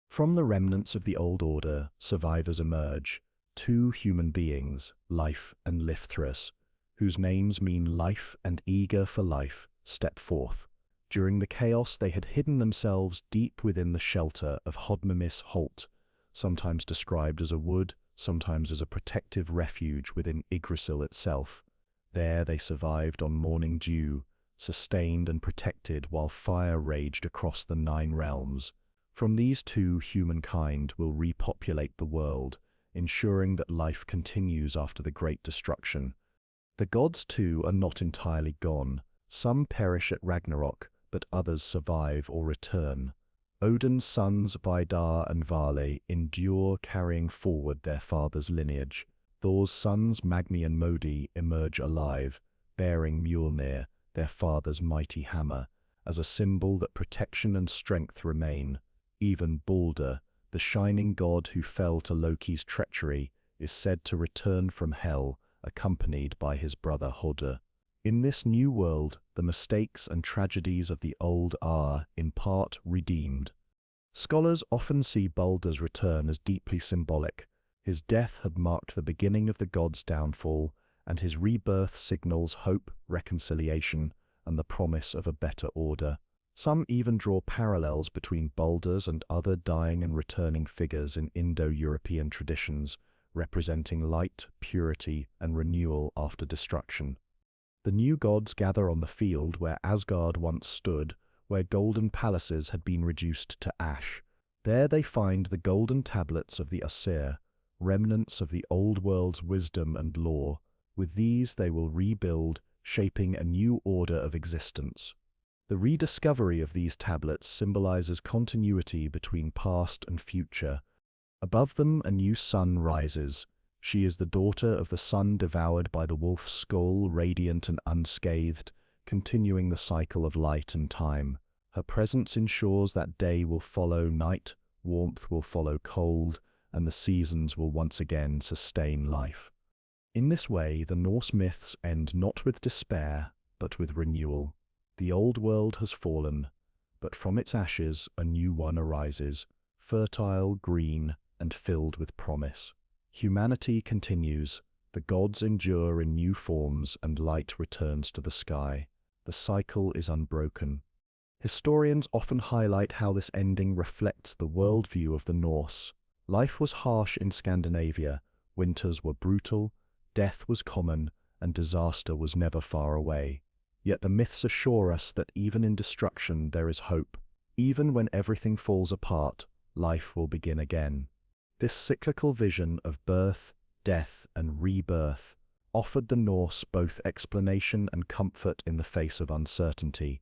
From the remnants of the old order, survivors emerge. 2 human beings, Life and Lifthras, whose names mean life and eager for life, step forth. During the chaos, they had hidden themselves deep within the shelter of Hodmamis Holt, sometimes described as a wood, sometimes as a protective refuge within Yggdrasil itself. There they survived on morning dew, sustained and protected while fire raged across the 9 realms. From these 2, humankind will repopulate the world, ensuring that life continues after the great destruction. The gods, too, are not entirely gone. Some perish at Ragnarok, but others survive or return. Odin's sons Vidar and Vale endure, carrying forward their father's lineage. Thor's sons Magni and Modi emerge alive, bearing Mjolnir, their father's mighty hammer, as a symbol that protection and strength remain. Even Balder, the shining god who fell to Loki's treachery, is said to return from Hel, accompanied by his brother Hoder. In this new world, the mistakes and tragedies of the old are, in part, redeemed. Scholars often see Balder's return as deeply symbolic. His death had marked the beginning of the gods' downfall, and his rebirth signals hope, reconciliation, and the promise of a better order. Some even draw parallels between Balder's and other dying and returning figures in Indo-European traditions, representing light, purity, and renewal after destruction. The new gods gather on the field where Asgard once stood, where golden palaces had been reduced to ash. There they find the golden tablets of the Aesir, remnants of the old world's wisdom and law. With these they will rebuild, shaping a new order of existence. The rediscovery of these tablets symbolizes continuity between past and future. Above them a new sun rises. She is the daughter of the sun devoured by the wolf's skull, radiant and unscathed, continuing the cycle of light and time. Her presence ensures that day will follow night, warmth will follow cold, and the seasons will once again sustain life. In this way, the Norse myths end not with despair, but with renewal. The old world has fallen, but from its ashes a new one arises, fertile, green, and filled with promise. Humanity continues, the gods endure in new forms, and light returns to the sky. The cycle is unbroken. Historians often highlight how this ending reflects the worldview of the Norse. Life was harsh in Scandinavia, winters were brutal, death was common, and disaster was never far away. Yet the myths assure us that even in destruction there is hope. Even when everything falls apart, life will begin again. This cyclical vision of birth, death, and rebirth offered the Norse both explanation and comfort in the face of uncertainty.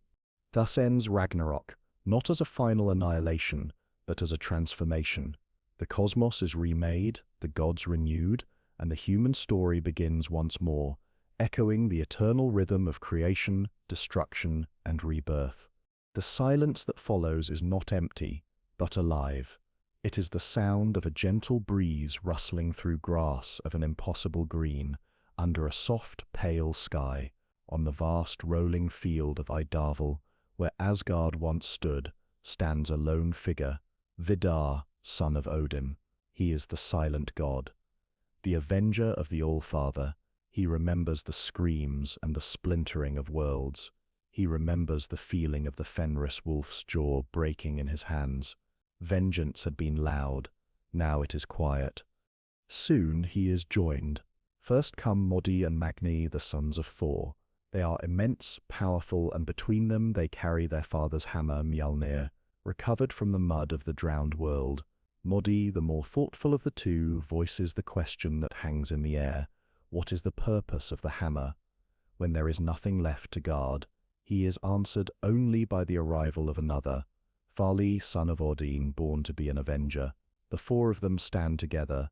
Thus ends Ragnarok, not as a final annihilation, but as a transformation. The cosmos is remade, the gods renewed, and the human story begins once more, echoing the eternal rhythm of creation, destruction, and rebirth. The silence that follows is not empty, but alive. It is the sound of a gentle breeze rustling through grass of an impossible green, under a soft, pale sky, on the vast rolling field of Idavl, where Asgard once stood, stands a lone figure, Vidar, son of Odin. He is the silent god. The avenger of the Allfather, he remembers the screams and the splintering of worlds. He remembers the feeling of the Fenris wolf's jaw breaking in his hands. Vengeance had been loud, now it is quiet. Soon he is joined. First come Modi and Magni, the sons of Thor. They are immense, powerful, and between them they carry their father's hammer, Mjolnir, recovered from the mud of the drowned world. Modi, the more thoughtful of the two, voices the question that hangs in the air. What is the purpose of the hammer? When there is nothing left to guard, he is answered only by the arrival of another. Vali, son of Odin, born to be an avenger. The four of them stand together,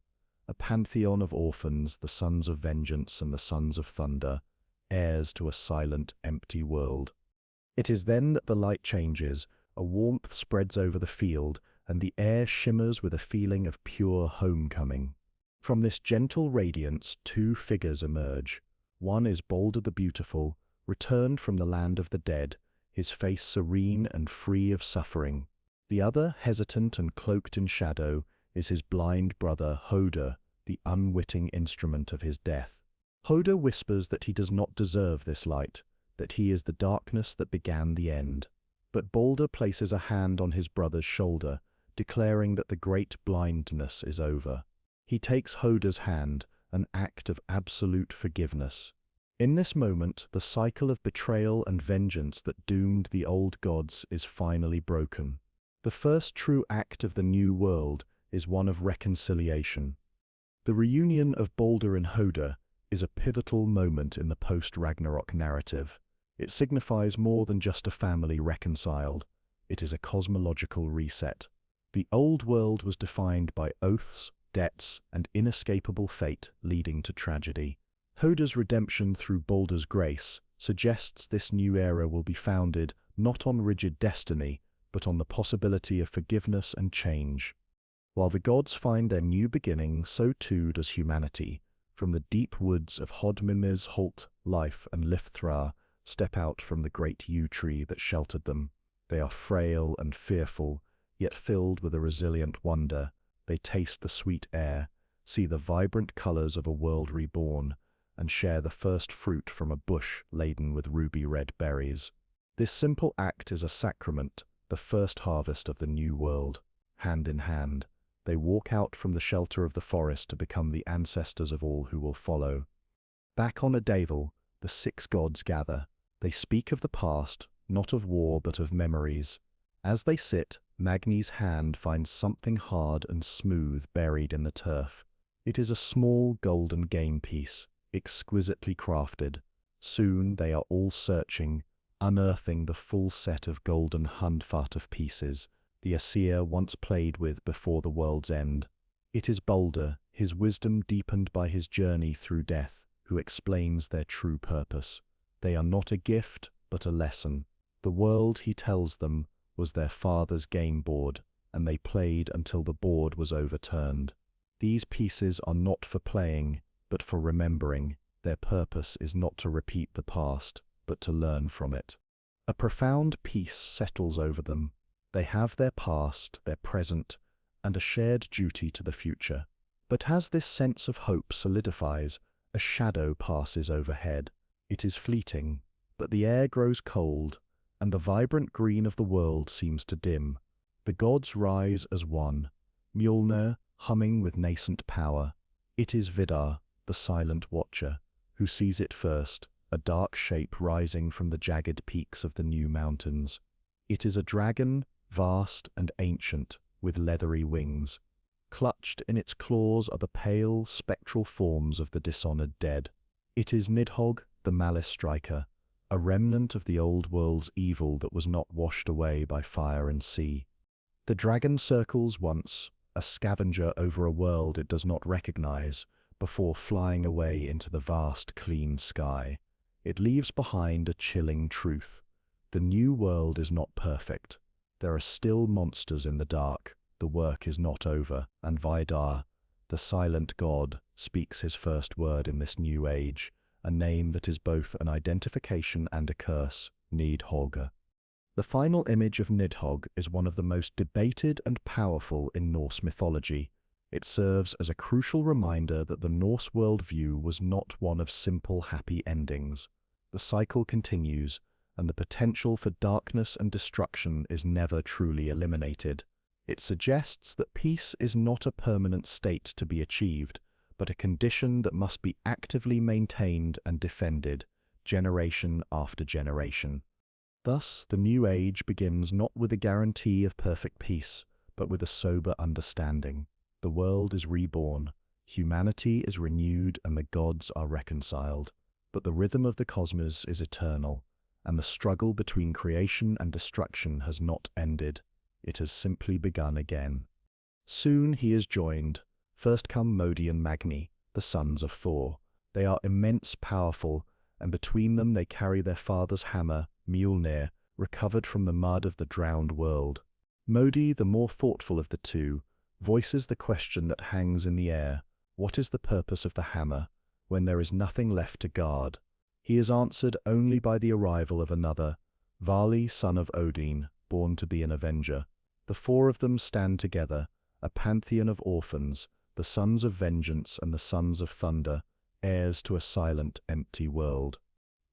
a pantheon of orphans, the sons of vengeance and the sons of thunder, heirs to a silent, empty world. It is then that the light changes, a warmth spreads over the field, and the air shimmers with a feeling of pure homecoming. From this gentle radiance, two figures emerge. One is Balder the Beautiful, returned from the land of the dead, his face serene and free of suffering. The other, hesitant and cloaked in shadow, is his blind brother Hoder, the unwitting instrument of his death. Hoder whispers that he does not deserve this light, that he is the darkness that began the end. But Balder places a hand on his brother's shoulder, declaring that the great blindness is over. He takes Hoder's hand, an act of absolute forgiveness. In this moment, the cycle of betrayal and vengeance that doomed the old gods is finally broken. The first true act of the new world is one of reconciliation. The reunion of Balder and Hoder is a pivotal moment in the post-Ragnarok narrative. It signifies more than just a family reconciled. It is a cosmological reset. The old world was defined by oaths, debts, and inescapable fate leading to tragedy. Hoder's redemption through Balder's grace suggests this new era will be founded not on rigid destiny, but on the possibility of forgiveness and change. While the gods find their new beginning, so too does humanity. From the deep woods of Hodmimir's Holt, Life, and Lifthra step out from the great yew tree that sheltered them. They are frail and fearful, yet filled with a resilient wonder. They taste the sweet air, see the vibrant colors of a world reborn, and share the first fruit from a bush laden with ruby-red berries. This simple act is a sacrament, the first harvest of the new world. Hand in hand, they walk out from the shelter of the forest to become the ancestors of all who will follow. Back on Idavl, the six gods gather. They speak of the past, not of war but of memories. As they sit, Magni's hand finds something hard and smooth buried in the turf. It is a small golden game piece, exquisitely crafted. Soon they are all searching, unearthing the full set of golden handfat of pieces the Aesir once played with before the world's end. It is Balder, his wisdom deepened by his journey through death, who explains their true purpose. They are not a gift, but a lesson. The world, he tells them, was their father's game board, and they played until the board was overturned. These pieces are not for playing, but for remembering. Their purpose is not to repeat the past, but to learn from it. A profound peace settles over them. They have their past, their present, and a shared duty to the future. But as this sense of hope solidifies, a shadow passes overhead. It is fleeting, but the air grows cold, and the vibrant green of the world seems to dim. The gods rise as one, Mjolnir humming with nascent power. It is Vidar, the silent watcher, who sees it first, a dark shape rising from the jagged peaks of the new mountains. It is a dragon, vast and ancient, with leathery wings. Clutched in its claws are the pale, spectral forms of the dishonored dead. It is Nidhogg, the malice striker, a remnant of the old world's evil that was not washed away by fire and sea. The dragon circles once, a scavenger over a world it does not recognize, before flying away into the vast, clean sky. It leaves behind a chilling truth. The new world is not perfect. There are still monsters in the dark. The work is not over, and Vidar, the silent god, speaks his first word in this new age, a name that is both an identification and a curse, Nidhogg. The final image of Nidhogg is one of the most debated and powerful in Norse mythology. It serves as a crucial reminder that the Norse worldview was not one of simple happy endings. The cycle continues, and the potential for darkness and destruction is never truly eliminated. It suggests that peace is not a permanent state to be achieved, but a condition that must be actively maintained and defended, generation after generation. Thus, the new age begins not with a guarantee of perfect peace, but with a sober understanding. The world is reborn, humanity is renewed, and the gods are reconciled. But the rhythm of the cosmos is eternal, and the struggle between creation and destruction has not ended. It has simply begun again. Soon he is joined. First come Modi and Magni, the sons of Thor. They are immense, powerful, and between them they carry their father's hammer, Mjolnir, recovered from the mud of the drowned world. Modi, the more thoughtful of the two, voices the question that hangs in the air. What is the purpose of the hammer, when there is nothing left to guard? He is answered only by the arrival of another, Vali, son of Odin, born to be an avenger. The four of them stand together, a pantheon of orphans, the sons of vengeance and the sons of thunder, heirs to a silent, empty world.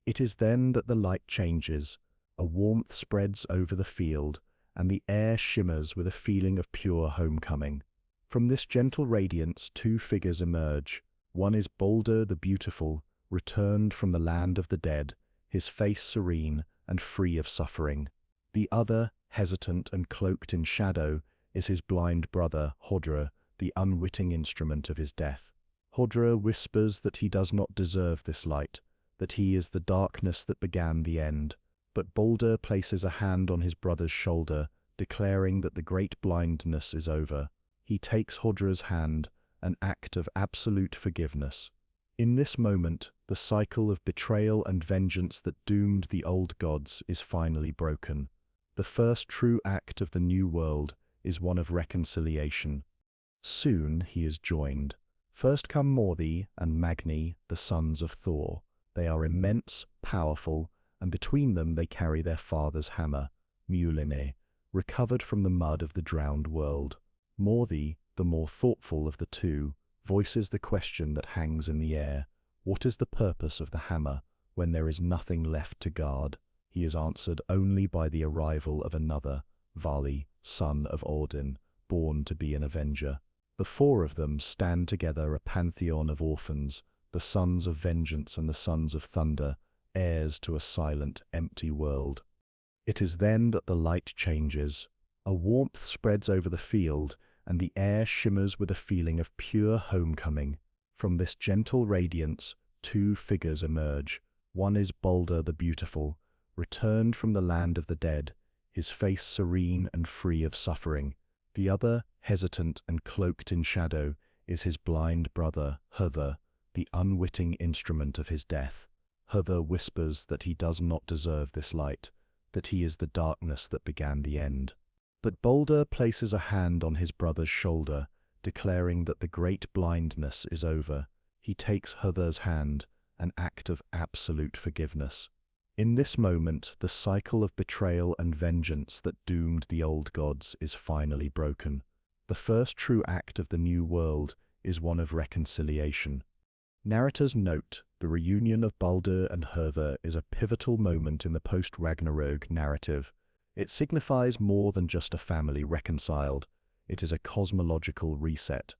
It is then that the light changes, a warmth spreads over the field, and the air shimmers with a feeling of pure homecoming. From this gentle radiance, two figures emerge. One is Balder the Beautiful, returned from the land of the dead, his face serene and free of suffering. The other, hesitant and cloaked in shadow, is his blind brother, Hodra, the unwitting instrument of his death. Hodra whispers that he does not deserve this light, that he is the darkness that began the end. But Balder places a hand on his brother's shoulder, declaring that the great blindness is over. He takes Hodra's hand, an act of absolute forgiveness. In this moment, the cycle of betrayal and vengeance that doomed the old gods is finally broken. The first true act of the new world is one of reconciliation. Soon he is joined. First come Modi and Magni, the sons of Thor. They are immense, powerful, and between them they carry their father's hammer, Mjolnir, recovered from the mud of the drowned world. Modi, the more thoughtful of the two, voices the question that hangs in the air. What is the purpose of the hammer when there is nothing left to guard? He is answered only by the arrival of another, Vali, son of Odin, born to be an avenger. The four of them stand together, a pantheon of orphans, the sons of vengeance and the sons of thunder, heirs to a silent, empty world. It is then that the light changes. A warmth spreads over the field, and the air shimmers with a feeling of pure homecoming. From this gentle radiance, two figures emerge. One is Balder the Beautiful, returned from the land of the dead, his face serene and free of suffering. The other, hesitant and cloaked in shadow, is his blind brother, Hother, the unwitting instrument of his death. Hearth whispers that he does not deserve this light, that he is the darkness that began the end. But Balder places a hand on his brother's shoulder, declaring that the great blindness is over. He takes Hearth's hand, an act of absolute forgiveness. In this moment, the cycle of betrayal and vengeance that doomed the old gods is finally broken. The first true act of the new world is one of reconciliation. Narrators note the reunion of Balder and Hearth is a pivotal moment in the post-Ragnarök narrative. It signifies more than just a family reconciled. It is a cosmological reset.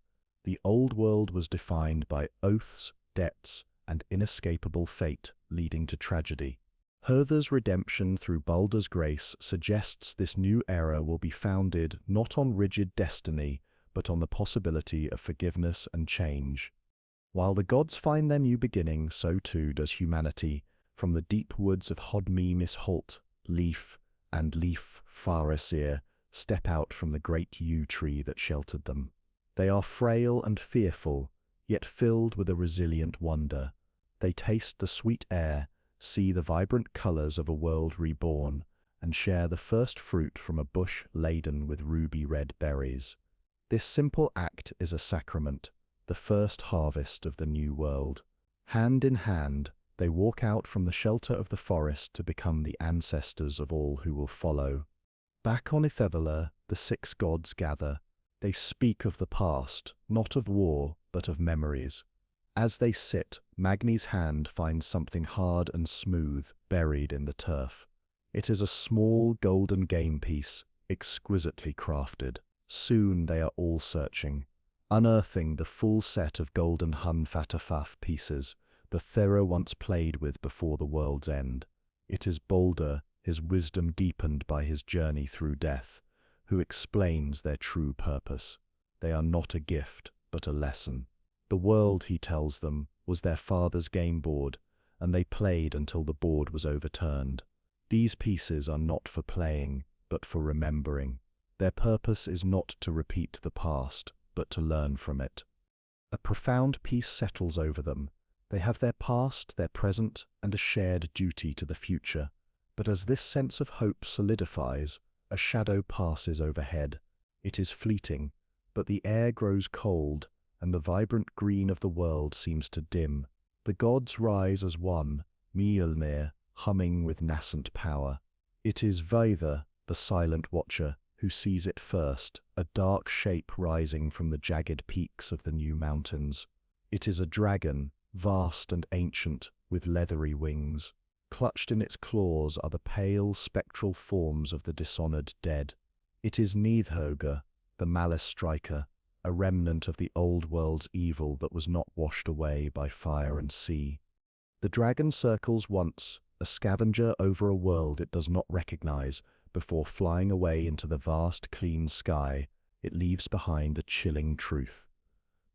The old world was defined by oaths, debts, and inescapable fate, leading to tragedy. Hearth's redemption through Balder's grace suggests this new era will be founded not on rigid destiny, but on the possibility of forgiveness and change. While the gods find their new beginning, so too does humanity. From the deep woods of Hodmi-Misholt, Leaf and Leaf Faresir step out from the great yew tree that sheltered them. They are frail and fearful, yet filled with a resilient wonder. They taste the sweet air, see the vibrant colors of a world reborn, and share the first fruit from a bush laden with ruby-red berries. This simple act is a sacrament, the first harvest of the new world. Hand in hand, they walk out from the shelter of the forest to become the ancestors of all who will follow. Back on Ithavola, the six gods gather. They speak of the past, not of war, but of memories. As they sit, Magni's hand finds something hard and smooth buried in the turf. It is a small golden game piece, exquisitely crafted. Soon they are all searching, unearthing the full set of golden Hun-Fatafaf pieces the Thera once played with before the world's end. It is Balder, his wisdom deepened by his journey through death, who explains their true purpose. They are not a gift, but a lesson. The world, he tells them, was their father's game board, and they played until the board was overturned. These pieces are not for playing, but for remembering. Their purpose is not to repeat the past, but to learn from it. A profound peace settles over them. They have their past, their present, and a shared duty to the future. But as this sense of hope solidifies, a shadow passes overhead. It is fleeting, but the air grows cold, and the vibrant green of the world seems to dim. The gods rise as one, Mjolnir, humming with nascent power. It is Vaidha, the silent watcher, who sees it first, a dark shape rising from the jagged peaks of the new mountains. It is a dragon, vast and ancient, with leathery wings. Clutched in its claws are the pale, spectral forms of the dishonored dead. It is Nidhogr, the malice striker, a remnant of the old world's evil that was not washed away by fire and sea. The dragon circles once, a scavenger over a world it does not recognize, before flying away into the vast, clean sky. It leaves behind a chilling truth.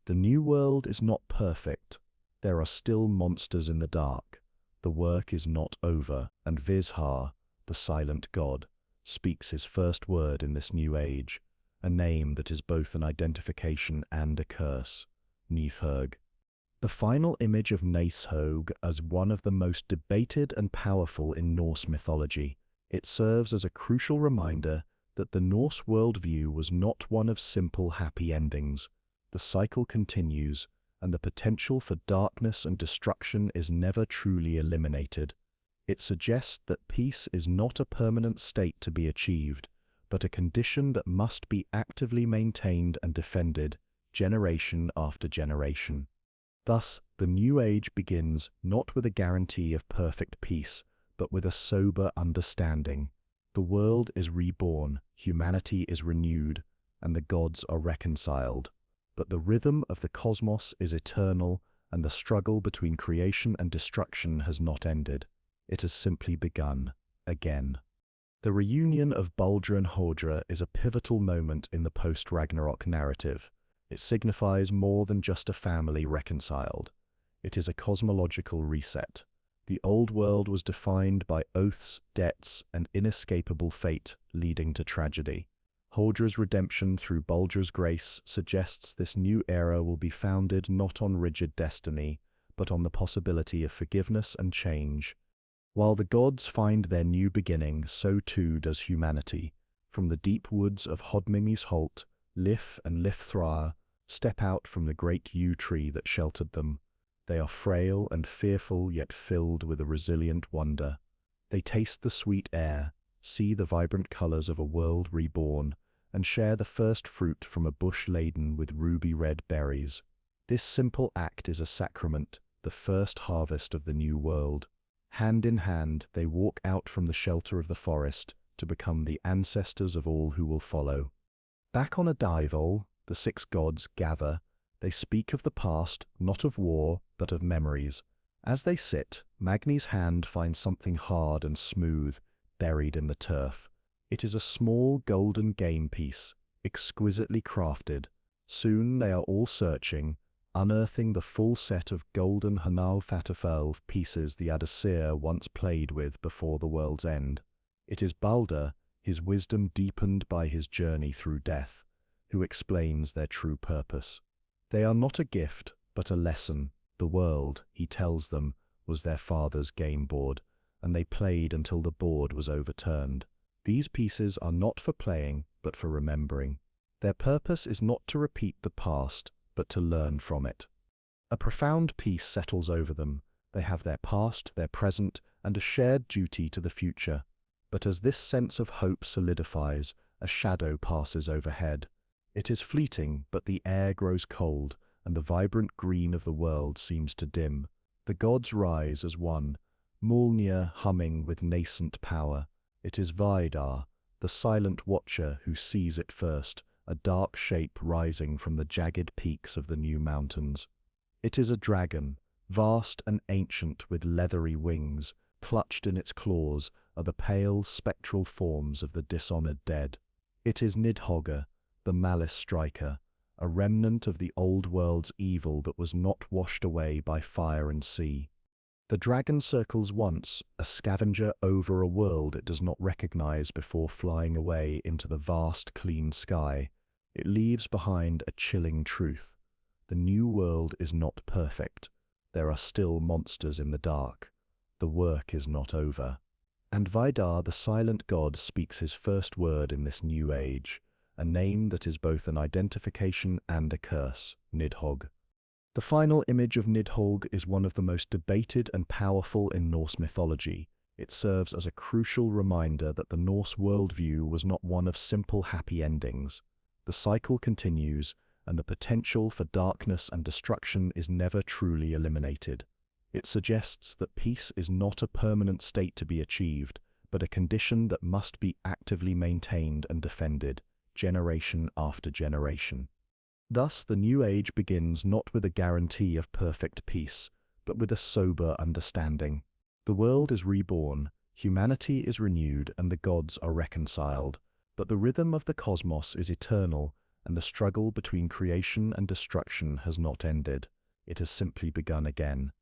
The new world is not perfect. There are still monsters in the dark. The work is not over, and Vishar, the silent god, speaks his first word in this new age, a name that is both an identification and a curse, Nidhogr. The final image of Nidhogr as one of the most debated and powerful in Norse mythology. It serves as a crucial reminder that the Norse worldview was not one of simple happy endings. The cycle continues, and the potential for darkness and destruction is never truly eliminated. It suggests that peace is not a permanent state to be achieved, but a condition that must be actively maintained and defended, generation after generation. Thus, the new age begins not with a guarantee of perfect peace, but with a sober understanding. The world is reborn, humanity is renewed, and the gods are reconciled. But the rhythm of the cosmos is eternal, and the struggle between creation and destruction has not ended. It has simply begun, again. The reunion of Balder and Hearth is a pivotal moment in the post-Ragnarok narrative. It signifies more than just a family reconciled. It is a cosmological reset. The old world was defined by oaths, debts, and inescapable fate, leading to tragedy. Hearth's redemption through Balder's grace suggests this new era will be founded not on rigid destiny, but but on the possibility of forgiveness and change. While the gods find their new beginning, so too does humanity. From the deep woods of Hodmimi's Holt, Lif and Lifthrar step out from the great yew tree that sheltered them. They are frail and fearful, yet filled with a resilient wonder. They taste the sweet air, see the vibrant colors of a world reborn, and share the first fruit from a bush laden with ruby-red berries. This simple act is a sacrament, the first harvest of the new world. Hand in hand, they walk out from the shelter of the forest to become the ancestors of all who will follow. Back on a Dival, the six gods gather. They speak of the past, not of war, but of memories. As they sit, Magni's hand finds something hard and smooth, buried in the turf. It is a small golden game piece, exquisitely crafted. Soon they are all searching, unearthing the full set of golden Allfather pieces the Adasir once played with before the world's end. It is Balder, his wisdom deepened by his journey through death, who explains their true purpose. They are not a gift, but a lesson. The world, he tells them, was their father's game board, and they played until the board was overturned. These pieces are not for playing, but for remembering. Their purpose is not to repeat the past, but to learn from it. A profound peace settles over them. They have their past, their present, and a shared duty to the future. But as this sense of hope solidifies, a shadow passes overhead. It is fleeting, but the air grows cold, and the vibrant green of the world seems to dim. The gods rise as one, Mjolnir humming with nascent power. It is Vidar, the silent watcher, who sees it first, a dark shape rising from the jagged peaks of the new mountains. It is a dragon, vast and ancient with leathery wings. Clutched in its claws are the pale, spectral forms of the dishonored dead. It is Nidhogger, the malice striker, a remnant of the old world's evil that was not washed away by fire and sea. The dragon circles once, a scavenger over a world it does not recognize before flying away into the vast, clean sky. It leaves behind a chilling truth. The new world is not perfect. There are still monsters in the dark. The work is not over. And Vidar, the silent god, speaks his first word in this new age, a name that is both an identification and a curse, Nidhogg. The final image of Nidhogg is one of the most debated and powerful in Norse mythology. It serves as a crucial reminder that the Norse worldview was not one of simple happy endings. The cycle continues, and the potential for darkness and destruction is never truly eliminated. It suggests that peace is not a permanent state to be achieved, but a condition that must be actively maintained and defended, generation after generation. Thus, the new age begins not with a guarantee of perfect peace, but with a sober understanding. The world is reborn, humanity is renewed, and the gods are reconciled. But the rhythm of the cosmos is eternal, and the struggle between creation and destruction has not ended. It has simply begun again.